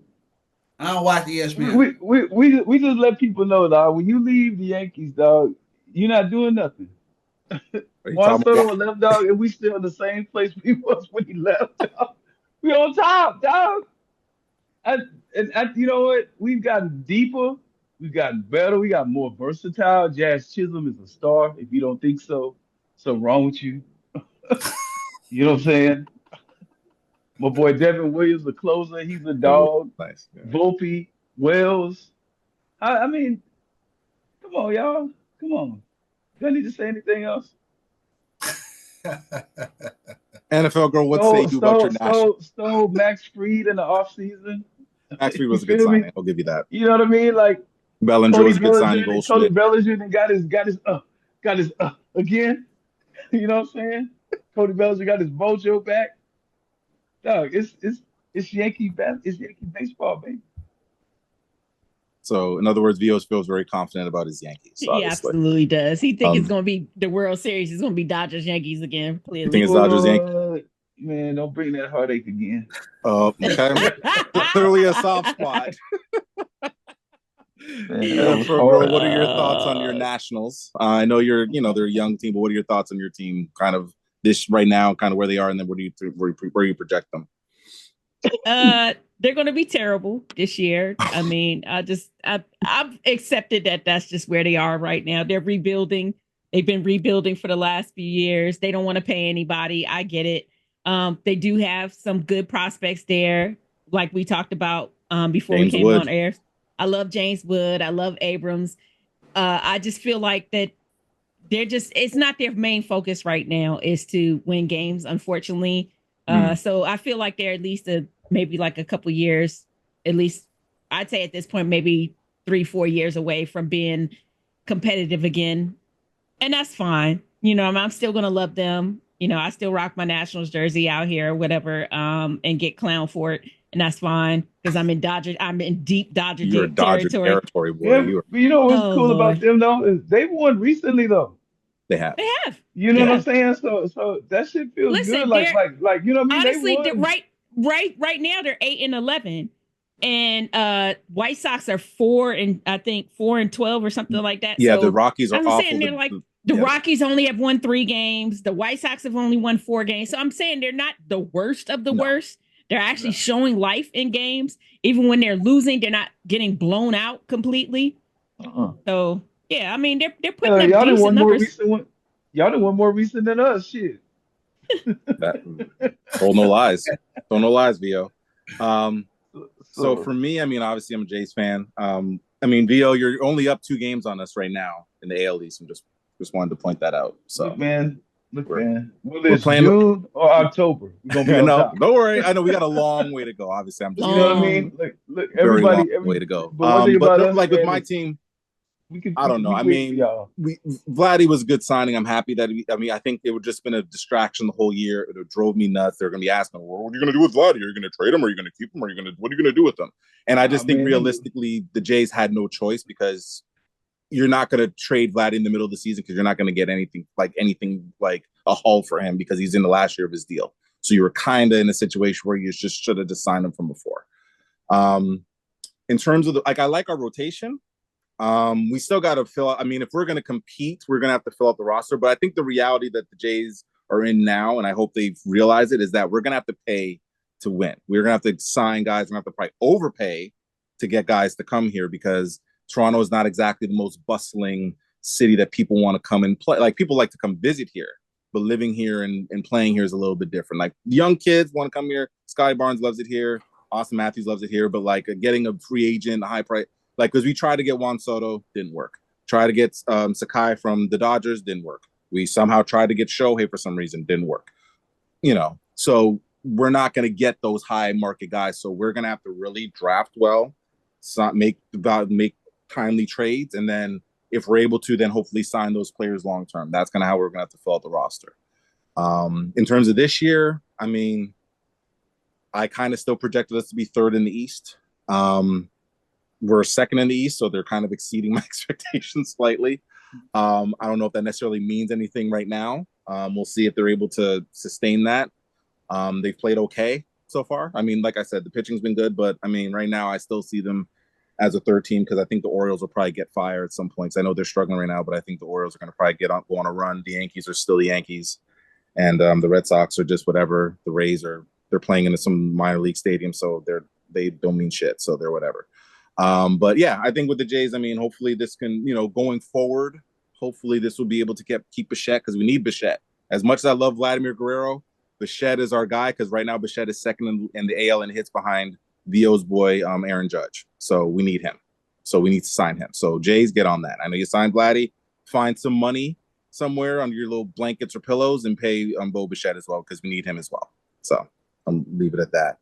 I don't watch ESPN. We just let people know, dog. When you leave the Yankees, dog, you're not doing nothing. Juan Soto left, dog, and we still in the same place we was when he left, dog. We on top, dog. And you know what? We've gotten deeper. We've gotten better. We got more versatile. Jazz Chisholm is a star. If you don't think so, something wrong with you. You know what I'm saying? My boy Devin Williams, the closer, he's a dog. Nice. Yeah. Volpe, Wells. I mean, come on, y'all. Come on. Do I need to say anything else? NFL girl, what say you about your national? Stole Max Fried in the offseason. Max Fried was a good signing. I'll give you that. You know what I mean? Like Bellinger was a good signing. Cody Bellinger and got his again. You know what I'm saying? Cody Bellinger got his mojo back. Dog, it's Yankee baseball, baby. So, in other words, Vio feels very confident about his Yankees. He absolutely does. He thinks it's going to be the World Series. It's going to be Dodgers Yankees again. Clearly. You think it's Dodgers Yankees? Man, don't bring that heartache again. Okay. Clearly a soft spot. Man, bro, what are your thoughts on your Nationals? I know they're a young team, but what are your thoughts on your team? Kind of this right now, kind of where they are, and then where you project them? They're going to be terrible this year. I mean, I've accepted that that's just where they are right now. They're rebuilding. They've been rebuilding for the last few years. They don't want to pay anybody. I get it. They do have some good prospects there, like we talked about before we came on air. I love James Wood. I love Abrams. I just feel like that it's not their main focus right now is to win games. Unfortunately, So I feel like they're at least maybe like a couple years, at least I'd say at this point, maybe 3-4 years away from being competitive again. And that's fine. You know, I'm still going to love them. You know, I still rock my Nationals jersey out here or whatever, and get clown for it. And that's fine because I'm in deep Dodger You're Dodger territory, boy. Yeah, you know what's cool Lord. about them though is they won recently though. They have. They have. You know what I'm saying? So that shit feels good. Listen, Like you know what I mean? Honestly, They won. right now they're 8-11. And White Sox are 4-12 or something like that. Yeah, so the Rockies are I'm awful. saying they're like the Rockies only have won 3 games. The White Sox have only won 4 games. So I'm saying they're not the worst of the worst. They're actually showing life in games. Even when they're losing, they're not getting blown out completely. So yeah, I mean they're putting up decent numbers. Y'all done won more recent than us. Shit. Told no lies. Told no lies, Vio. So for me, I mean, obviously I'm a Jays fan. I mean, Vio, you're only up 2 games on us right now in the AL East. I'm just wanted to point that out. So look, man. Whether it's June or October, we're gonna be on top. Don't worry. I know we got a long way to go. Obviously, I'm just you know what I mean. Look, very long way to go. But like with my team, I don't know. I mean, Vladdy was a good signing. I'm happy that I think it would just been a distraction the whole year. It drove me nuts. They're going to be asking, well, what are you going to do with Vladdy? Are you going to trade him? Are you going to keep him? What are you going to do with him? And I just think realistically, the Jays had no choice because you're not going to trade Vladdy in the middle of the season because you're not going to get anything like a haul for him because he's in the last year of his deal. So you were kind of in a situation where you just should have just signed him from before. In terms of I like our rotation. We still got to fill out. I mean, if we're going to compete, we're going to have to fill out the roster. But I think the reality that the Jays are in now, and I hope they've realized it, is that we're going to have to pay to win. We're going to have to sign guys. We're going to have to probably overpay to get guys to come here because Toronto is not exactly the most bustling city that people want to come and play. Like, people like to come visit here, but living here and playing here is a little bit different. Like, young kids want to come here. Scotty Barnes loves it here. Austin Matthews loves it here. But, like, getting a free agent, a high price, like, because we tried to get Juan Soto, didn't work. Tried to get Sakai from the Dodgers, didn't work. We somehow tried to get Shohei for some reason, didn't work. You know, so we're not going to get those high market guys. So we're going to have to really draft well, make timely trades, and then if we're able to, then hopefully sign those players long term. That's kind of how we're going to have to fill out the roster. In terms of this year, I mean, I kind of still projected us to be 3rd in the East. We're 2nd in the East, so they're kind of exceeding my expectations slightly. I don't know if that necessarily means anything right now. We'll see if they're able to sustain that. They've played okay so far. I mean, like I said, the pitching's been good, but I mean, right now I still see them as a 3rd team because I think the Orioles will probably get fired at some points. I know they're struggling right now, but I think the Orioles are going to probably go on a run. The Yankees are still the Yankees, and the Red Sox are just whatever. The Rays they're playing in some minor league stadium, so they don't mean shit, so they're whatever. But yeah, I think with the Jays, I mean, hopefully this can, going forward, hopefully this will be able to keep Bichette because we need Bichette. As much as I love Vladimir Guerrero, Bichette is our guy because right now Bichette is 2nd in the AL in hits behind Vio's boy, Aaron Judge. So we need him. So we need to sign him. So Jays, get on that. I know you signed Vladdy. Find some money somewhere under your little blankets or pillows and pay Bo Bichette as well because we need him as well. So I'll leave it at that.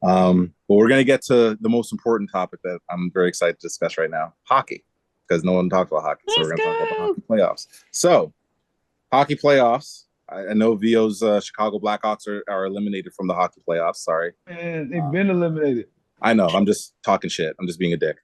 But we're going to get to the most important topic that I'm very excited to discuss right now, hockey, because no one talks about hockey. So we're going to talk about the hockey playoffs. So hockey playoffs. I know Vio's Chicago Blackhawks are eliminated from the hockey playoffs. Sorry. Man, they've been eliminated. I know. I'm just talking shit. I'm just being a dick.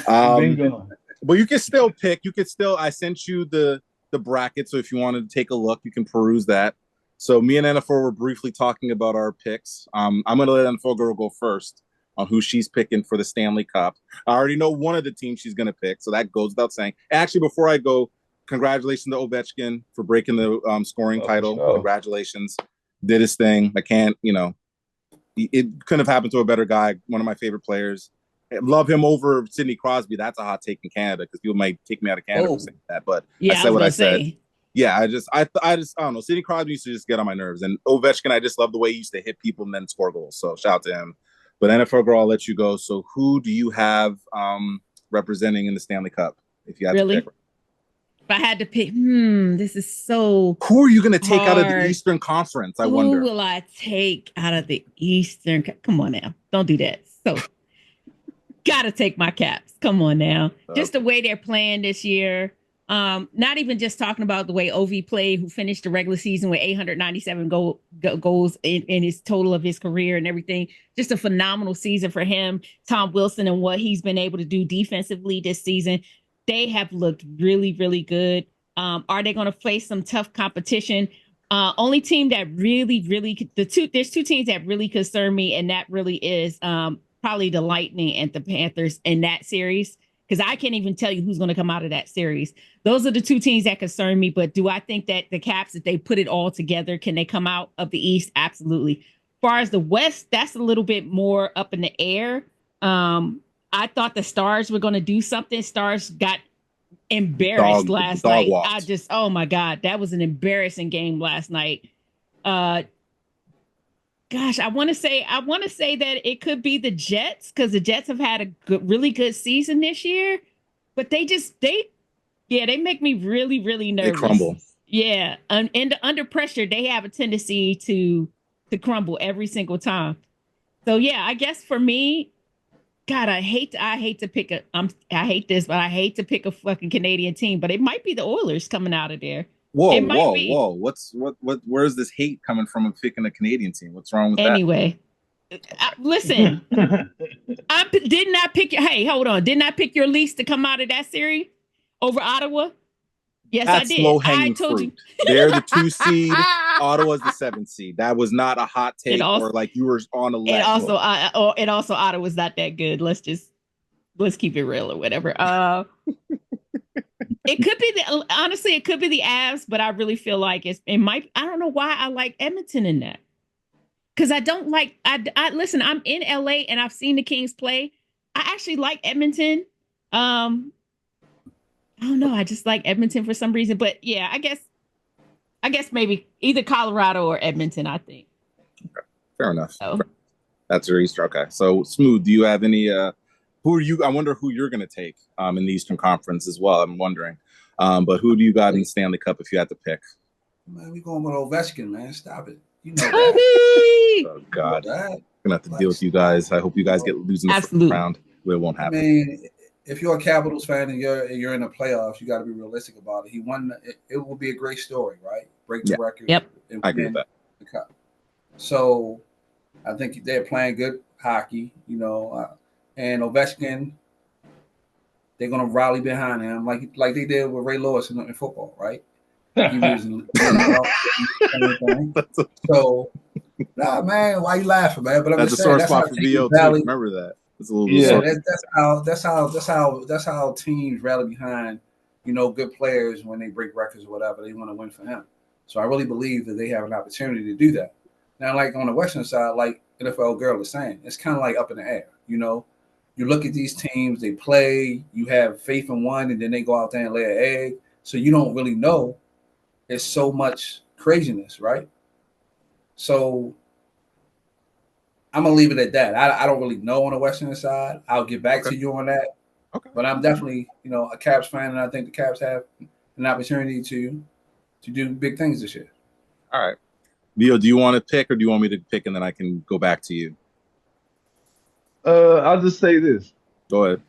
But you can still pick. I sent you the bracket. So if you wanted to take a look, you can peruse that. So me and NFL were briefly talking about our picks. I'm going to let NFL Girl go first on who she's picking for the Stanley Cup. I already know one of the teams she's going to pick, so that goes without saying. Actually, before I go, congratulations to Ovechkin for breaking the scoring title. Sure. Congratulations. Did his thing. I can't, it couldn't have happened to a better guy, one of my favorite players. I love him over Sidney Crosby. That's a hot take in Canada because people might take me out of Canada for saying that. But yeah, I said what I said. Yeah, I don't know. Sidney Crosby used to just get on my nerves. And Ovechkin, I just love the way he used to hit people and then score goals. So shout out to him. But NFL Girl, I'll let you go. So who do you have representing in the Stanley Cup? If you have to pick? If I had to pick, this is so Who are you going to take out of the hard. Eastern Conference? I Who wonder. will I take out of the Eastern? Come on now. Don't do that. So, gotta take my Caps. Come on now. Just the way they're playing this year. Not even just talking about the way OV played, who finished the regular season with 897 goals in his total of his career and everything. Just a phenomenal season for him. Tom Wilson and what he's been able to do defensively this season. They have looked really, really good. Are they going to face some tough competition? Only team that really there's two teams that really concern me, and that really is probably the Lightning and the Panthers in that series, because I can't even tell you who's going to come out of that series. Those are the two teams that concern me. But do I think that the Caps, if they put it all together, can they come out of the East? Absolutely. As far as the West, that's a little bit more up in the air. I thought the Stars were going to do something. Stars got embarrassed last night. Oh my God, that was an embarrassing game last night. Gosh, I want to say that it could be the Jets, because the Jets have had a really good season this year, but they make me really, really nervous. They crumble. Yeah, and under pressure, they have a tendency to crumble every single time. So yeah, I guess for me, God, I hate to pick I hate this, but I hate to pick a fucking Canadian team, but it might be the Oilers coming out of there. Whoa. Where's this hate coming from of picking a Canadian team? What's wrong with that? Anyway, listen, didn't I pick your Leafs to come out of that series over Ottawa? Yes, That's I did. Low-hanging fruit. They're the 2 seed. Ottawa's the 7th seed. That was not a hot take or like you were on a let. And also Ottawa's not that good. Let's keep it real or whatever. It could be it could be the Avs, but I really feel like it might. I don't know why I like Edmonton in that. Because I don't like, listen, I'm in LA and I've seen the Kings play. I actually like Edmonton. I don't know. I just like Edmonton for some reason. But yeah, I guess maybe either Colorado or Edmonton, I think. Okay. Fair enough. So. That's your Eastern. Okay. So, Smooth, do you have any, who are you? I wonder who you're going to take in the Eastern Conference as well. I'm wondering. But who do you got in the Stanley Cup if you had to pick? Man, we going with Ovechkin, man. Stop it. You know that. Oh, God. I'm going to have to deal with you guys. I hope you guys get losing the first round. It won't happen. I mean, if you're a Capitals fan and you're in the playoffs, you got to be realistic about it. He won. It will be a great story, right? Break the record. Yep. I agree with that. The Cup. So I think they're playing good hockey, and Ovechkin, they're gonna rally behind him like they did with Ray Lewis in football, right? He was, so, nah, man, why you laughing, man? But I'm that's just a saying, sore spot for VO too. Remember that. It's a little that's how teams rally behind, good players when they break records or whatever. They want to win for him. So I really believe that they have an opportunity to do that. Now, like on the Western side, like NFL Girl is saying, it's kind of like up in the air. You look at these teams, they play, you have faith in one, and then they go out there and lay an egg. So you don't really know. It's so much craziness, right? So I'm going to leave it at that. I don't really know on the Western side. I'll get back to you on that. Okay. But I'm definitely, a Caps fan, and I think the Caps have an opportunity to do big things this year. All right. Leo, do you want to pick or do you want me to pick and then I can go back to you? I'll just say this. Go ahead.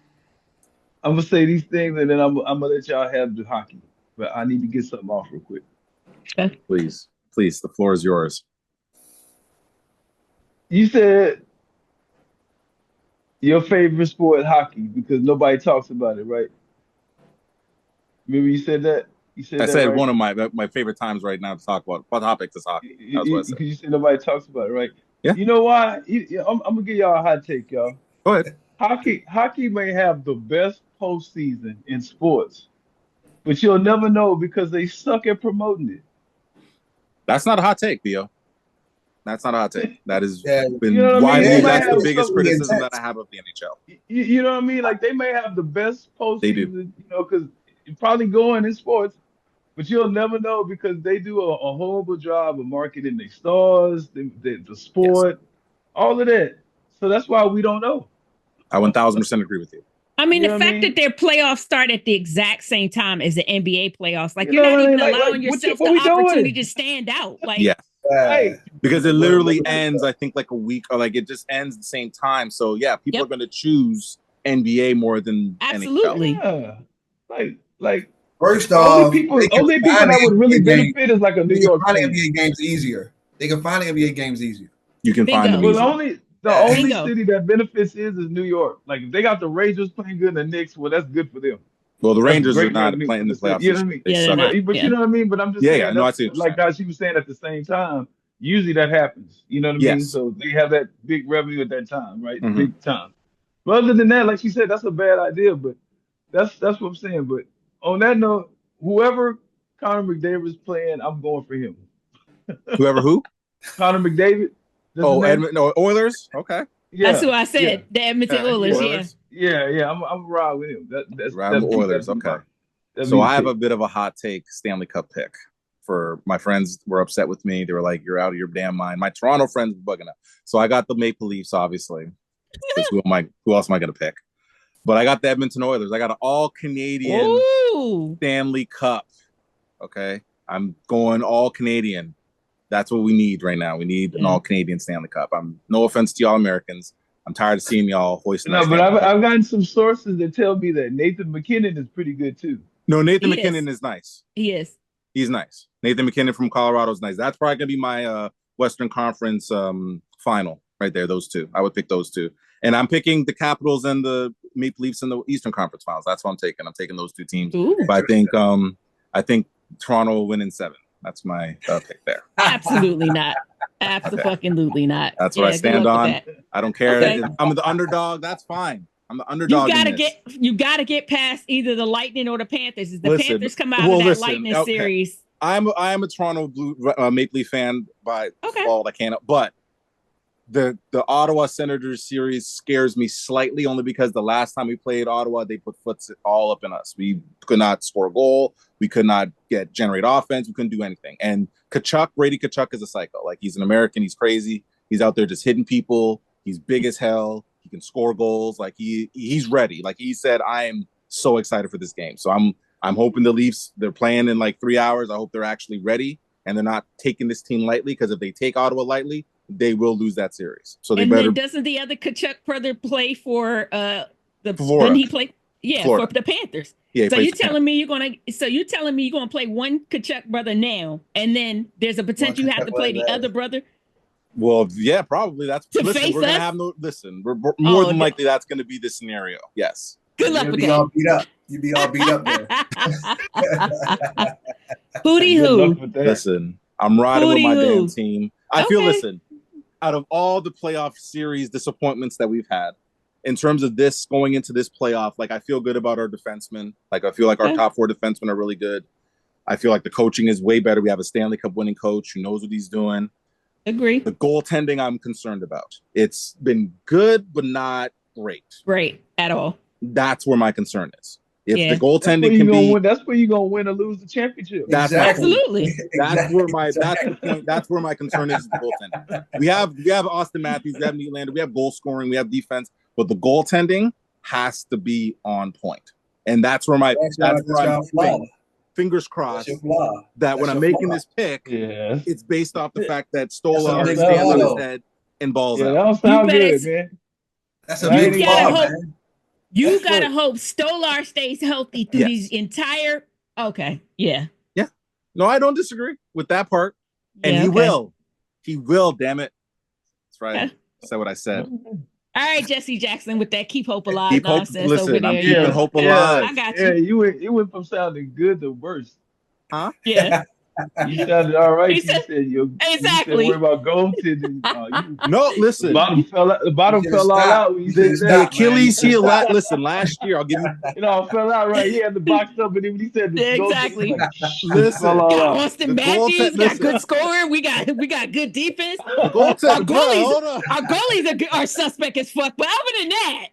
I'm going to say these things and then I'm going to let y'all have the hockey. But I need to get something off real quick. Okay. Please, the floor is yours. You said your favorite sport is hockey because nobody talks about it, right? Remember you said that? I said right? one of my favorite times right now to talk about topics is hockey. That's what I said. Because you said nobody talks about it, right? Yeah. You know why? I'm gonna give y'all a hot take, y'all. Go ahead. Hockey may have the best postseason in sports, but you'll never know because they suck at promoting it. That's not a hot take, Theo. That's not a hot take. That has been widely. That's the biggest criticism that I have of the NHL. You know what I mean? Like they may have the best postseason, because you're probably going in sports, but you'll never know because they do a horrible job of marketing their stars, the sport, all of that. So that's why we don't know. I 1000% agree with you. I mean, You the know what I fact mean? that their playoffs start at the exact same time as the NBA playoffs, like You you're know not what I even mean? allowing What, yourself what the we opportunity doing? to stand out. Like, Yeah. Right. Because it What- literally what- ends, I think, like a week, or like it just ends the same time. So yeah, people Yep. are going to choose NBA more than NHL. absolutely. Yeah. Like First the only off, people they can only people find that would the really NBA game. benefit is like a New They can York find the fan. NBA games easier. They can find the NBA games easier. You can find them Bingo. Well, easily. the only Bingo. city that benefits is New York. Like if they got the Rangers playing good and the Knicks, well, that's good for them. Well, the That's Rangers are great not revenue playing for in the the city. playoffs You this know what I year. mean? They Yeah, they're suck. not. But you Yeah. know what I mean? But I'm just Yeah, saying yeah. No, I that's see what you're like saying. how she was saying at the same time. Usually that happens. You know what I mean? Yes. So they have that big revenue at that time, right? Mhm. Big time. But other than that, like she said, that's a bad idea. But that's what I'm saying. But on that note, whoever Connor McDavid's playing, I'm going for him. Whoever who? Connor McDavid. That's his Oh, name? Edmund. No, Oilers. Okay. That's who Yeah, I yeah, said. The Edmonton Okay. Oilers. Yeah. Oilers. yeah. I'm riding with him. Riding the Oilers. Okay. That'd So be the I have a pick. bit of a hot take Stanley Cup pick. For my friends were upset with me. They were like, "You're out of your damn mind." My Toronto friends were bugging out. So I got the Maple Leafs, obviously. Because who else am I gonna pick? But I got the Edmonton Oilers. I got an all Canadian Ooh. Stanley Cup. Okay. I'm going all Canadian. That's what we need right now. We need an all Canadian Stanley Cup. I'm no offense to y'all Americans. I'm tired of seeing y'all hoisting that No, but Stanley Cup. I've gotten some sources that tell me that Nathan McKinnon is pretty good too. No, Nathan He McKinnon is. is nice. He is. He's nice. Nathan McKinnon from Colorado is nice. That's probably gonna be my Western Conference final right there. Those two, I would pick those two. And I'm picking the Capitals and the Maple Leafs in the Eastern Conference Finals. That's what I'm taking. I'm taking those two teams. Ooh. But I think Toronto will win in 7. That's my pick there. Absolutely not. Absolutely not. That's what I good stand luck on. with that. I don't care. Okay. I'm the underdog. That's fine. I'm the underdog. You gotta get past either the Lightning or the Panthers. If the Listen, Panthers come out of that listen, Lightning okay. series. I am a Toronto Blue Maple Leaf fan by Okay. default. I can't, but the Ottawa Senators series scares me slightly only because the last time we played Ottawa, they put foots all up in us. We could not score a goal. We could not generate offense. We couldn't do anything. And Brady Tkachuk is a psycho. Like he's an American. He's crazy. He's out there just hitting people. He's big as hell. He can score goals. Like he's ready. Like he said, I am so excited for this game. So I'm hoping the Leafs, they're playing in like 3 hours. I hope they're actually ready and they're not taking this team lightly, because if they take Ottawa lightly, they will lose that series. So they and better. Then doesn't the other Tkachuk brother play for the Florida? Didn't he play? Yeah, Florida. For the Panthers. Yeah. So you're telling me you're gonna play one Tkachuk brother now, and then there's a potential you have to play the other brother. Well, yeah, probably. That's To listen. face We're gonna us? have no. Listen, we're more than no. likely that's gonna be the scenario. Yes. Good luck You'll with be all beat up. You'll be all beat up there. Hootie Good luck hoo. with that. Listen, I'm riding with my Hootie-hoo. damn team. I feel, Okay. listen, out of all the playoff series disappointments that we've had, in terms of this going into this playoff, like I feel good about our defensemen. Like I feel like our Okay. top 4 defensemen are really good. I feel like the coaching is way better. We have a Stanley Cup winning coach who knows what he's doing. Agree. The goaltending I'm concerned about. It's been good, but not great. Great at all. That's where my concern is. If Yeah. the goaltending can be, That's where you're gonna win or lose the championship. That's Absolutely. that's where that's the point. That's where my concern is the goaltending. We have Austin Matthews, we have Nylander, we have goal scoring, we have defense, but the goaltending has to be on point. And that's where I'm fingers crossed that when I'm making this pick, Yeah. it's based off the fact that Stolar That's is a standing on his flaw. head and balls Yeah, that out. don't sound better good, man. That's a You big gotta flaw, hope- man. You That's gotta what- hope Stolar stays healthy through Yes. these entire. Okay. Yeah. No, I don't disagree with that part. And Yeah, he okay. will. He will, damn it. That's right. Okay. I said what I said. All right, Jesse Jackson with that keep hope alive Keep hope. nonsense Listen, over there. I'm keeping hope alive. I got Yeah, you. you went from sounding good to worse. Huh? Yeah. You sounded all right. He You said- said you Exactly. said worry about goaltending. No, The listen. bottom fell out. The bottom You fell all should've out when you stopped. said The that. Achilles heel. Listen, last year I'll give you. You know, it fell out right. He had the box up, and then when he said the Yeah, goaltending, exactly. like, Listen. fell all Got out. Austin The Matthews, goaltend- got listen. good scoring. We got good defense. The goaltender. Our goalies- Hold on. Our goalies are suspect as fuck. But other than that,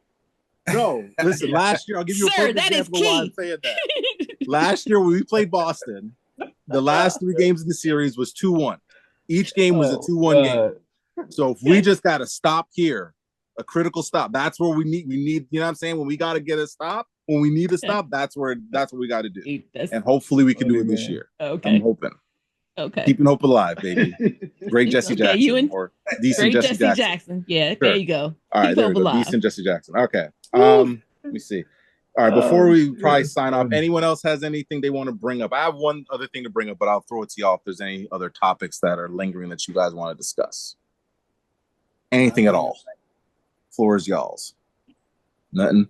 No, listen. Last year I'll give you a Sir, perfect that is example of why I'm key. saying that. Last year when we played Boston, the last 3 games in the series was 2-1. Each game was a 2-1 game. So if we just got to stop here A critical stop. That's where we need, you know what I'm saying? When we got to get a stop, when we need to stop, that's what we got to do. And hopefully we can do it this year. Okay. I'm hoping. Okay. Keeping hope alive, baby. Great Jesse Jackson. You and or decent great Jesse Jackson. Yeah, sure. There you go. All right, Keep there hope we go. alive. Decent Jesse Jackson. Okay. Let me see. All right, before we probably sign off, anyone else has anything they want to bring up? I have one other thing to bring up, but I'll throw it to y'all if there's any other topics that are lingering that you guys want to discuss. Anything at all. Floor is y'all's. Nothing.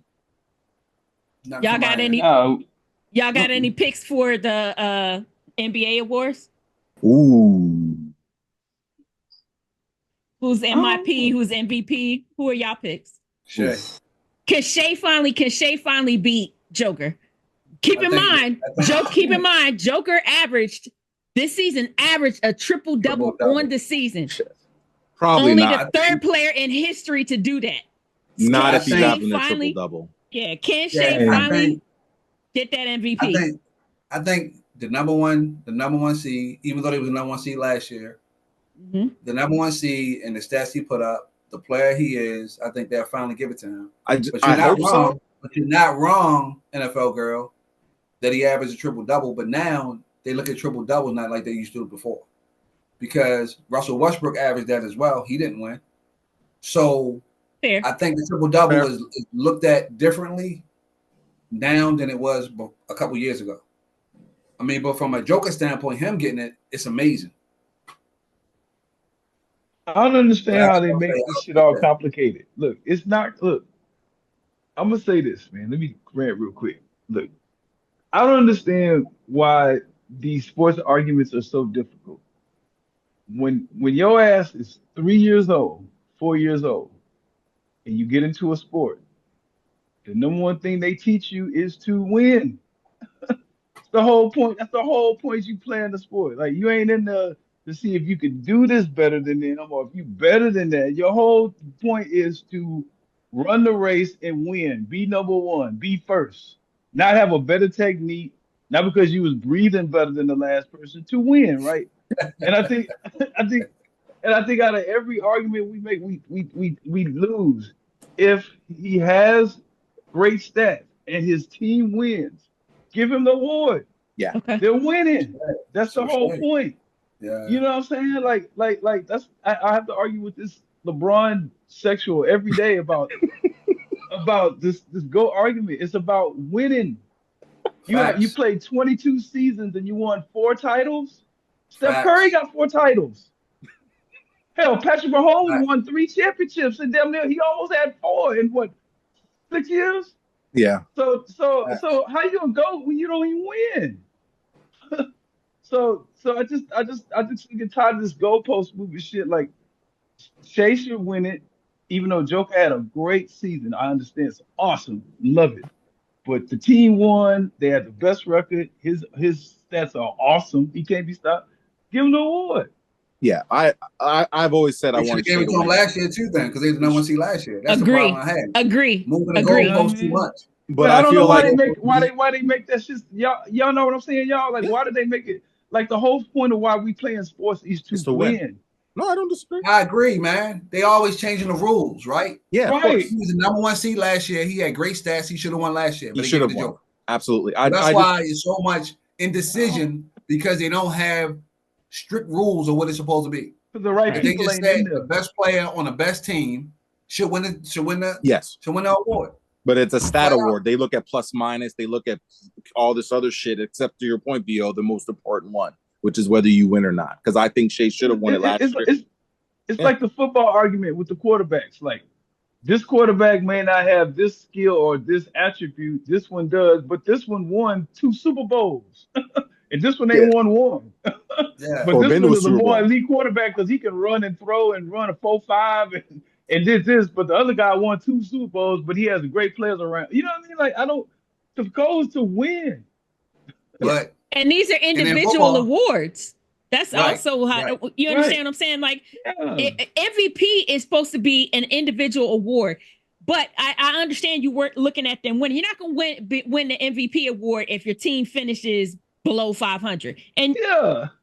Y'all got any? Y'all got any picks for the NBA awards? Ooh. Who's MIP? Who's MVP? Who are y'all picks? Shay. Can Shay finally beat Joker? Keep in mind, Joker this season averaged a triple-double on the season. Probably only not. the third player in history to do that. Not if he's having a triple-double. Yeah, can Shay finally get that MVP? I think the number one seed, even though they was the number one seed last year, the number one seed and the stats he put up, the player he is, I think they'll finally give it to him. But you're not wrong, NFL girl, that he averaged a triple-double. But now they look at triple-doubles not like they used to before. Because Russell Westbrook averaged that as well. He didn't win. So fair. I think the triple-double is looked at differently now than it was a couple years ago. I mean, but from a Joker standpoint, him getting it, it's amazing. I don't understand how they make this shit all complicated. Look, it's not. Look, I'm gonna say this, man. Let me rant real quick. Look, I don't understand why these sports arguments are so difficult. When your ass is 3 years old, 4 years old, and you get into a sport, the number one thing they teach you is to win. That's the whole point. That's the whole point you play in the sport. Like you ain't in the to see if you can do this better than them or if you better than that. Your whole point is to run the race and win. Be number one. Be first. Not have a better technique. Not because you was breathing better than the last person. To win, right? And I think out of every argument we make, we lose. If he has great stats and his team wins, give him the award. Yeah, okay. They're winning. That's the whole point. Yeah, you know what I'm saying? Like that's I have to argue with this LeBron sexual every day about this GOAT argument. It's about winning. You played 22 seasons and you won 4 titles. Steph Curry got 4 titles. Hell, Patrick Mahomes won 3 championships and damn near he almost had 4 in what 6 years? Yeah. So how you gonna go when you don't even win? So I just get tired of this goalpost movie shit. Like Shay should win it, even though Joker had a great season. I understand, it's awesome, love it. But the team won. They had the best record. His stats are awesome. He can't be stopped. Give him the award. Yeah, I've always said I want to give it to him last year too, then, because they did not want to see last year. That's Agree. the problem I had. Agree. Moving the goalpost too much. But I don't know why they make that shit. Y'all know what I'm saying, y'all. Like, why did they make it? Like the whole point of why we play in sports is to win. No, I don't disagree. I agree, man. They always changing the rules, right? Yeah, right. He was the number one seed last year. He had great stats. He should have won last year. But he should have won. Absolutely. That's why it's so much indecision because they don't have strict rules of what it's supposed to be. The right they just said the best player on the best team should win the award. But it's a stat award. They look at plus minus. They look at all this other shit, except to your point, Bo, the most important one, which is whether you win or not. Because I think Shea should have won it last year. It's like the football argument with the quarterbacks. Like, this quarterback may not have this skill or this attribute. This one does, but this one won 2 Super Bowls. And this one ain't won one. But this one is a more elite quarterback because he can run and throw and run a 4.5 and did this. But the other guy won 2 Super Bowls, but he has great players around. You know what I mean? Like, the goal is to win. And these are individual awards. That's also how you understand what I'm saying? Like, MVP is supposed to be an individual award. But I understand you weren't looking at them winning. You're not going to win the MVP award if your team finishes below 500. And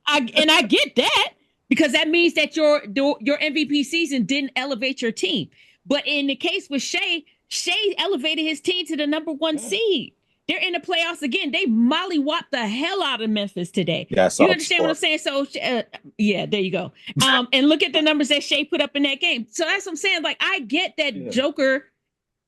I get that because that means that your MVP season didn't elevate your team. But in the case with Shea elevated his team to the number 1 seed. They're in the playoffs again. They mollywopped the hell out of Memphis today. Yeah, you understand what I'm saying? So, yeah, there you go. And look at the numbers that Shea put up in that game. So that's what I'm saying. Like, I get that Joker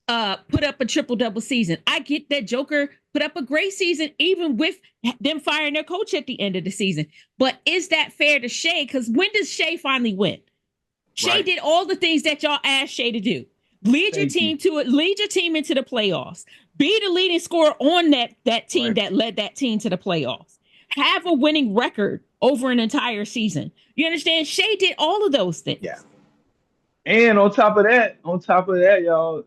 put up a triple-double season. I get that Joker put up a great season, even with them firing their coach at the end of the season. But is that fair to Shea? Because when does Shea finally win? Shea did all the things that y'all asked Shea to do. Lead your team into the playoffs. Be the leading scorer on that team that led that team to the playoffs. Have a winning record over an entire season. You understand? Shea did all of those things. Yeah. And on top of that, y'all,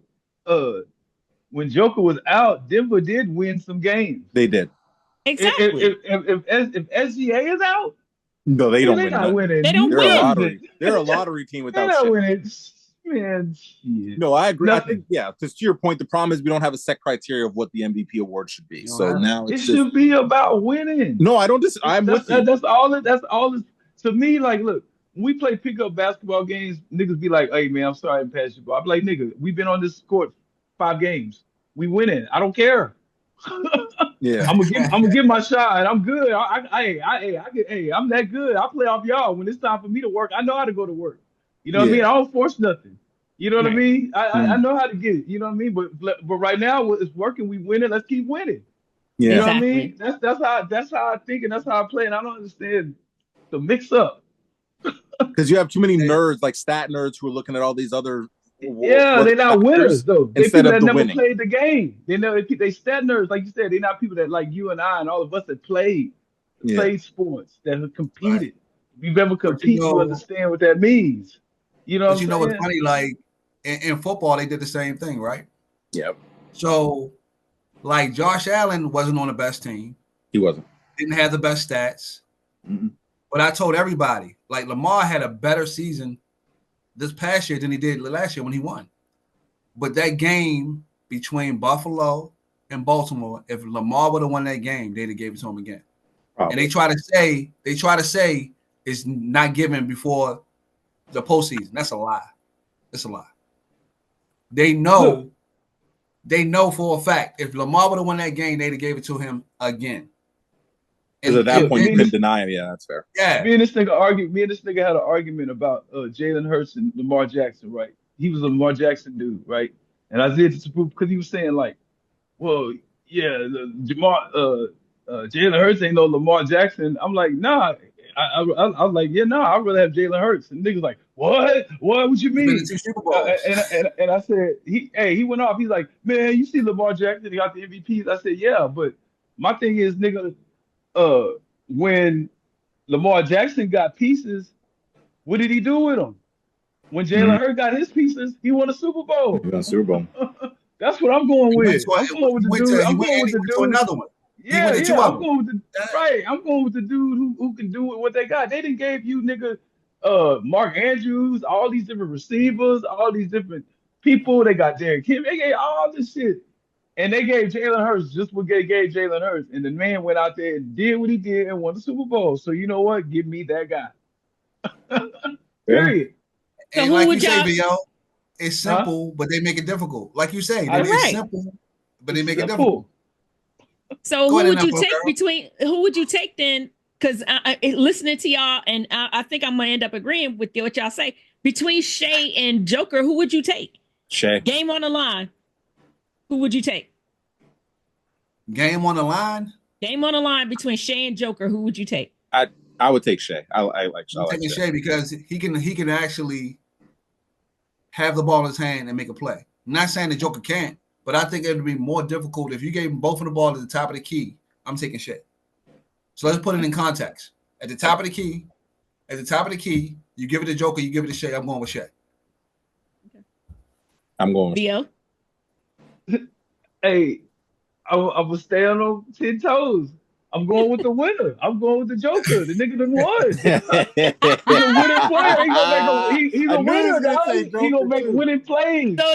when Joker was out, Denver did win some games. They did. Exactly. If SGA is out, no, they don't win. Not winning. They don't win. They're a lottery team without They're not shit. winning. Man, shit. No, I agree. Nothing. Because to your point, the problem is we don't have a set criteria of what the MVP award should be. So now it should be about winning. No, I don't. I'm with you. That's all. That's all. To me, like, look, when we play pickup basketball games, niggas be like, "Hey, man, I'm sorry I didn't pass you ball." I'm like, "Nigga, we've been on this court 5 games. We winning. I don't care." Yeah, I'm gonna give my shot. I'm good. I'm that good. I play off y'all. When it's time for me to work, I know how to go to work. You know what I mean? I don't force nothing. You know what I mean? I know how to get it. You know what I mean? But right now it's working. We winning. Let's keep winning. Yeah. You know what I mean? That's how I think and that's how I play. And I don't understand the mix up. Because you have too many nerds, like stat nerds, who are looking at all these other. They're not winners though. They people that never winning. played the game. They stat nerds, like you said. They're not people that like you and I and all of us that played sports, that have competed. Right. If you've ever competed, you understand what that means. You know, you know what's funny? Like in football, they did the same thing, right? Yep. So, like Josh Allen wasn't on the best team. He wasn't. Didn't have the best stats. Mm-hmm. But I told everybody, like Lamar had a better season this past year than he did last year when he won. But that game between Buffalo and Baltimore, if Lamar would have won that game, they'd have gave it to him again. Probably. And they try to say it's not given before the postseason. That's a lie. It's a lie. They know for a fact if Lamar would have won that game, they'd have gave it to him again. Because at that point, you couldn't deny him. Yeah, that's fair. Yeah. Me and this nigga had an argument about Jalen Hurts and Lamar Jackson, right? He was a Lamar Jackson dude, right? And I did this because he was saying like, well, yeah, Jalen Hurts ain't no Lamar Jackson. I'm like, nah. I was like, yeah, no, I'd rather have Jalen Hurts. And niggas like, what? What you mean? And I said, he went off. He's like, man, you see Lamar Jackson, he got the MVPs. I said, yeah, but my thing is, nigga, when Lamar Jackson got pieces, what did he do with them? When Jalen Hurts got his pieces, he won a Super Bowl. He won a Super Bowl. That's what I'm going with. I'm going with the dude. I'm going with the dude. Another one. Yeah. I'm going with the right. I'm going with the dude who can do what they got. They didn't gave you nigga Mark Andrews, all these different receivers, all these different people. They got Derrick Henry. They gave all this shit. And they gave Jalen Hurts just what they gave Jalen Hurts. And the man went out there and did what he did and won the Super Bowl. So you know what? Give me that guy. Period. And like you say, Vio, it's simple, but they make it difficult. Like you say, it's simple, but they make it difficult. So who would you take then? Because listening to y'all, and I think I'm gonna end up agreeing with what y'all say. Between Shea and Joker, who would you take? Shea. Game on the line. Who would you take? Game on the line? Game on the line between Shea and Joker. Who would you take? I would take Shea. I like Shea because he can actually have the ball in his hand and make a play. I'm not saying the Joker can't, but I think it would be more difficult if you gave him both of the ball at the top of the key. I'm taking Shea. So let's put it in context. At the top of the key, you give it to Joker, you give it to Shea. I'm going with Shea. Okay. I'm going with Theo. Hey, I will stay on those 10 toes. I'm going with the winner. I'm going with the Joker. The nigga that won. He's a winning player. He's a winner, guys. He's gonna make winning plays. So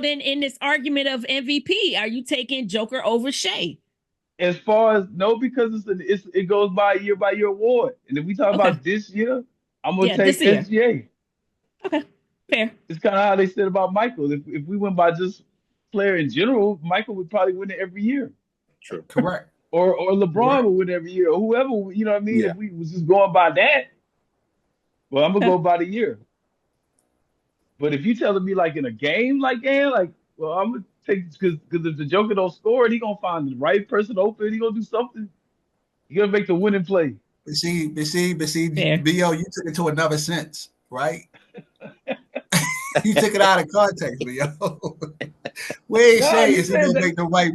then in this argument of MVP, are you taking Joker over Shea? As far as no, because it goes by year award. And if we talk about this year, I'm gonna take SGA. Okay, fair. It's kind of how they said about Michael. If we went by just player in general, Michael would probably win it every year. True. Correct. Or LeBron Correct. would win every year, or whoever, you know what I mean? Yeah. If we was just going by that, well, I'm gonna go by the year. But if you telling me like in a game, well, I'm gonna take because if the Joker don't score it, he gonna find the right person open. He gonna do something. He gonna make the winning play. But see, Fair. BO, you took it to another sense, right? You took it out of context, BO. Where he Nah, say you is he said gonna that make the right?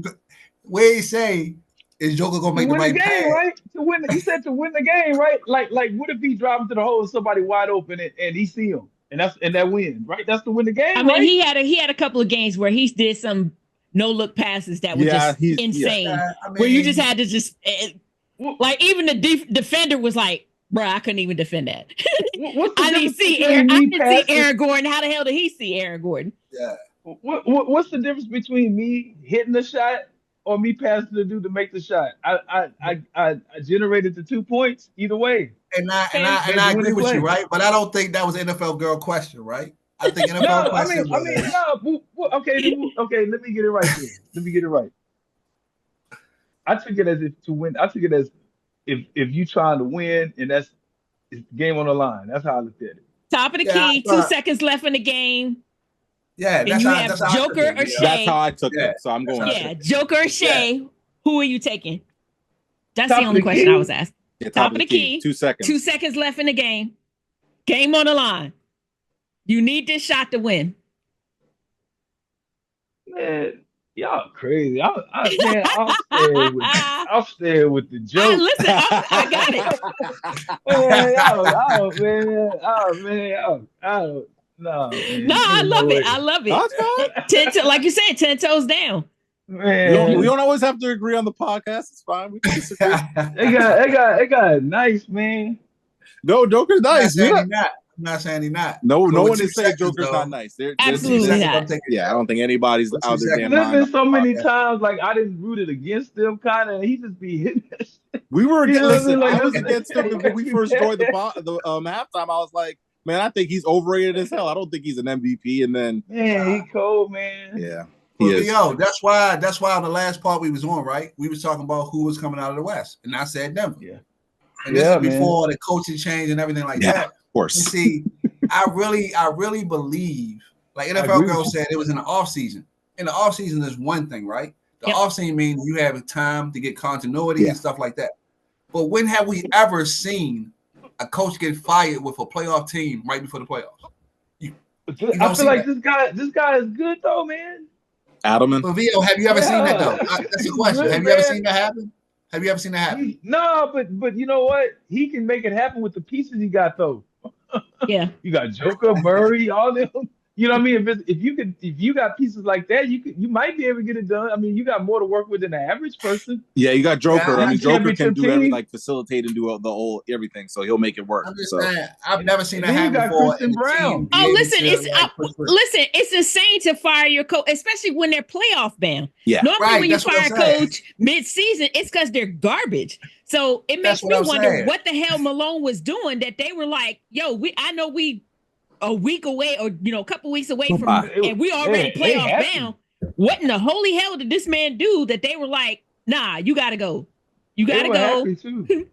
Where he say is Joker gonna to make the win the right game, pass? right? To win, you said to win the game, right? Like what if he driving to the hole and somebody wide open and he see him and that win, right? That's to win the I game, mean, right? he had a couple of games where he did some no look passes that were Yeah, just insane. I Where you mean, just had to just like even the defender was like, bro, I couldn't even defend that. What's the I didn't difference see between Aaron. I me didn't see passing? Aaron Gordon. How the hell did he see Aaron Gordon? yeah. What's the difference between me hitting the shot or me passing the dude to make the shot? I generated the 2 points either way. And Made I the agree winning with you, play. right? But I don't think that was an NFL girl question, right? I think No, NFL question was no. Okay. Let me get it right then. Let me get it right. I took it as if to win. I took it as if you trying to win and it's game on the line. That's how I looked at it. Top of the Yeah, I key, thought- 2 seconds left in the game. yeah. And That's you how have that's how I took Joker it, or yeah. Shea. That's how I took Yeah. it. So I'm going. That's Yeah, Joker or Shea. Who are you taking? That's Top the of only the question key? I was asked. Yeah, Top of the key. 2 seconds. 2 seconds left in the game. Game on the line. You need this shot to win. Man, y'all crazy. I'll stay with the joke. Listen, I got it. Man, no, man. No, I Ain't love no it. way. I love That's it. fine. Like you said, 10 toes down. Man, We don't always have to agree on the podcast. It's fine. We can disagree. it got nice, man. No, Joker's nice. I'm not saying he's not. No But with one 2 is saying seconds, Joker's though, not nice. Absolutely seconds, not. I'm taking Yeah, I don't think anybody's With out 2 there seconds. damn There's mind. been so many podcast. times like I didn't rooted against them, kind of, and he just be hitting that shit. We were You know what I listen. mean? Like, I was this- against him when we first joined the halftime. I was like, man, I think he's overrated as hell. I don't think he's an MVP. And then, Man, he cold, man. yeah, Well, he is. yo, that's why on the last part we was on, right? We was talking about who was coming out of the West, and I said Denver. Yeah. And this Yeah, is before the coaching change and everything like Yeah, that. of course. You see, I really believe, like agree NFL with Girl you. said, it was in the off season. In the off season is one thing, right? The Yep. off season means you have time to get continuity Yeah. and stuff like that. But when have we ever seen a coach get fired with a playoff team right before the playoffs? I don't see feel like that. this guy is good though, man. Adelman. But Vio, have you ever seen that though? Yeah. That's the question. Good, Have you ever man. seen that happen? Have you ever seen that happen? No, but you know what? He can make it happen with the pieces he got though. Yeah. You got Joker, Murray, all them. You know what I mean? If you got pieces like that, you might be able to get it done. I mean, you got more to work with than the average person. Yeah, you got Joker. Yeah, I mean, Joker can do team. like facilitate and do the whole everything, so he'll make it work. I'm just So saying, I've never seen that And then you happen got before. Christian and the Brown. team be Oh, able listen, to, listen, it's insane to fire your coach, especially when they're playoff bound. yeah, Normally, Right, when you that's what fire I'm a saying. coach mid-season, it's because they're garbage. So it makes That's what me I'm wonder saying. what the hell Malone was doing that they were like, "Yo, I know we a week away or a couple weeks away from, and we already playoff bound. What in the holy hell did this man do that they were like, nah, you gotta go. You gotta go. Happy too.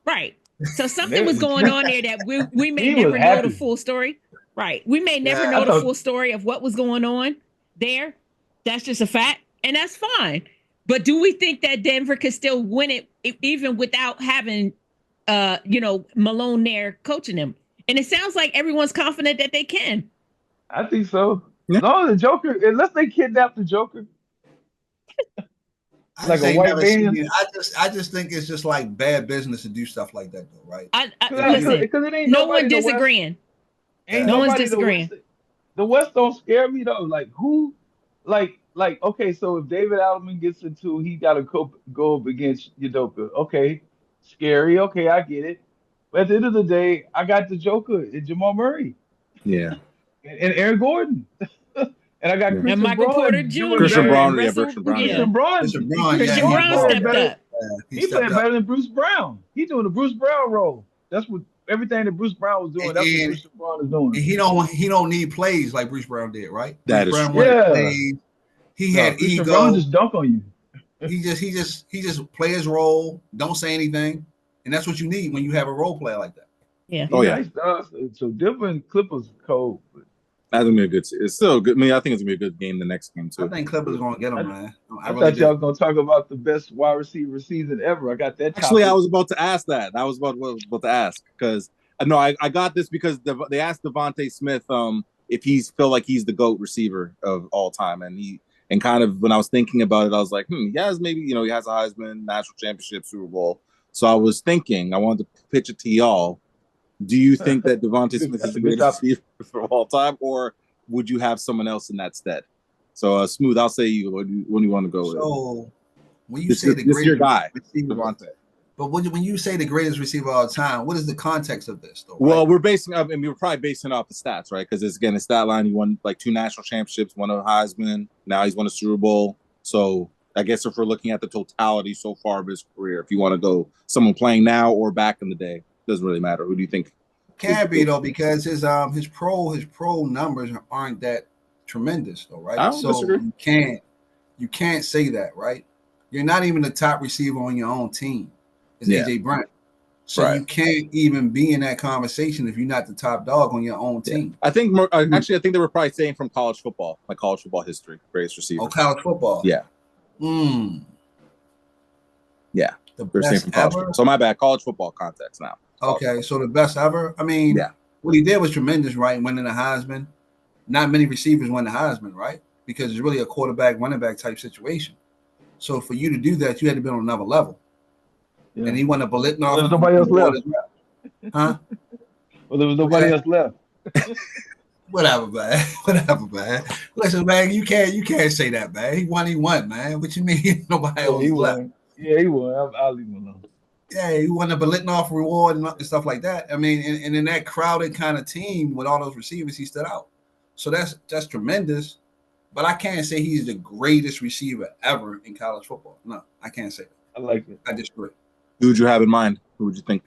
Right. So something was going on there that we may He never was know happy. the full story. Right. We may never Yeah, know I the thought- full story of what was going on there. That's just a fact. And that's fine. But do we think that Denver could still win it even without having Malone there coaching them? And it sounds like everyone's confident that they can. I think so. Yeah. No, the Joker, unless they kidnap the Joker. I Like just a ain't white never man? seen it. I just think it's just like bad business to do stuff like that, though, right? Listen, Because it ain't no nobody one in the West. disagreeing. Ain't No one's nobody in the disagreeing. West. The West don't scare me though. Like who? Like okay. So if David Alderman gets into, he got to go up against Udoka. Okay, scary. Okay, I get it. But at the end of the day, I got the Joker and Jamal Murray yeah. and Aaron Gordon, and I got Yeah. Christian And Michael Braun Porter doing Jr. Christian better. Braun, yeah, Russell- Christian Braun, yeah. Christian Braun. Christian Braun, Christian yeah, Braun he stepped played up. He played better than Bruce Brown. He doing the Bruce Brown role. That's what everything that Bruce Brown was doing, that's what And Christian Braun is doing. he don't need plays like Bruce Brown did, right? That Bruce is Brown true. wanted Yeah. plays. He had Christian Braun ego. just dunk on you. He just play his role, don't say anything, and that's what you need when you have a role player like that. Yeah. Oh, yeah. Nice. So Denver and Clippers cold. But That's gonna be a good. It's still good. I mean, I think it's gonna be a good game the next game too. I think Clippers are gonna get him, man. I really thought do. y'all was gonna talk about the best wide receiver season ever. I got that. Actually, topic. I was about to ask that. I was about to ask because no, I got this because they asked Devontae Smith if he's feel like he's the GOAT receiver of all time, and kind of when I was thinking about it, I was like, he has maybe he has a Heisman, national championship, Super Bowl. So I was thinking I wanted to pitch it to y'all. Do you think that Devontae Smith is the greatest receiver of all time, or would you have someone else in that stead? So, Smooth, I'll say you. When do you want to go with? So when you This say is- the this greatest your guy, receiver, Devontae. but when you say the greatest receiver of all time, what is the context of this, though? Well, right? we're basing up, and we're probably basing it off the stats, right? Because it's again, his stat line. He won like 2 national championships, won a Heisman. Now he's won a Super Bowl. So I guess if we're looking at the totality so far of his career, if you want to go someone playing now or back in the day, doesn't really matter. Who do you think? Can't be though, because his pro numbers aren't that tremendous though, right? I don't So disagree. you can't say that, right? You're not even the top receiver on your own team. It's Yeah. AJ Brown. So Right. you can't even be in that conversation if you're not the top dog on your own team. I think actually, I think they were probably saying from college football, like college football history, greatest receiver. Oh, college football. Yeah. Yeah. The They're saying best from college ever. football. So my bad, college football context now. Okay, so the best ever. I mean, Yeah. what he did was tremendous, right? Winning the Heisman. Not many receivers win the Heisman, right? Because it's really a quarterback, running back type situation. So for you to do that, you had to be on another level. Yeah. And he won a Bolitnoff. Well, there's nobody else left. Huh? Well, there was nobody else left. Whatever, man. Whatever, man. Listen, man, you can't say that, man. He won, man. What you mean nobody else he left? won. Yeah, he won. I'll leave him alone. Yeah, he won the Bolitnoff reward and stuff like that. I mean, and in that crowded kind of team with all those receivers, he stood out. So that's tremendous. But I can't say he's the greatest receiver ever in college football. No, I can't say that. I like it. I disagree. Who would you have in mind? Who would you think?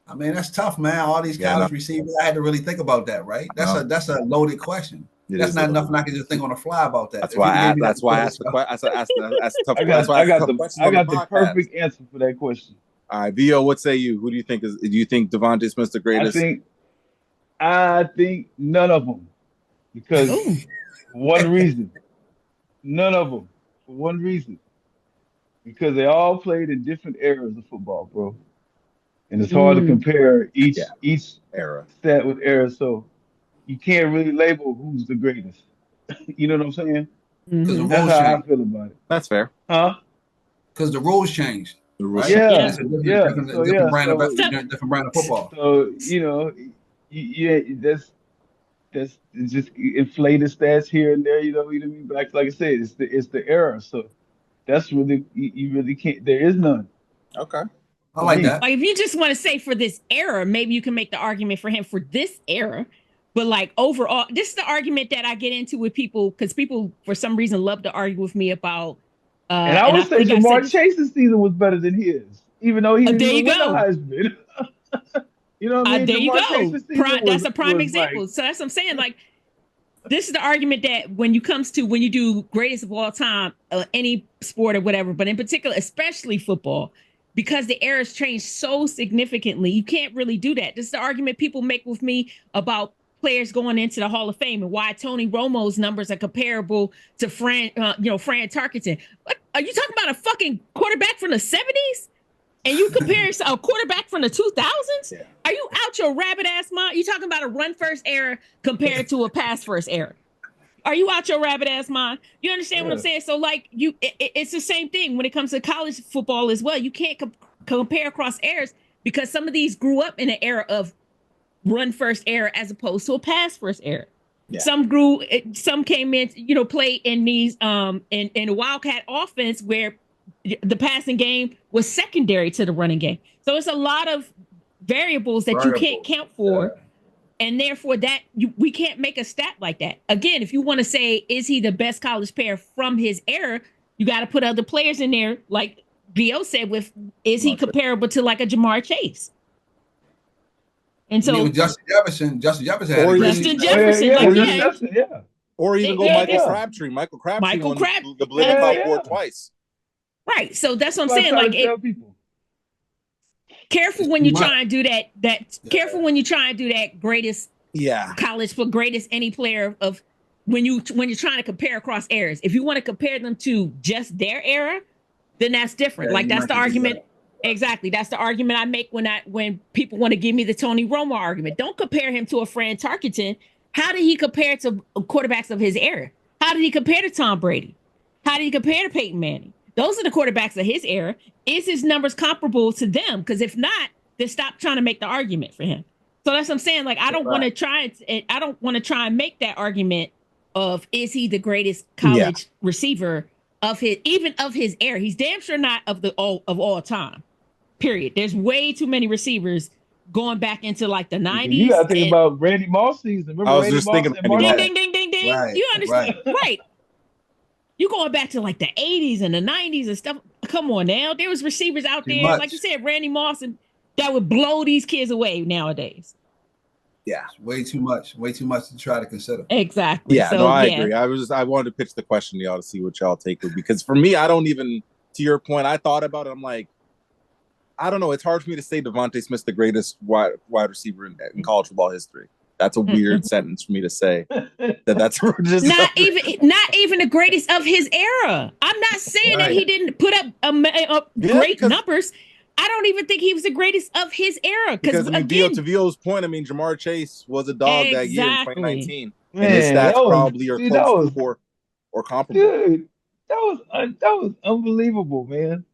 I mean, that's tough, man. All these college receivers, I had to really think about that, right? That's a loaded question. That's not nothing I can just think on the fly about that. That's why I asked the question. That's tough. I got the perfect answer for that question. All right, Vio, what say you? Who do you think is? Do you think Devontae Smith's the greatest? I think none of them, because one reason. None of them for one reason, because they all played in different eras of football, bro, and it's hard to compare each era stat with era. So you can't really label who's the greatest. You know what I'm saying? Mm-hmm. That's how I feel about it. That's fair. Huh? Because the rules changed. Right? Yeah, it's a different brand of football. So that's just inflated stats here and there. You know what I mean? But like I said, it's the era. So that's really you really can't. There is none. Okay. I like that. Like if you just want to say for this era, maybe you can make the argument for him for this era. But like overall, this is the argument that I get into with people because people for some reason love to argue with me about. And I would say Jamar Chase's season was better than his, even though he didn't win the Heisman. You know what I mean? There you go. That's a prime example. So that's what I'm saying. Like, this is the argument that when you do greatest of all time, any sport or whatever, but in particular, especially football, because the era's changed so significantly, you can't really do that. This is the argument people make with me about players going into the Hall of Fame and why Tony Romo's numbers are comparable to Fran Tarkenton. What, are you talking about a fucking quarterback from the 70s? And you compare a quarterback from the 2000s? Yeah. Are you out your rabbit ass mind? You talking about a run first era compared to a pass first era? Are you out your rabbit ass mind? You understand what I'm saying? So like it's the same thing when it comes to college football as well. You can't compare across eras because some of these grew up in an era of run first era as opposed to a pass first era. Yeah. Some came in, played in these in a Wildcat offense where the passing game was secondary to the running game. So it's a lot of variables that you can't count for. Yeah. And therefore we can't make a stat like that. Again, if you want to say, is he the best college player from his era? You got to put other players in there. Like Vio said, is he comparable to like a Jamar Chase? And so even Justin Jefferson had Or a great Justin season. Jefferson, yeah, like, just yeah. Justin, yeah. Or even go Yeah, Michael yeah. Crabtree. Michael Crabtree Michael won Crabtree. the Blitz Yeah. Board twice. Right. So that's what I'm That's saying. what I Like, try to tell people. careful when you try and do that. Careful when you try and do that greatest Yeah. college for greatest any player of when you're trying to compare across eras. If you want to compare them to just their era, then that's different. Yeah, like you that's might the can do argument. that. Exactly. That's the argument I make when people want to give me the Tony Romo argument. Don't compare him to a Fran Tarkenton. How did he compare to quarterbacks of his era? How did he compare to Tom Brady? How did he compare to Peyton Manning? Those are the quarterbacks of his era. Is his numbers comparable to them? Because if not, then stop trying to make the argument for him. So that's what I'm saying. Like I don't want to try and make that argument of is he the greatest college receiver of his era. He's damn sure not of all time. Period. There's way too many receivers going back into like the 90s. You gotta think about Randy Moss season. Remember I was Randy just Moss thinking and Randy ding, Moss. ding, ding, ding, ding. Right, You understand? right. Right. You going back to like the 80s and the 90s and stuff. Come on now. There was receivers out Too there, much. like you said, Randy Moss, and that would blow these kids away nowadays. Yeah. Way too much to try to consider. Exactly. Yeah, So, no, I agree. I wanted to pitch the question to y'all to see what y'all take would, because for me, I don't even, to your point, I thought about it. I'm like, I don't know. It's hard for me to say Devontae Smith's the greatest wide receiver in college football history. That's a weird sentence for me to say. That's just not even the greatest of his era. I'm not saying that he didn't put up great numbers. I don't even think he was the greatest of his era. Because I mean, again, to Vio's point, I mean, Jamar Chase was a dog that year in Exactly. 2019, Man, and his stats that was- probably are see, close to or comparable. Dude, that was unbelievable, man.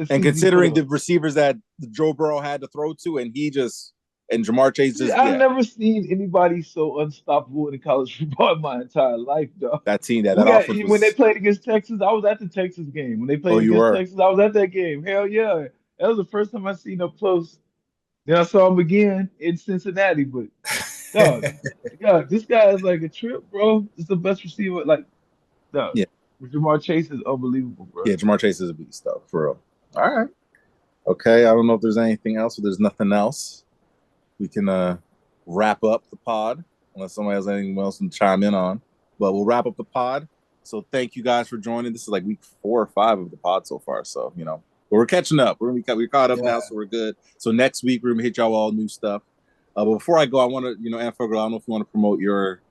And considering the receivers that Joe Burrow had to throw to, and Jamar Chase just I've never seen anybody so unstoppable in college football in my entire life, dog. that team that offense was, when they played against Texas, I was at the Texas game. When they played against Texas, I was at that game. Hell yeah. That was the first time I seen up close. Then I saw him again in Cincinnati. But dog, this guy is like a trip, bro. It's the best receiver. Like, dog. Yeah. Jamar Chase is unbelievable, bro. Yeah, Jamar Chase is a beast, though, for real. All right. Okay, I don't know if there's anything else. If there's nothing else, we can wrap up the pod, unless somebody has anything else to chime in on. But we'll wrap up the pod. So thank you guys for joining. This is like week 4 or 5 of the pod so far. So, but we're catching up. We're caught up now, so we're good. So next week, we're going to hit y'all all new stuff. But before I go, I want to, NFL Girl, I don't know if you want to promote your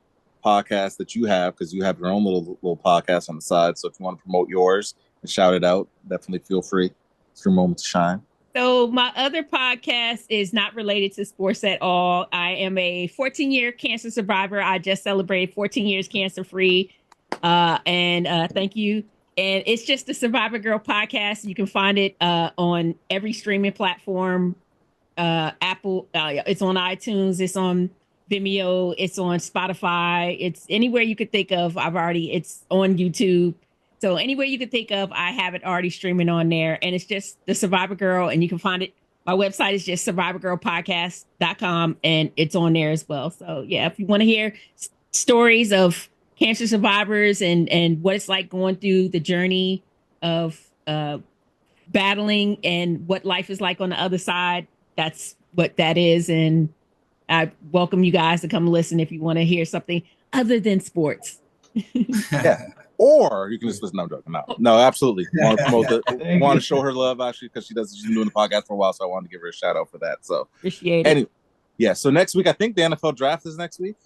podcast that you have, because you have your own little podcast on the side. So if you want to promote yours and shout it out, definitely feel free. It's your moment to shine. So my other podcast is not related to sports at all. I am a 14-year cancer survivor. I just celebrated 14 years cancer-free. And thank you. And it's just the Survivor Girl podcast. You can find it on every streaming platform. Apple, it's on iTunes, it's on Vimeo, it's on Spotify, it's anywhere you could think of. It's on YouTube. So anywhere you could think of, I have it already streaming on there. And it's just the Survivor Girl, and you can find it. My website is just survivorgirlpodcast.com, and it's on there as well. So yeah, if you want to hear stories of cancer survivors and what it's like going through the journey of battling and what life is like on the other side, that's what that is. And I welcome you guys to come listen if you want to hear something other than sports. Yeah. Or you can just listen. No, I'm joking. No, absolutely. Want to promote want to show her love, actually, because she's been doing the podcast for a while, so I wanted to give her a shout out for that. So appreciate it. Anyway, yeah. So next week, I think the NFL draft is next week.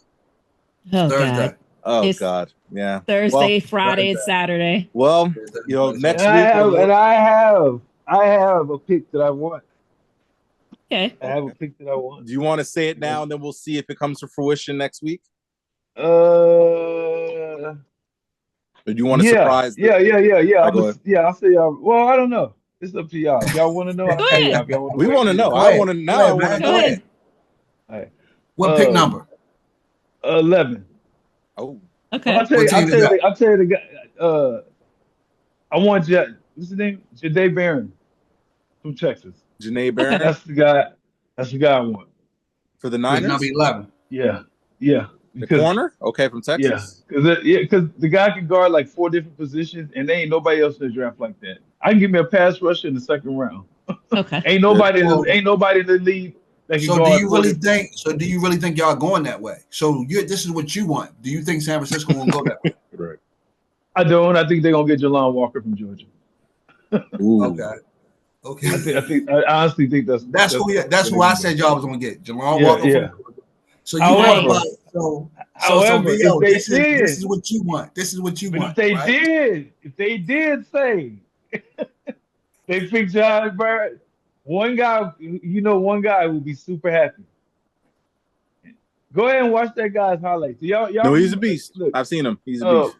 Oh, Thursday. God. Oh It's God, yeah. Thursday, Friday, and Saturday. Well, next week. I have a pick that I want. Okay. I have a pick that I want. Do you want to say it now, and then we'll see if it comes to fruition next week? Or do you want to surprise? Yeah. I'll say y'all. Well, I don't know. It's up to y'all. If y'all want to know, I'll tell y'all. If y'all We want to know. I want to know. I want to know. ahead. All right. What pick number? 11. Oh, Okay. I'll tell you the guy. I want what's his name? Jahdae Barron from Texas. Janae Barron. That's the guy I want. For the Pick Niners? number 11. Yeah. The corner? Okay, from Texas? Yeah, because the guy can guard like 4 different positions, and there ain't nobody else in the draft like that. I can give me a pass rusher in the second round. Okay. Ain't nobody in the league that can So go do on you Twitter. really think? So do you really think y'all going that way? So this is what you want. Do you think San Francisco will go that way? Right. I don't. I think they're gonna get Jelon Walker from Georgia. Ooh. Okay. I honestly think that's That's who I said y'all was gonna get. Jelon Yeah, Walker yeah. from Georgia. So you However, want however, VO, if they this is did, what you want. This is what you but want, right? if they did say they picked John Bird, one guy, one guy will be super happy. Go ahead and watch that guy's highlights. Y'all, No, he's a beast. look. I've seen him. He's a beast.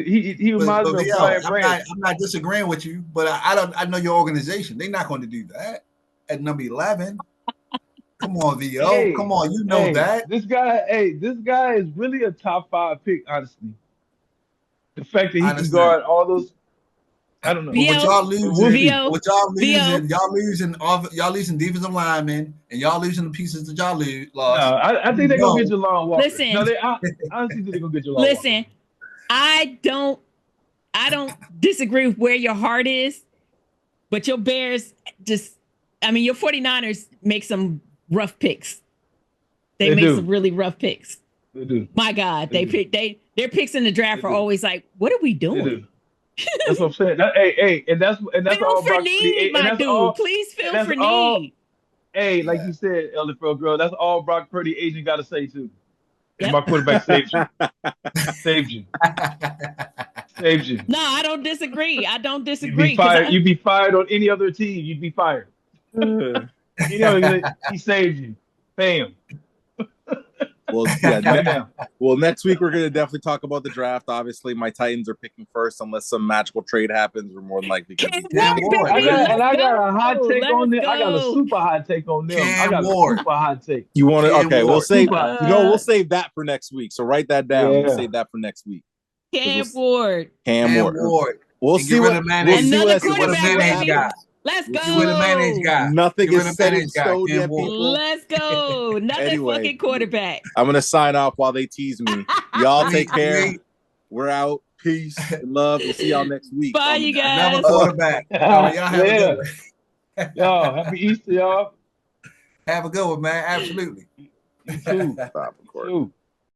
He reminds me of VO, Brian Branch. I'm not disagreeing with you, but I know your organization. They're not going to do that at number 11. Come on, VO. Hey, Come on, you know that. This guy is really a top 5 pick, honestly. The fact that he can guard all those, I don't know. But what y'all losing, y'all losing defensive linemen, and y'all losing the pieces that y'all lost. No, I think they're gonna get Jelon Walker. Listen, No, I honestly think they're gonna get Jelon listen, Walker. I don't disagree with where your heart is, but your Bears your 49ers make some rough picks. They make some really rough picks. They do. My God, their picks in the draft are always like, what are we doing? That's what I'm saying. And that's feel all for Brock need, Purdy. my dude. All, please feel for need. Like you said, LFL girl, that's all Brock Purdy agent got to say too. And my quarterback saved you. Saved you. Saved you. No, I don't disagree. You'd be fired. You'd be fired on any other team. You'd be fired. He saved you. Bam. Well, next week we're gonna definitely talk about the draft. Obviously, my Titans are picking first, unless some magical trade happens. We're more than likely gonna be. I got a hot take on them. I got a super hot take on them. I got a super hot take. You want to? Okay, we'll save. We'll save that for next week. So write that down. Yeah. We'll save that for next week. Cam Ward. We'll see what another quarterback guy. Let's go. With a mayonnaise guy. Nothing is set in stone yet, people. Let's go. Another fucking quarterback. I'm gonna sign off while they tease me. Y'all take care. We're out. Peace and love. We'll see y'all next week. Bye, you guys. Another quarterback. Y'all have a good one. Y'all, happy Easter, y'all. Have a good one, man. Absolutely. You too. Stop recording.